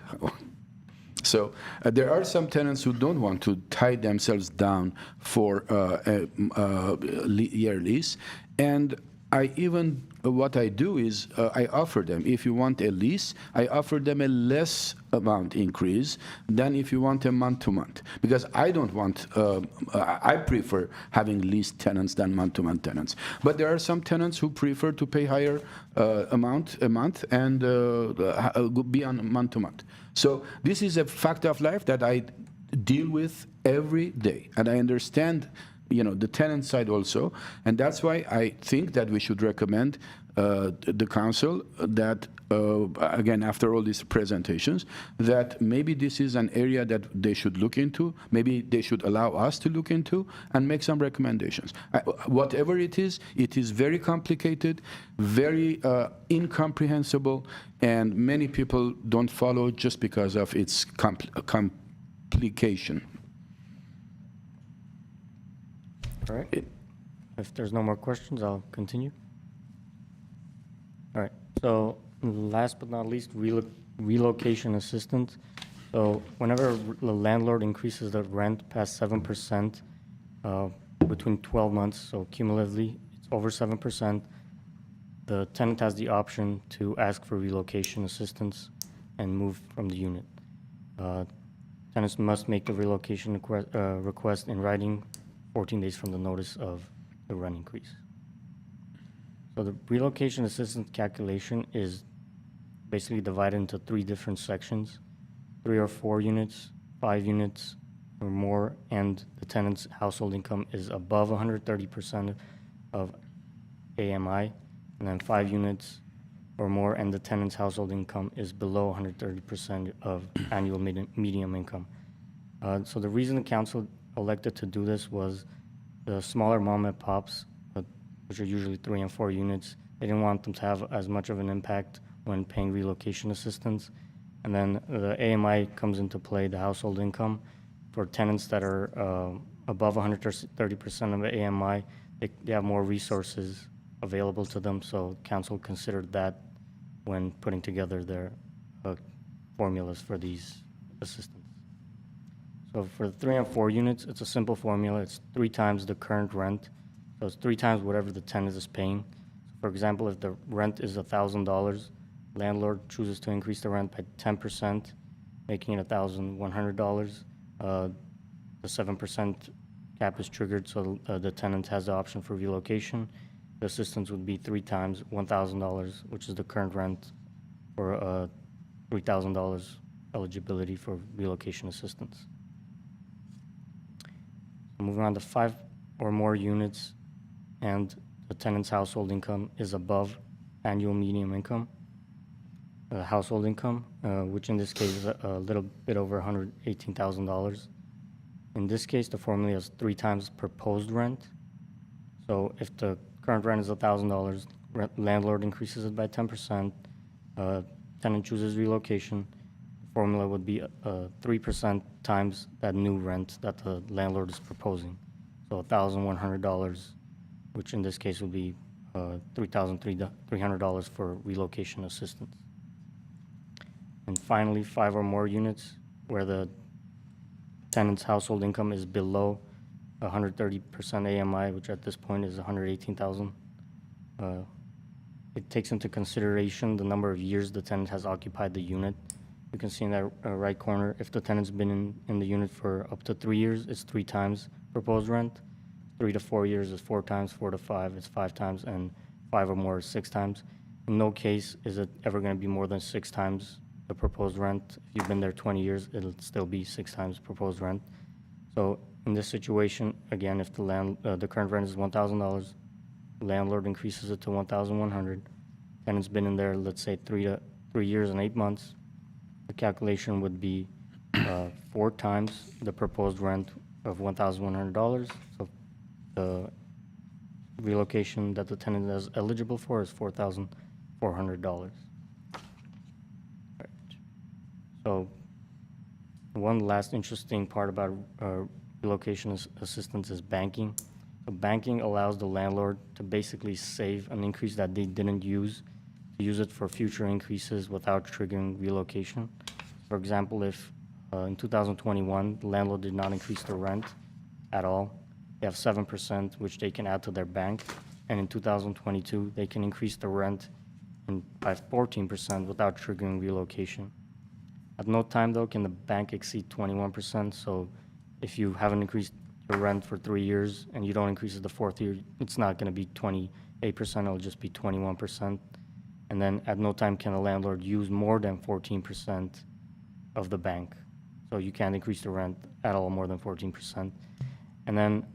So there are some tenants who don't want to tie themselves down for a year lease. And what I do is I offer them, if you want a lease, I offer them a less amount increase than if you want a month-to-month. Because I don't want, I prefer having lease tenants than month-to-month tenants. But there are some tenants who prefer to pay higher amount a month and be on month-to-month. So this is a fact of life that I deal with every day. And I understand the tenant side also, and that's why I think that we should recommend the council that, again, after all these presentations, that maybe this is an area that they should look into, maybe they should allow us to look into and make some recommendations. Whatever it is very complicated, very incomprehensible, and many people don't follow just because of its complication. All right. If there's no more questions, I'll continue. All right. So last but not least, relocation assistance. So whenever the landlord increases the rent past 7% between 12 months, so cumulatively it's over 7%, the tenant has the option to ask for relocation assistance and move from the unit. Tenants must make the relocation request in writing 14 days from the notice of the rent increase. So the relocation assistance calculation is basically divided into 3 different sections: 3 or 4 units, 5 units or more, and the tenant's household income is above 130% of AMI, and then 5 units or more, and the tenant's household income is below 130% of annual median income. So the reason the council elected to do this was the smaller mom and pops, which are usually 3 and 4 units, they didn't want them to have as much of an impact when paying relocation assistance. And then the AMI comes into play, the household income. For tenants that are above 130% of the AMI, they have more resources available to them, so council considered that when putting together their formulas for these assistance. So for the 3 and 4 units, it's a simple formula. It's 3 times the current rent. So it's 3 times whatever the tenant is paying. So for example, if the rent is $1,000, landlord chooses to increase the rent by 10%, making it $1,100. The 7% cap is triggered, so the tenant has the option for relocation. The assistance would be 3 times $1,000, which is the current rent for $3,000 eligibility for relocation assistance. Moving on to 5 or more units and the tenant's household income is above annual median income, household income, which in this case is a little bit over $118,000. In this case, the formula is 3 times proposed rent. So if the current rent is $1,000, landlord increases it by 10%, tenant chooses relocation, the formula would be 3% times that new rent that the landlord is proposing. So $1,100, which in this case would be $3,300 for relocation assistance. And finally, 5 or more units where the tenant's household income is below 130% AMI, which at this point is $118,000. It takes into consideration the number of years the tenant has occupied the unit. You can see in that right corner, if the tenant's been in the unit for up to 3 years, it's 3 times proposed rent. 3 to 4 years is 4 times, 4 to 5 is 5 times, and 5 or more is 6 times. In no case is it ever going to be more than 6 times the proposed rent. If you've been there 20 years, it'll still be 6 times proposed rent. So in this situation, again, if the current rent is $1,000, landlord increases it to $1,100. Tenant's been in there, let's say 3 years and 8 months. The calculation would be 4 times the proposed rent of $1,100. So the relocation that the tenant is eligible for is $4,400. Right. So one last interesting part about relocation assistance is banking. So banking allows the landlord to basically save an increase that they didn't use, to use it for future increases without triggering relocation. For example, if in 2021, the landlord did not increase the rent at all, they have 7%, which they can add to their bank. And in 2022, they can increase the rent by 14% without triggering relocation. At no time, though, can the bank exceed 21%. So if you haven't increased your rent for 3 years and you don't increase it the 4th year, it's not going to be 28%, it'll just be 21%. And then at no time can a landlord use more than 14% of the bank. So you can't increase the rent at all more than 14%. And then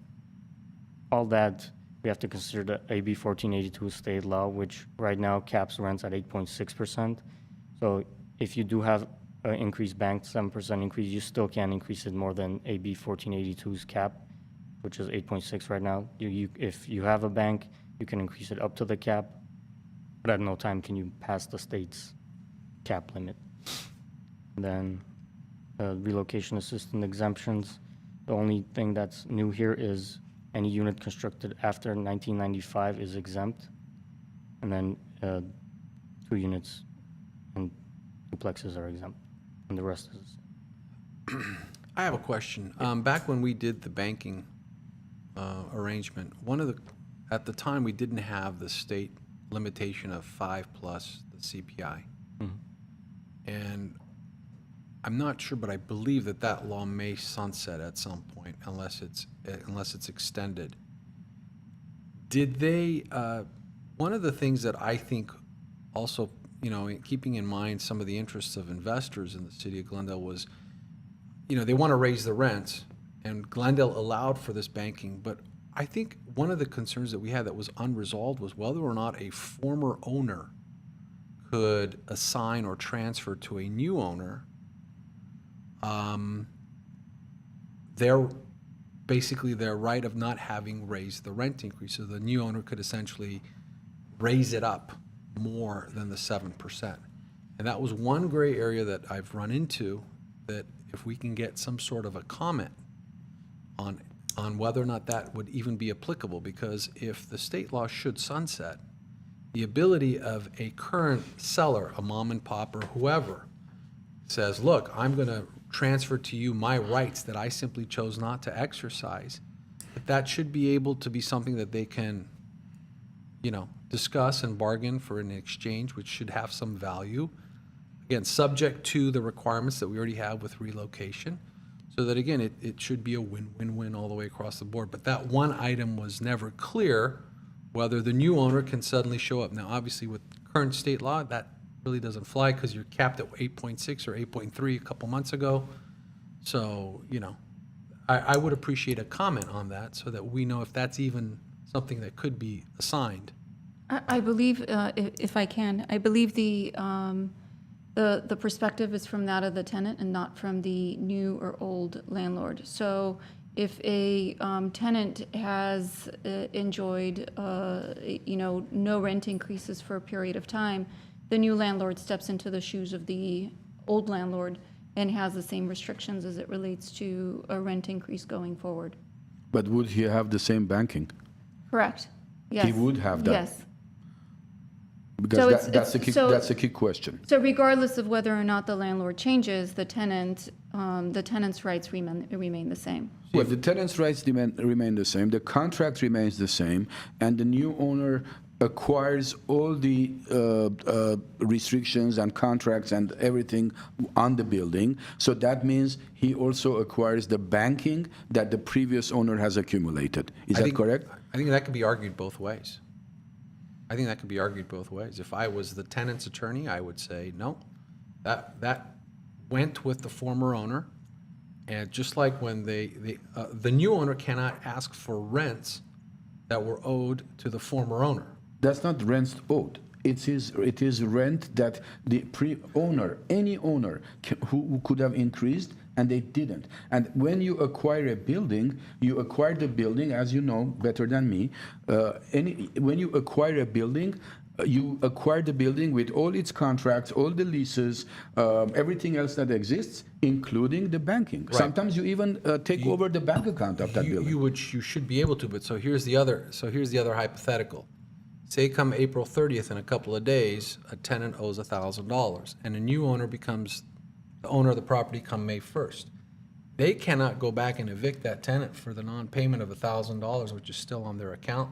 all that, we have to consider the AB 1482 state law, which right now caps rents at 8.6%. So if you do have an increased bank, 7% increase, you still can't increase it more than AB 1482's cap, which is 8.6 right now. If you have a bank, you can increase it up to the cap, but at no time can you pass the state's cap limit. And then relocation assistance exemptions. The only thing that's new here is any unit constructed after 1995 is exempt, and then 2 units and duplexes are exempt, and the rest is. I have a question. Back when we did the banking arrangement, at the time, we didn't have the state limitation of 5 plus the CPI. Mm-hmm. And I'm not sure, but I believe that law may sunset at some point unless it's extended. Did they, one of the things that I think also, keeping in mind some of the interests of investors in the city of Glendale was, they want to raise the rents, and Glendale allowed for this banking, but I think one of the concerns that we had that was unresolved was whether or not a former owner could assign or transfer to a new owner their right of not having raised the rent increase. So the new owner could essentially raise it up more than the 7%. And that was one gray area that I've run into, that if we can get some sort of a comment on whether or not that would even be applicable, because if the state law should sunset, the ability of a current seller, a mom and pop or whoever, says, look, I'm going to transfer to you my rights that I simply chose not to exercise, that should be able to be something that they can, discuss and bargain for an exchange, which should have some value. Again, subject to the requirements that we already have with relocation, so that, again, it should be a win-win-win all the way across the board. But that one item was never clear, whether the new owner can suddenly show up. Now, obviously, with current state law, that really doesn't fly because you're capped at 8.6 or 8.3 a couple months ago. So, you know, I would appreciate a comment on that so that we know if that's even something that could be assigned. I believe, if I can, I believe the perspective is from that of the tenant and not from the new or old landlord. So if a tenant has enjoyed, no rent increases for a period of time, the new landlord steps into the shoes of the old landlord and has the same restrictions as it relates to a rent increase going forward. But would he have the same banking? Correct. Yes. He would have that. Yes. Because So that's a key question. So regardless of whether or not the landlord changes, the tenant's rights remain the same. Well, the tenant's rights remain the same, the contract remains the same, and the new owner acquires all the restrictions and contracts and everything on the building. So that means he also acquires the banking that the previous owner has accumulated. Is that correct? I think that could be argued both ways. If I was the tenant's attorney, I would say, no, that went with the former owner. And just like when the new owner cannot ask for rents that were owed to the former owner. That's not rents owed. It is rent that the pre-owner, any owner who could have increased, and they didn't. And when you acquire a building, you acquire the building, as you know better than me. When you acquire a building, you acquire the building with all its contracts, all the leases, everything else that exists, including the banking. Right. Sometimes you even take over the bank account of that building. You should be able to, but so here's the other hypothetical. Say come April 30th in a couple of days, a tenant owes $1,000 and a new owner becomes the owner of the property come May 1st. They cannot go back and evict that tenant for the non-payment of $1,000, which is still on their account.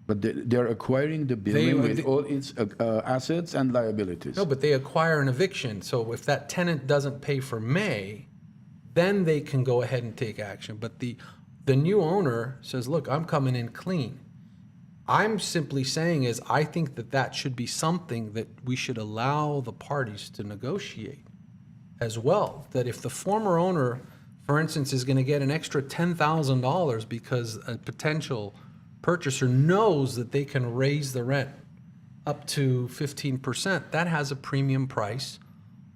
But they're acquiring the building with all its assets and liabilities. No, but they acquire an eviction. So if that tenant doesn't pay for May, then they can go ahead and take action. But the new owner says, look, I'm coming in clean. I'm simply saying is I think that should be something that we should allow the parties to negotiate as well. That if the former owner, for instance, is going to get an extra $10,000 because a potential purchaser knows that they can raise the rent up to 15%, that has a premium price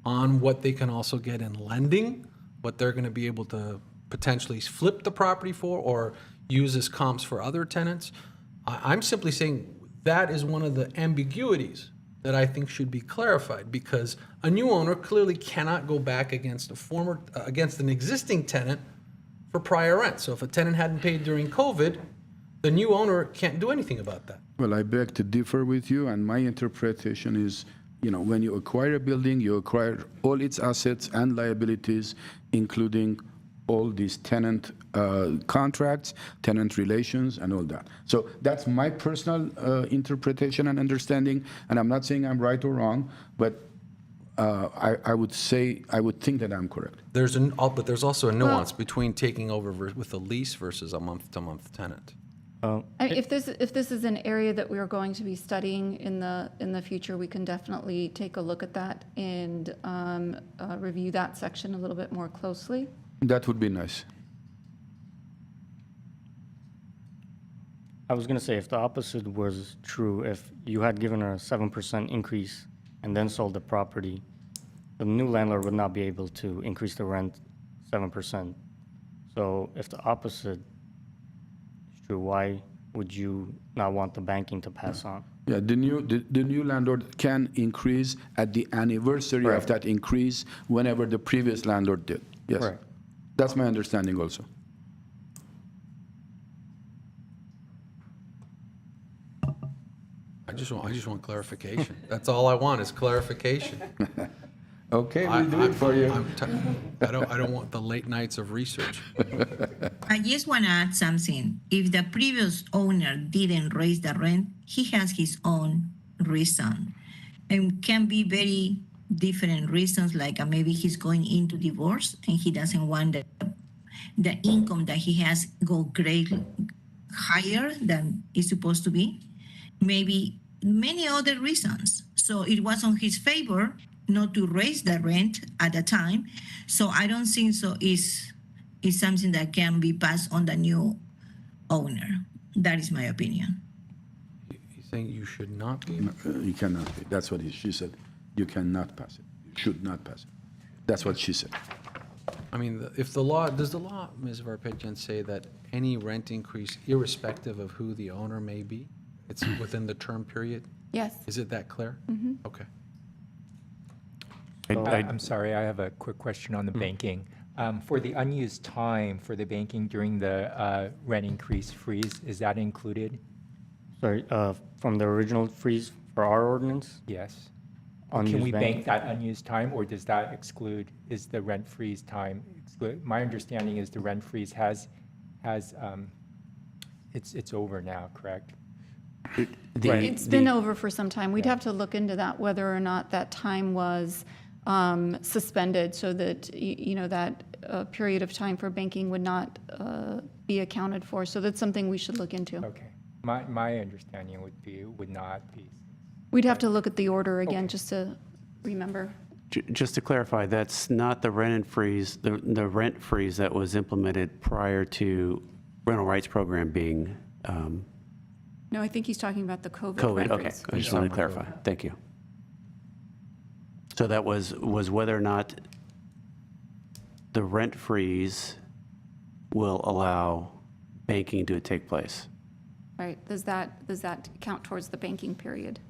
on what they can also get in lending, what they're going to be able to potentially flip the property for or use as comps for other tenants. I'm simply saying that is one of the ambiguities that I think should be clarified because a new owner clearly cannot go back against against an existing tenant for prior rent. So if a tenant hadn't paid during COVID, the new owner can't do anything about that. Well, I beg to differ with you, and my interpretation is, when you acquire a building, you acquire all its assets and liabilities, including all these tenant contracts, tenant relations, and all that. So that's my personal interpretation and understanding, and I'm not saying I'm right or wrong, but I would think that I'm correct. But there's also a nuance between taking over with a lease versus a month-to-month tenant. If this is an area that we are going to be studying in the future, we can definitely take a look at that and review that section a little bit more closely. That would be nice. I was going to say, if the opposite was true, if you had given her a 7% increase and then sold the property, the new landlord would not be able to increase the rent 7%. So if the opposite is true, why would you not want the banking to pass on? Yeah, the new landlord can increase at the anniversary of that increase whenever the previous landlord did. Yes. Right. That's my understanding also. I just want clarification. That's all I want is clarification. Okay, we'll do it for you. I don't want the late nights of research. I just want to add something. If the previous owner didn't raise the rent, he has his own reason. And can be very different reasons, like maybe he's going into divorce and he doesn't want the income that he has go greatly higher than it's supposed to be. Maybe many other reasons. So it was on his favor not to raise the rent at the time. So I don't think so is something that can be passed on the new owner. That is my opinion. He's saying you should not be? You cannot. That's what she said. You cannot pass it. You should not pass it. That's what she said. I mean, if the law, does the law, Ms. Varpetian, say that any rent increase, irrespective of who the owner may be, it's within the term period? Yes. Is it that clear? Okay. I'm sorry, I have a quick question on the banking. For the unused time for the banking during the rent increase freeze, is that included? Sorry, from the original freeze for our ordinance? Yes. Unused Can we banking? bank that unused time, or does that exclude, is the rent freeze time exclude? My understanding is the rent freeze it's over now, correct? It's been over for some time. We'd have to look into that, whether or not that time was suspended so that, that period of time for banking would not be accounted for. So that's something we should look into. Okay. My understanding would not be. We'd have to look at the order again just to remember. Just to clarify, that's not the rent and freeze, the rent freeze that was implemented prior to rental rights program being No, I think he's talking about the COVID. COVID. rent Okay, freeze. I just wanted to clarify. Thank you. So that was whether or not the rent freeze will allow banking to take place. Right. Does that count towards the banking period?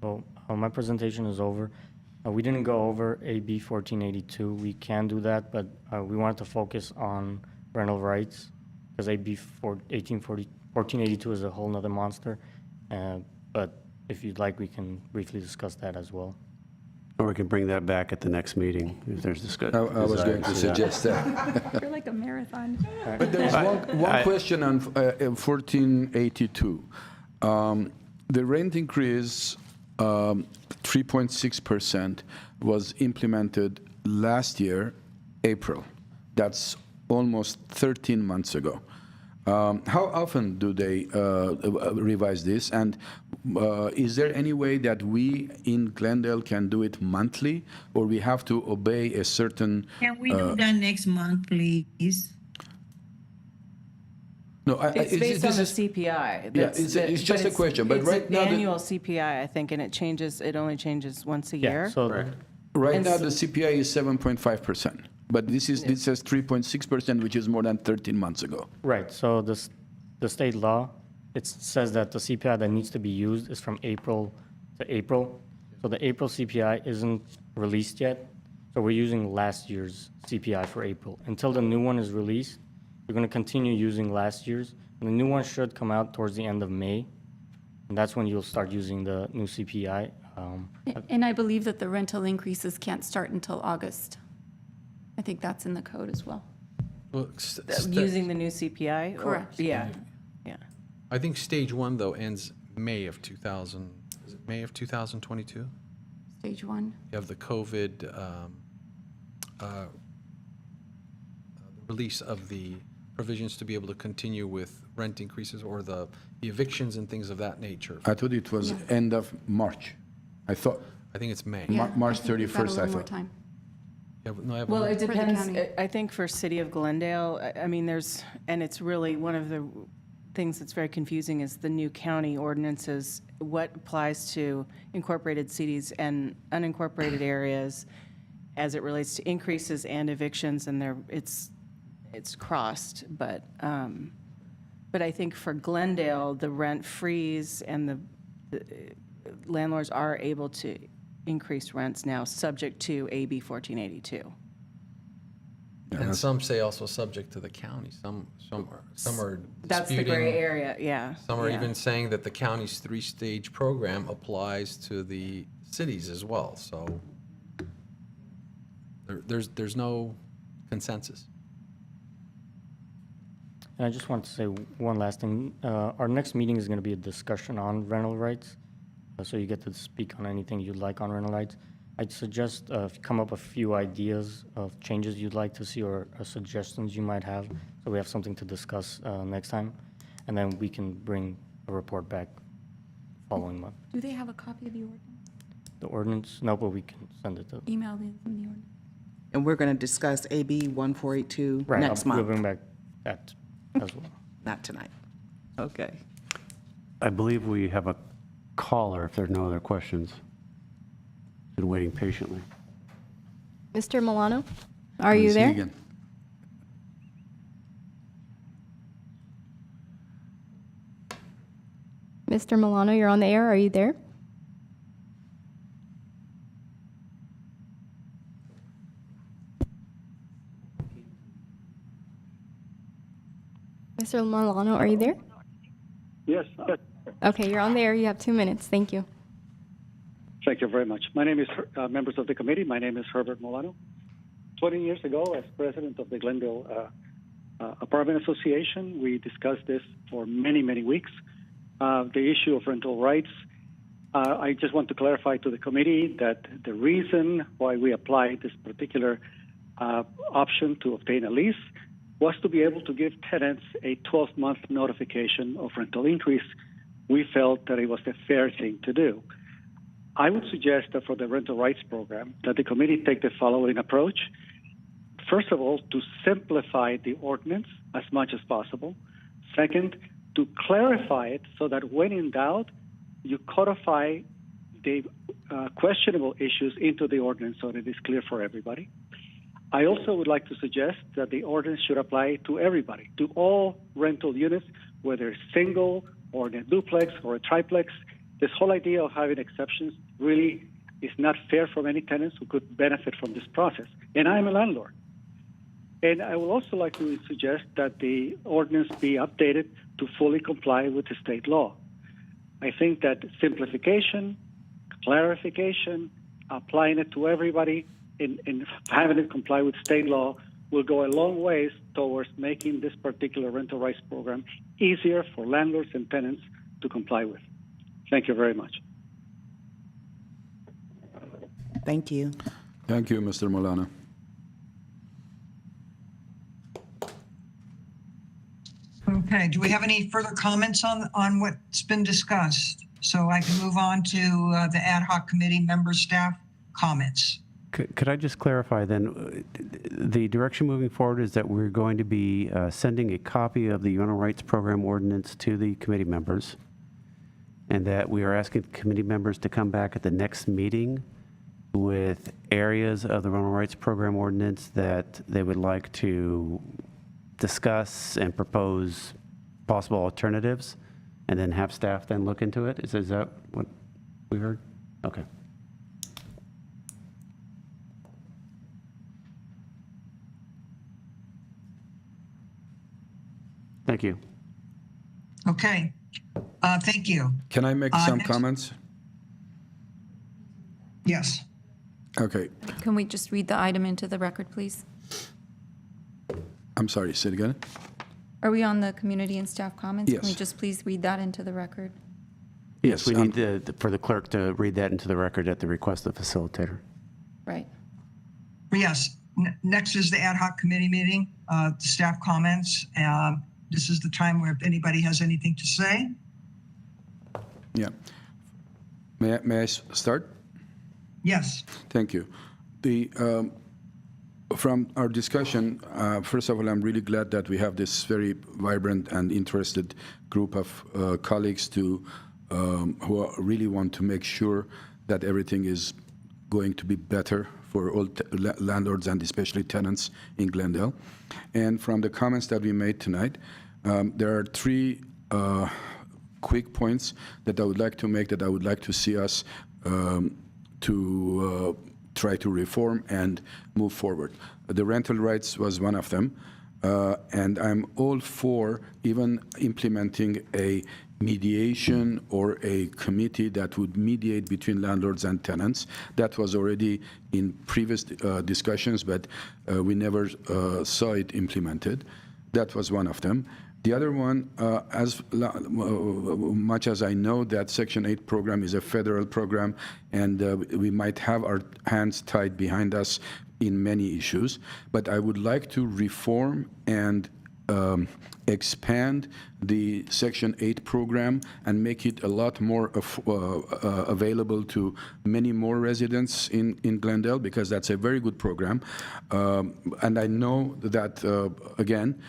So my presentation is over. We didn't go over AB 1482. We can do that, but we wanted to focus on rental rights because AB 1482 is a whole nother monster. But if you'd like, we can briefly discuss that as well. Or we can bring that back at the next meeting if there's discussion. I was going to suggest that. You're like a marathon. But there's one question on 1482. The rent increase, 3.6%, was implemented last year, April. That's almost 13 months ago. How often do they revise this? And is there any way that we in Glendale can do it monthly, or we have to obey a certain? Can we do that next month, please? No, It's based on the CPI. Yeah, That's- it's just a question, but right now It's the- an annual CPI, I think, and it only changes once a year. Right And now, so- the CPI is 7.5%, but this says 3.6%, which is more than 13 months ago. Right, so the state law, it says that the CPI that needs to be used is from April to April. So the April CPI isn't released yet, so we're using last year's CPI for April. Until the new one is released, we're going to continue using last year's, and the new one should come out towards the end of May, and that's when you'll start using the new CPI. And I believe that the rental increases can't start until August. I think that's in the code as well. Well, Using the new CPI? or- Correct. Yeah. I think stage one, though, ends May of 2000, is it May of 2022? Stage one. You have the COVID release of the provisions to be able to continue with rent increases or the evictions and things of that nature. I thought it was end of March. I think it's May. March I think we've got 31st, I a little more thought. time. Yeah, no, I have Well, one. it For the depends. county. I think for City of Glendale, I mean, and it's really one of the things that's very confusing is the new county ordinances, what applies to incorporated cities and unincorporated areas as it relates to increases and evictions, and it's crossed. But I think for Glendale, the rent freeze and the landlords are able to increase rents now, subject to AB 1482. And some say also subject to the county. Some are That's the disputing. gray area, yeah. Some are yeah. even saying that the county's three-stage program applies to the cities as well. So there's no consensus. And I just want to say one last thing. Our next meeting is going to be a discussion on rental rights, so you get to speak on anything you'd like on rental rights. I'd suggest if you come up with a few ideas of changes you'd like to see or suggestions you might have, so we have something to discuss next time, and then we can bring a report back following month. Do they have a copy of the ordinance? The ordinance, no, but we can send it to. Email them the ordinance. And we're going to discuss AB 1482 Right, next we'll month, bring back that as well. not tonight. Okay. I believe we have a caller, if there are no other questions. Been waiting patiently. Mr. Milano, are you Is he there? again? Mr. Milano, you're on the air. Are you there? Mr. Milano, are you there? Yes. Okay, you're on the air. You have 2 minutes. Thank you. Thank you very much. My name is, members of the committee, my name is Herbert Molano. 20 years ago, as president of the Glendale Apartment Association, we discussed this for many, many weeks. The issue of rental rights. I just want to clarify to the committee that the reason why we applied this particular option to obtain a lease was to be able to give tenants a 12-month notification of rental increase. We felt that it was the fair thing to do. I would suggest that for the rental rights program, that the committee take the following approach. First of all, to simplify the ordinance as much as possible. Second, to clarify it so that when in doubt, you codify the questionable issues into the ordinance so that it is clear for everybody. I also would like to suggest that the ordinance should apply to everybody, to all rental units, whether it's single or a duplex or a triplex. This whole idea of having exceptions really is not fair for many tenants who could benefit from this process. And I'm a landlord. And I would also like to suggest that the ordinance be updated to fully comply with the state law. I think that simplification, clarification, applying it to everybody, and having it comply with state law will go a long ways towards making this particular rental rights program easier for landlords and tenants to comply with. Thank you very much. Thank you. Thank you, Mr. Molano. Okay, do we have any further comments on what's been discussed? So I can move on to the ad hoc committee member staff comments. Could I just clarify then, the direction moving forward is that we're going to be sending a copy of the Rental Rights Program ordinance to the committee members, and that we are asking the committee members to come back at the next meeting with areas of the Rental Rights Program ordinance that they would like to discuss and propose possible alternatives, and then have staff then look into it? Is that what we heard? Okay. Thank you. Okay, thank you. Can I make some comments? Yes. Okay. Can we just read the item into the record, please? I'm sorry, say it again. Are we on the community and staff comments? Can we Yes. just please read that into the record? Yes, we need for the clerk to read that into the record at the request of the facilitator. Right. Yes. Next is the ad hoc committee meeting, staff comments. This is the time where if anybody has anything to say. Yeah. May I start? Yes. Thank you. From our discussion, first of all, I'm really glad that we have this very vibrant and interested group of colleagues who really want to make sure that everything is going to be better for all landlords and especially tenants in Glendale. And from the comments that we made tonight, there are three quick points that I would like to make, that I would like to see us to try to reform and move forward. The rental rights was one of them, and I'm all for even implementing a mediation or a committee that would mediate between landlords and tenants. That was already in previous discussions, but we never saw it implemented. That was one of them. The other one, as much as I know that Section 8 program is a federal program, and we might have our hands tied behind us in many issues, but I would like to reform and expand the Section 8 program and make it a lot more available to many more residents in Glendale, because that's a very good program. And I know that, again,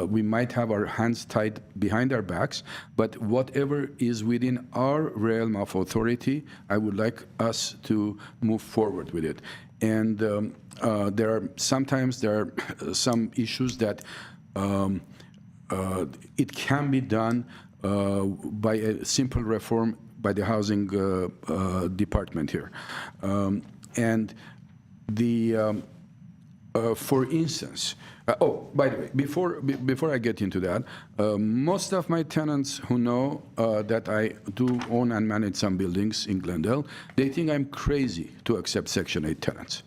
we might have our hands tied behind our backs, but whatever is within our realm of authority, I would like us to move forward with it. And there are some issues that it can be done by a simple reform by the housing department here. And the for instance, by the way, before I get into that, most of my tenants who know that I do own and manage some buildings in Glendale, they think I'm crazy to accept Section 8 tenants.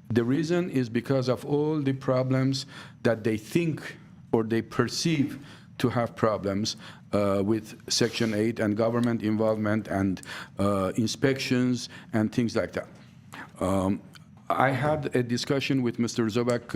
The reason is because of all the problems that they think or they perceive to have problems with Section 8 and government involvement and inspections and things like that. I had a discussion with Mr. Zobak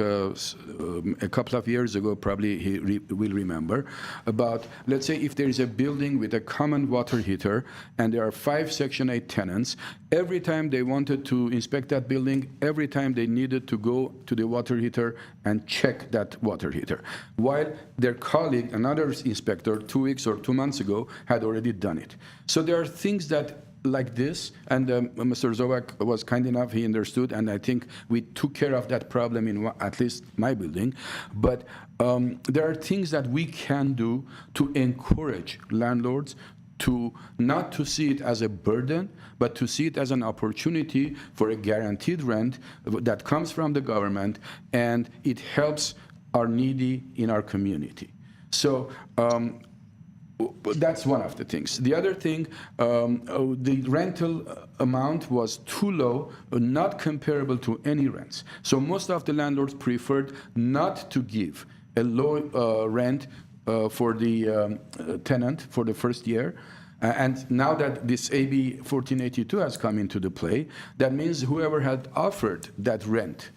a couple of years ago, probably he will remember, about, let's say, if there is a building with a common water heater and there are 5 Section 8 tenants, every time they wanted to inspect that building, every time they needed to go to the water heater and check that water heater, while their colleague, another inspector, 2 weeks or 2 months ago, had already done it. So there are things that like this, and Mr. Zobak was kind enough, he understood, and I think we took care of that problem in at least my building. But there are things that we can do to encourage landlords to not to see it as a burden, but to see it as an opportunity for a guaranteed rent that comes from the government, and it helps our needy in our community. So that's one of the things. The other thing, the rental amount was too low, not comparable to any rents. So most of the landlords preferred not to give a low rent for the tenant for the first year. And now that this AB 1482 has come into the play, that means whoever had offered that rent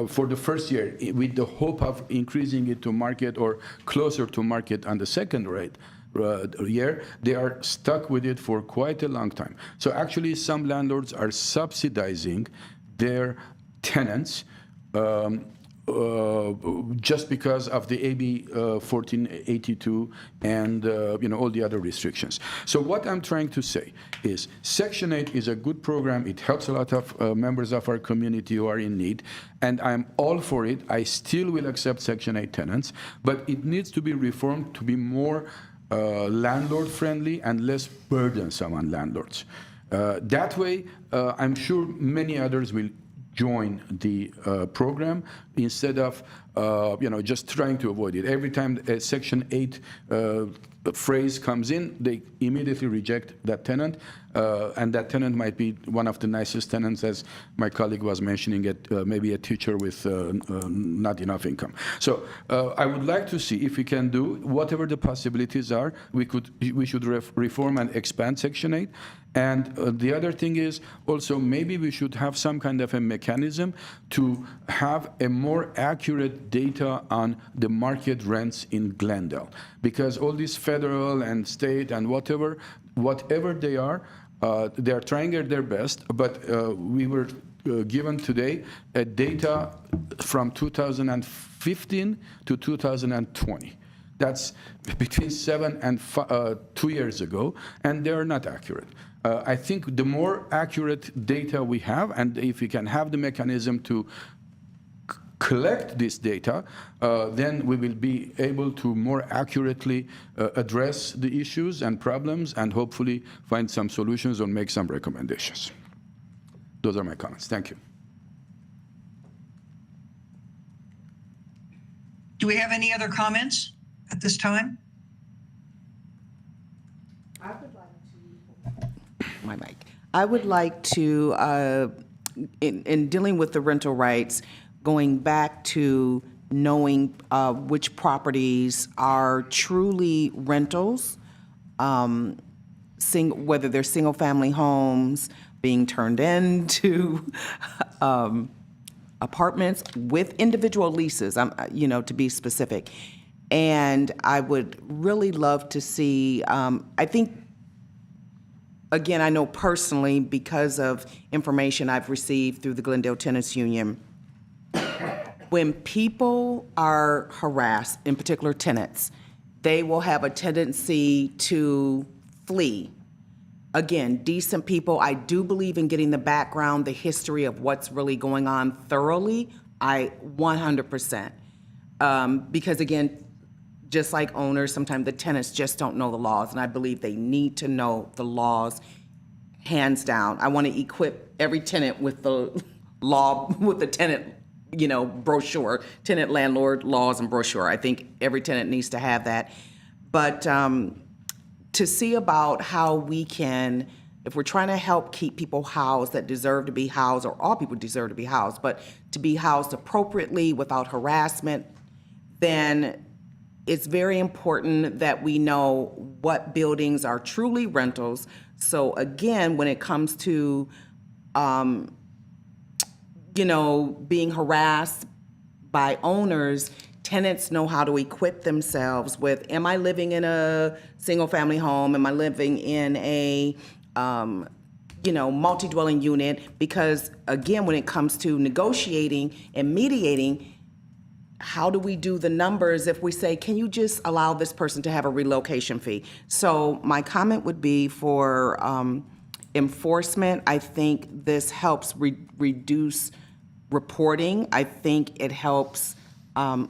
for the first year, with the hope of increasing it to market or closer to market on the second year, they are stuck with it for quite a long time. So actually, some landlords are subsidizing their tenants just because of the AB 1482 and all the other restrictions. So what I'm trying to say is Section 8 is a good program. It helps a lot of members of our community who are in need, and I'm all for it. I still will accept Section 8 tenants, but it needs to be reformed to be more landlord-friendly and less burdensome on landlords. That way, I'm sure many others will join the program instead of just trying to avoid it. Every time a Section 8 phrase comes in, they immediately reject that tenant, and that tenant might be one of the nicest tenants, as my colleague was mentioning, maybe a teacher with not enough income. So I would like to see if we can do whatever the possibilities are. We should reform and expand Section 8. And the other thing is also maybe we should have some kind of a mechanism to have a more accurate data on the market rents in Glendale, because all these federal and state and whatever they are trying their best. But we were given today a data from 2015 to 2020. That's between 7 and 2 years ago, and they are not accurate. I think the more accurate data we have, and if we can have the mechanism to collect this data, then we will be able to more accurately address the issues and problems and hopefully find some solutions or make some recommendations. Those are my comments. Thank you. Do we have any other comments at this time? I would like to, in dealing with the rental rights, going back to knowing which properties are truly rentals, whether they're single-family homes being turned into apartments with individual leases, to be specific. And I would really love to see, I think, again, I know personally, because of information I've received through the Glendale Tenants Union, when people are harassed, in particular tenants, they will have a tendency to flee. Again, decent people, I do believe in getting the background, the history of what's really going on thoroughly. I 100%. Because again, just like owners, sometimes the tenants just don't know the laws, and I believe they need to know the laws hands down. I want to equip every tenant with the law, with the tenant, brochure, tenant landlord laws and brochure. I think every tenant needs to have that. But to see about how we can, if we're trying to help keep people housed that deserve to be housed, or all people deserve to be housed, but to be housed appropriately without harassment, then it's very important that we know what buildings are truly rentals. So again, when it comes to, being harassed by owners, tenants know how to equip themselves with, am I living in a single-family home? Am I living in a, multi-dwelling unit? Because again, when it comes to negotiating and mediating, how do we do the numbers if we say, can you just allow this person to have a relocation fee? So my comment would be for enforcement. I think this helps reduce reporting. I think it helps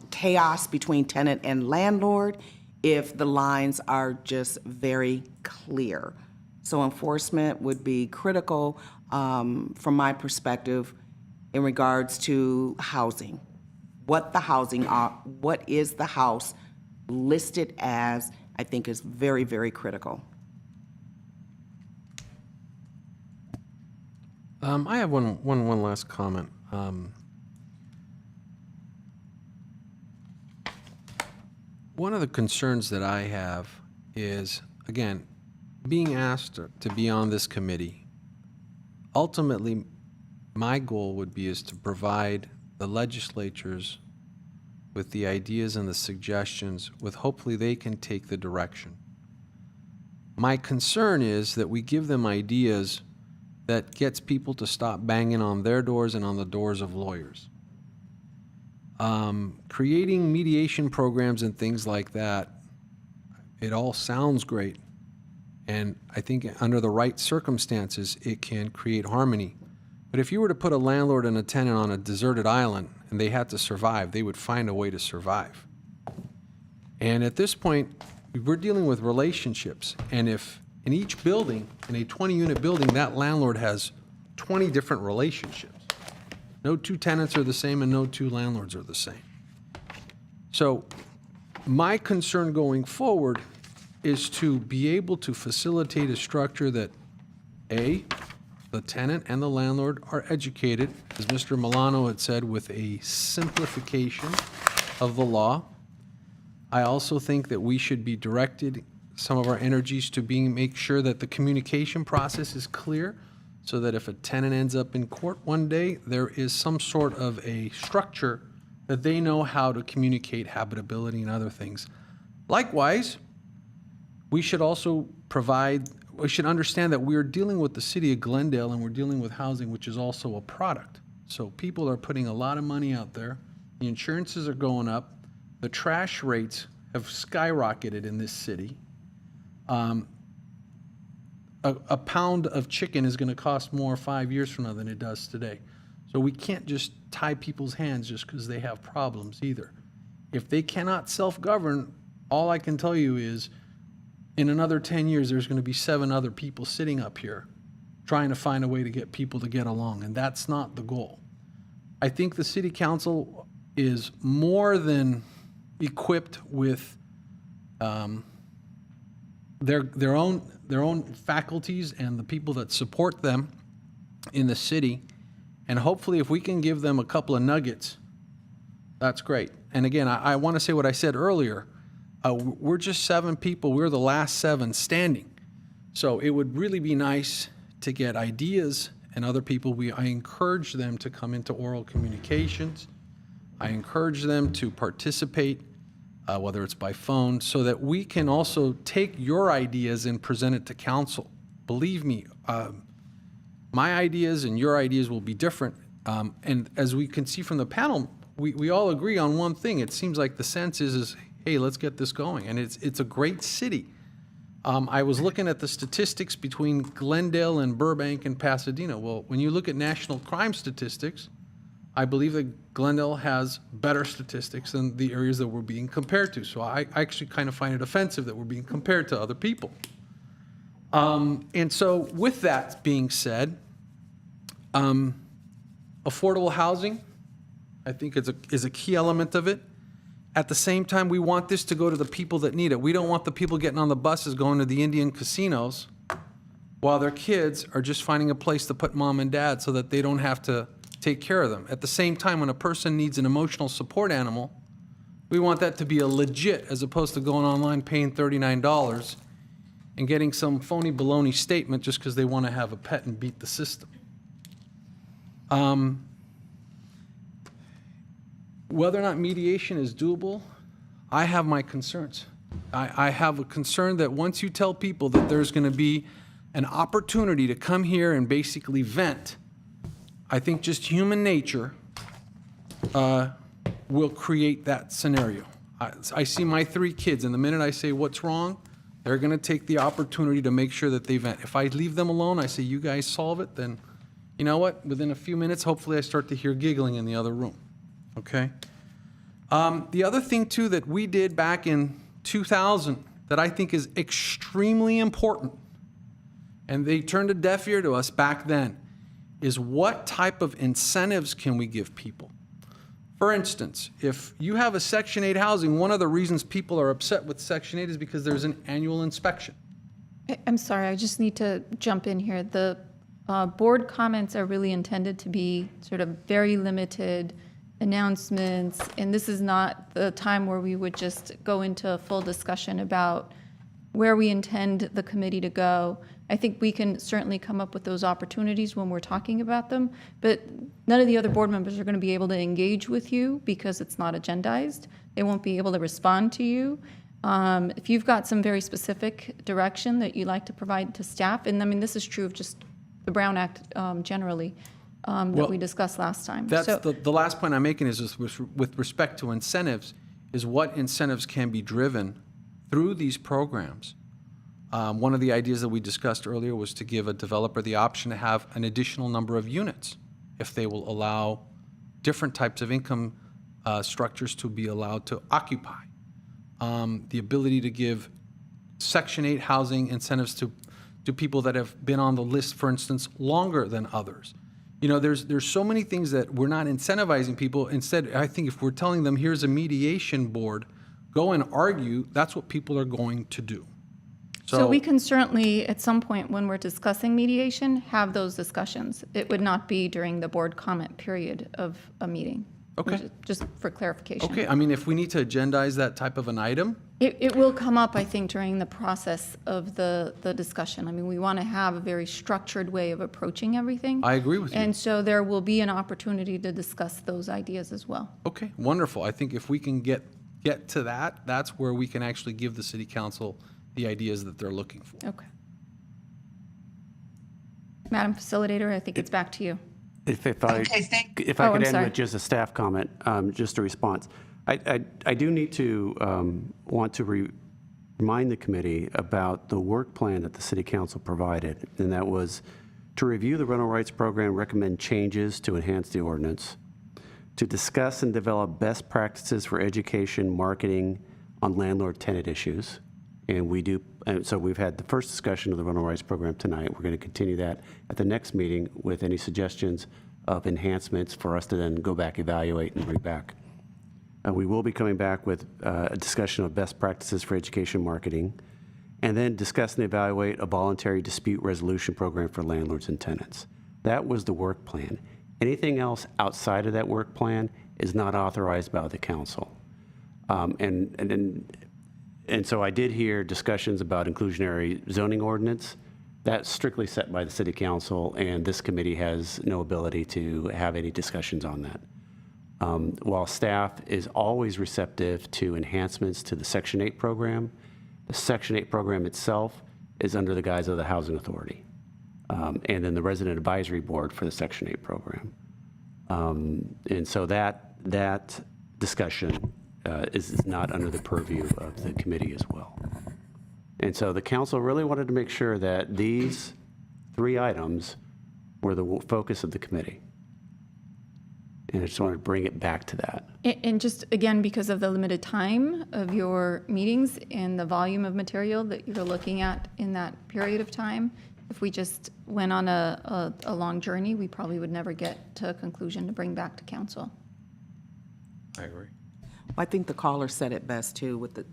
chaos between tenant and landlord if the lines are just very clear. So enforcement would be critical from my perspective in regards to housing. What is the house listed as, I think is very, very critical. I have one last comment. One of the concerns that I have is, again, being asked to be on this committee. Ultimately, my goal would be is to provide the legislatures with the ideas and the suggestions with hopefully they can take the direction. My concern is that we give them ideas that gets people to stop banging on their doors and on the doors of lawyers. Creating mediation programs and things like that, it all sounds great. And I think under the right circumstances, it can create harmony. But if you were to put a landlord and a tenant on a deserted island and they had to survive, they would find a way to survive. And at this point, we're dealing with relationships. And if in each building, in a 20-unit building, that landlord has 20 different relationships. No two tenants are the same and no two landlords are the same. So my concern going forward is to be able to facilitate a structure that, A, the tenant and the landlord are educated, as Mr. Milano had said, with a simplification of the law. I also think that we should be directed some of our energies to make sure that the communication process is clear, so that if a tenant ends up in court one day, there is some sort of a structure that they know how to communicate habitability and other things. Likewise, we should also we should understand that we're dealing with the city of Glendale and we're dealing with housing, which is also a product. So people are putting a lot of money out there. The insurances are going up. The trash rates have skyrocketed in this city. A pound of chicken is going to cost more 5 years from now than it does today. So we can't just tie people's hands just because they have problems either. If they cannot self-govern, all I can tell you is in another 10 years, there's going to be 7 other people sitting up here trying to find a way to get people to get along, and that's not the goal. I think the city council is more than equipped with their own faculties and the people that support them in the city. And hopefully if we can give them a couple of nuggets, that's great. And again, I want to say what I said earlier. We're just 7 people. We're the last 7 standing. So it would really be nice to get ideas and other people, I encourage them to come into oral communications. I encourage them to participate, whether it's by phone, so that we can also take your ideas and present it to council. Believe me, my ideas and your ideas will be different. And as we can see from the panel, we all agree on one thing. It seems like the sense is hey, let's get this going. And it's a great city. I was looking at the statistics between Glendale and Burbank and Pasadena. Well, when you look at national crime statistics, I believe that Glendale has better statistics than the areas that we're being compared to. So I actually kind of find it offensive that we're being compared to other people. And so with that being said, affordable housing, I think is a key element of it. At the same time, we want this to go to the people that need it. We don't want the people getting on the buses going to the Indian casinos while their kids are just finding a place to put mom and dad so that they don't have to take care of them. At the same time, when a person needs an emotional support animal, we want that to be a legit, as opposed to going online paying $39 and getting some phony baloney statement just because they want to have a pet and beat the system. Whether or not mediation is doable, I have my concerns. I have a concern that once you tell people that there's going to be an opportunity to come here and basically vent, I think just human nature will create that scenario. I see my 3 kids, and the minute I say what's wrong, they're going to take the opportunity to make sure that they vent. If I leave them alone, I say, you guys solve it, then you know what? Within a few minutes, hopefully I start to hear giggling in the other room. Okay? The other thing, too, that we did back in 2000 that I think is extremely important, and they turned a deaf ear to us back then, is what type of incentives can we give people? For instance, if you have a Section 8 housing, one of the reasons people are upset with Section 8 is because there's an annual inspection. I'm sorry, I just need to jump in here. The board comments are really intended to be sort of very limited announcements, and this is not the time where we would just go into a full discussion about where we intend the committee to go. I think we can certainly come up with those opportunities when we're talking about them, but none of the other board members are going to be able to engage with you because it's not agendized. They won't be able to respond to you. If you've got some very specific direction that you'd like to provide to staff, and I mean, this is true of just the Brown Act generally, that we discussed last time. That's So- the last point I'm making is just with respect to incentives, is what incentives can be driven through these programs. One of the ideas that we discussed earlier was to give a developer the option to have an additional number of units if they will allow different types of income structures to be allowed to occupy. The ability to give Section 8 housing incentives to people that have been on the list, for instance, longer than others. You know, there's so many things that we're not incentivizing people. Instead, I think if we're telling them, here's a mediation board, go and argue, that's what people are going to do. So we can certainly, at some point when we're discussing mediation, have those discussions. It would not be during the board comment period of a meeting. Okay. Just for clarification. Okay, I mean, if we need to agendize that type of an item, It will come up, I think, during the process of the discussion. I mean, we want to have a very structured way of approaching everything. I agree with you. And so there will be an opportunity to discuss those ideas as well. okay, wonderful. I think if we can get to that, that's where we can actually give the city council the ideas that they're looking for. Okay. Madam Facilitator, I think it's back to you. If I Oh, could I'm end sorry. with just a staff comment, just a response. I do need to want to remind the committee about the work plan that the city council provided, and that was to review the rental rights program, recommend changes to enhance the ordinance, to discuss and develop best practices for education, marketing on landlord-tenant issues. And so we've had the first discussion of the rental rights program tonight. We're going to continue that at the next meeting with any suggestions of enhancements for us to then go back, evaluate, and bring back. We will be coming back with a discussion of best practices for education marketing, and then discuss and evaluate a voluntary dispute resolution program for landlords and tenants. That was the work plan. Anything else outside of that work plan is not authorized by the council. And so I did hear discussions about inclusionary zoning ordinance. That's strictly set by the city council, and this committee has no ability to have any discussions on that. While staff is always receptive to enhancements to the Section 8 program, the Section 8 program itself is under the guise of the Housing Authority, and then the Resident Advisory Board for the Section 8 program. And so that discussion is not under the purview of the committee as well. And so the council really wanted to make sure that these 3 items were the focus of the committee. And I just wanted to bring it back to that. And just, again, because of the limited time of your meetings and the volume of material that you're looking at in that period of time, if we just went on a long journey, we probably would never get to a conclusion to bring back to council. I agree. I think the caller said it best too, with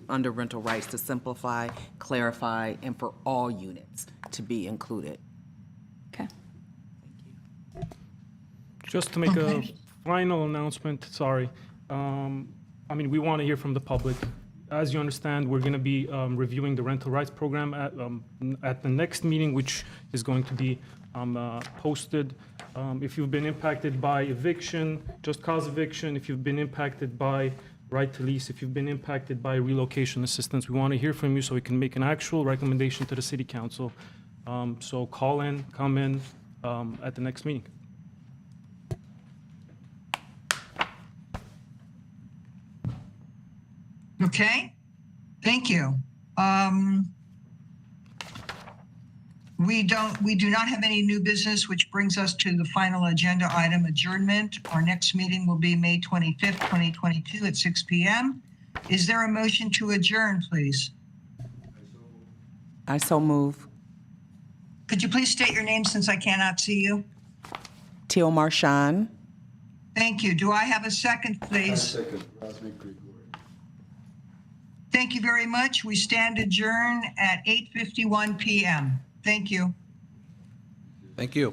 under rental rights, to simplify, clarify, and for all units to be included. Okay. Just to make a final announcement, sorry. I mean, we want to hear from the public. As you understand, we're going to be reviewing the rental rights program at the next meeting, which is going to be posted. If you've been impacted by eviction, just cause eviction, if you've been impacted by right to lease, if you've been impacted by relocation assistance, we want to hear from you so we can make an actual recommendation to the city council. So call in, come in at the next meeting. Okay, thank you. We do not have any new business, which brings us to the final agenda item, adjournment. Our next meeting will be May 25th, 2022 at 6 p.m. Is there a motion to adjourn, please? I so move. Could you please state your name since I cannot see you? Teal Marchand. Thank you. Do I have a second, please? Second. Thank you very much. We stand adjourned at 8:51 p.m. Thank you. Thank you.